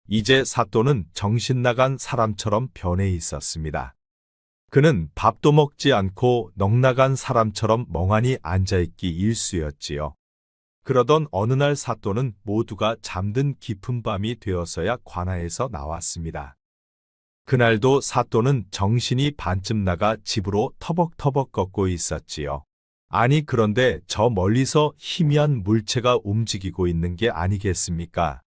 Speaker 2: 이제 사또는 정신 나간 사람처럼 변해 있었습니다. 그는 밥도 먹지 않고 넋나간 사람처럼 멍하니 앉아있기 일쑤였지요. 그러던 어느 날 사또는 모두가 잠든 깊은 밤이 되어서야 관아에서 나왔습니다. 그날도 사또는 정신이 반쯤 나가 집으로 터벅터벅 걷고 있었지요. 아니 그런데 저 멀리서 희미한 물체가 움직이고 있는 게 아니겠습니까?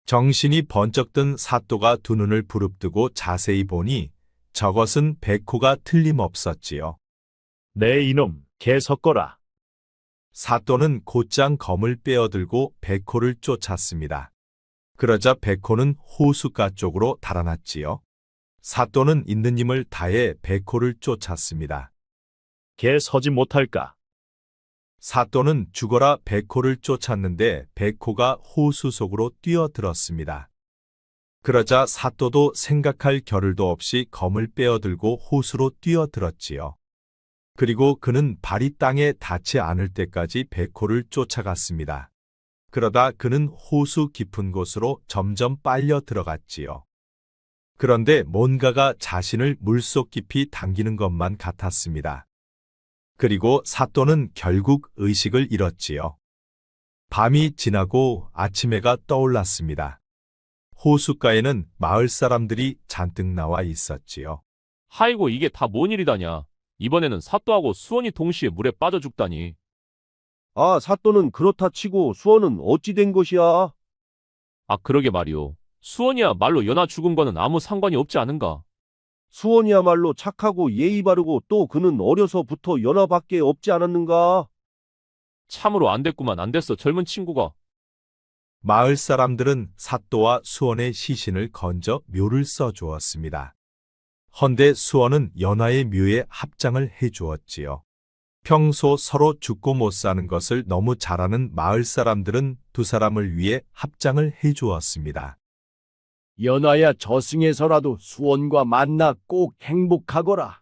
Speaker 2: 정신이 번쩍 든 사또가 두 눈을 부릅뜨고 자세히 보니 저것은 백호가 틀림없었지요.
Speaker 4: 내 이놈, 개 섞어라.
Speaker 2: 사또는 곧장 검을 빼어들고 백호를 쫓았습니다. 그러자 백호는 호숫가 쪽으로 달아났지요. 사또는 있는 힘을 다해 백호를 쫓았습니다.
Speaker 4: 개 서지 못할까?
Speaker 2: 사또는 죽어라 백호를 쫓았는데 백호가 호수 속으로 뛰어들었습니다. 그러자 사또도 생각할 겨를도 없이 검을 빼어들고 호수로 뛰어들었지요. 그리고 그는 발이 땅에 닿지 않을 때까지 백호를 쫓아갔습니다. 그러다 그는 호수 깊은 곳으로 점점 빨려 들어갔지요. 그런데 뭔가가 자신을 물속 깊이 당기는 것만 같았습니다. 그리고 사또는 결국 의식을 잃었지요. 밤이 지나고 아침해가 떠올랐습니다. 호숫가에는 마을 사람들이 잔뜩 나와 있었지요.
Speaker 14: 하이고 이게 다 뭔 일이다냐. 이번에는 사또하고 수원이 동시에 물에 빠져 죽다니.
Speaker 17: 아, 사또는 그렇다 치고 수원은 어찌 된 것이야?
Speaker 14: 아 그러게 말이오. 수원이야 말로 연하 죽은 거는 아무 상관이 없지 않은가.
Speaker 17: 수원이야말로 착하고 예의 바르고 또 그는 어려서부터 연하밖에 없지 않았는가?
Speaker 14: 참으로 안 됐구만. 안 됐어 젊은 친구가.
Speaker 2: 마을 사람들은 사또와 수원의 시신을 건져 묘를 써주었습니다. 헌데 수원은 연하의 묘에 합장을 해주었지요. 평소 서로 죽고 못 사는 것을 너무 잘 아는 마을 사람들은 두 사람을 위해 합장을 해주었습니다.
Speaker 16: 연하야 저승에서라도 수원과 만나 꼭 행복하거라.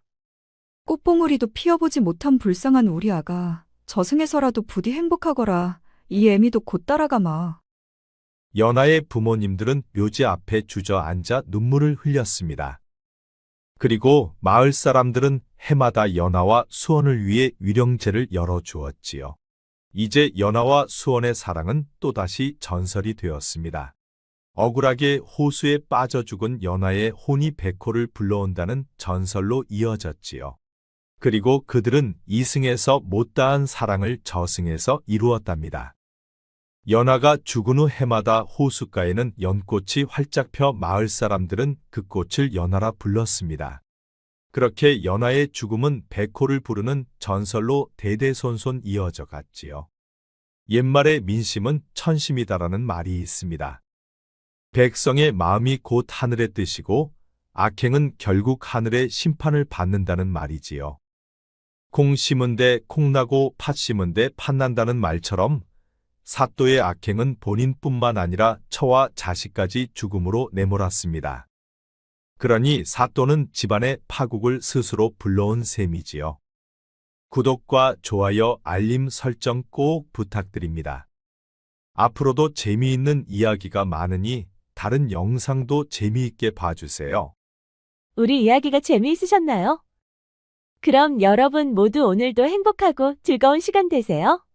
Speaker 3: 꽃봉오리도 피어보지 못한 불쌍한 우리 아가 저승에서라도 부디 행복하거라. 이 애미도 곧 따라가마.
Speaker 2: 연하의 부모님들은 묘지 앞에 주저앉아 눈물을 흘렸습니다. 그리고 마을 사람들은 해마다 연하와 수원을 위해 위령제를 열어주었지요. 이제 연하와 수원의 사랑은 또다시 전설이 되었습니다. 억울하게 호수에 빠져 죽은 연하의 혼이 백호를 불러온다는 전설로 이어졌지요. 그리고 그들은 이승에서 못다한 사랑을 저승에서 이루었답니다. 연하가 죽은 후 해마다 호숫가에는 연꽃이 활짝 펴 마을 사람들은 그 꽃을 연하라 불렀습니다. 그렇게 연하의 죽음은 백호를 부르는 전설로 대대손손 이어져 갔지요. 옛말에 민심은 천심이다라는 말이 있습니다. 백성의 마음이 곧 하늘의 뜻이고 악행은 결국 하늘의 심판을 받는다는 말이지요. 콩 심은 데 콩나고 팥 심은 데 팥난다는 말처럼 사또의 악행은 본인뿐만 아니라 처와 자식까지 죽음으로 내몰았습니다. 그러니 사또는 집안의 파국을 스스로 불러온 셈이지요. 구독과 좋아요, 알림 설정 꼭 부탁드립니다. 앞으로도 재미있는 이야기가 많으니 다른 영상도 재미있게 봐주세요.
Speaker 1: 우리 이야기가 재미있으셨나요? 그럼 여러분 모두 오늘도 행복하고 즐거운 시간 되세요.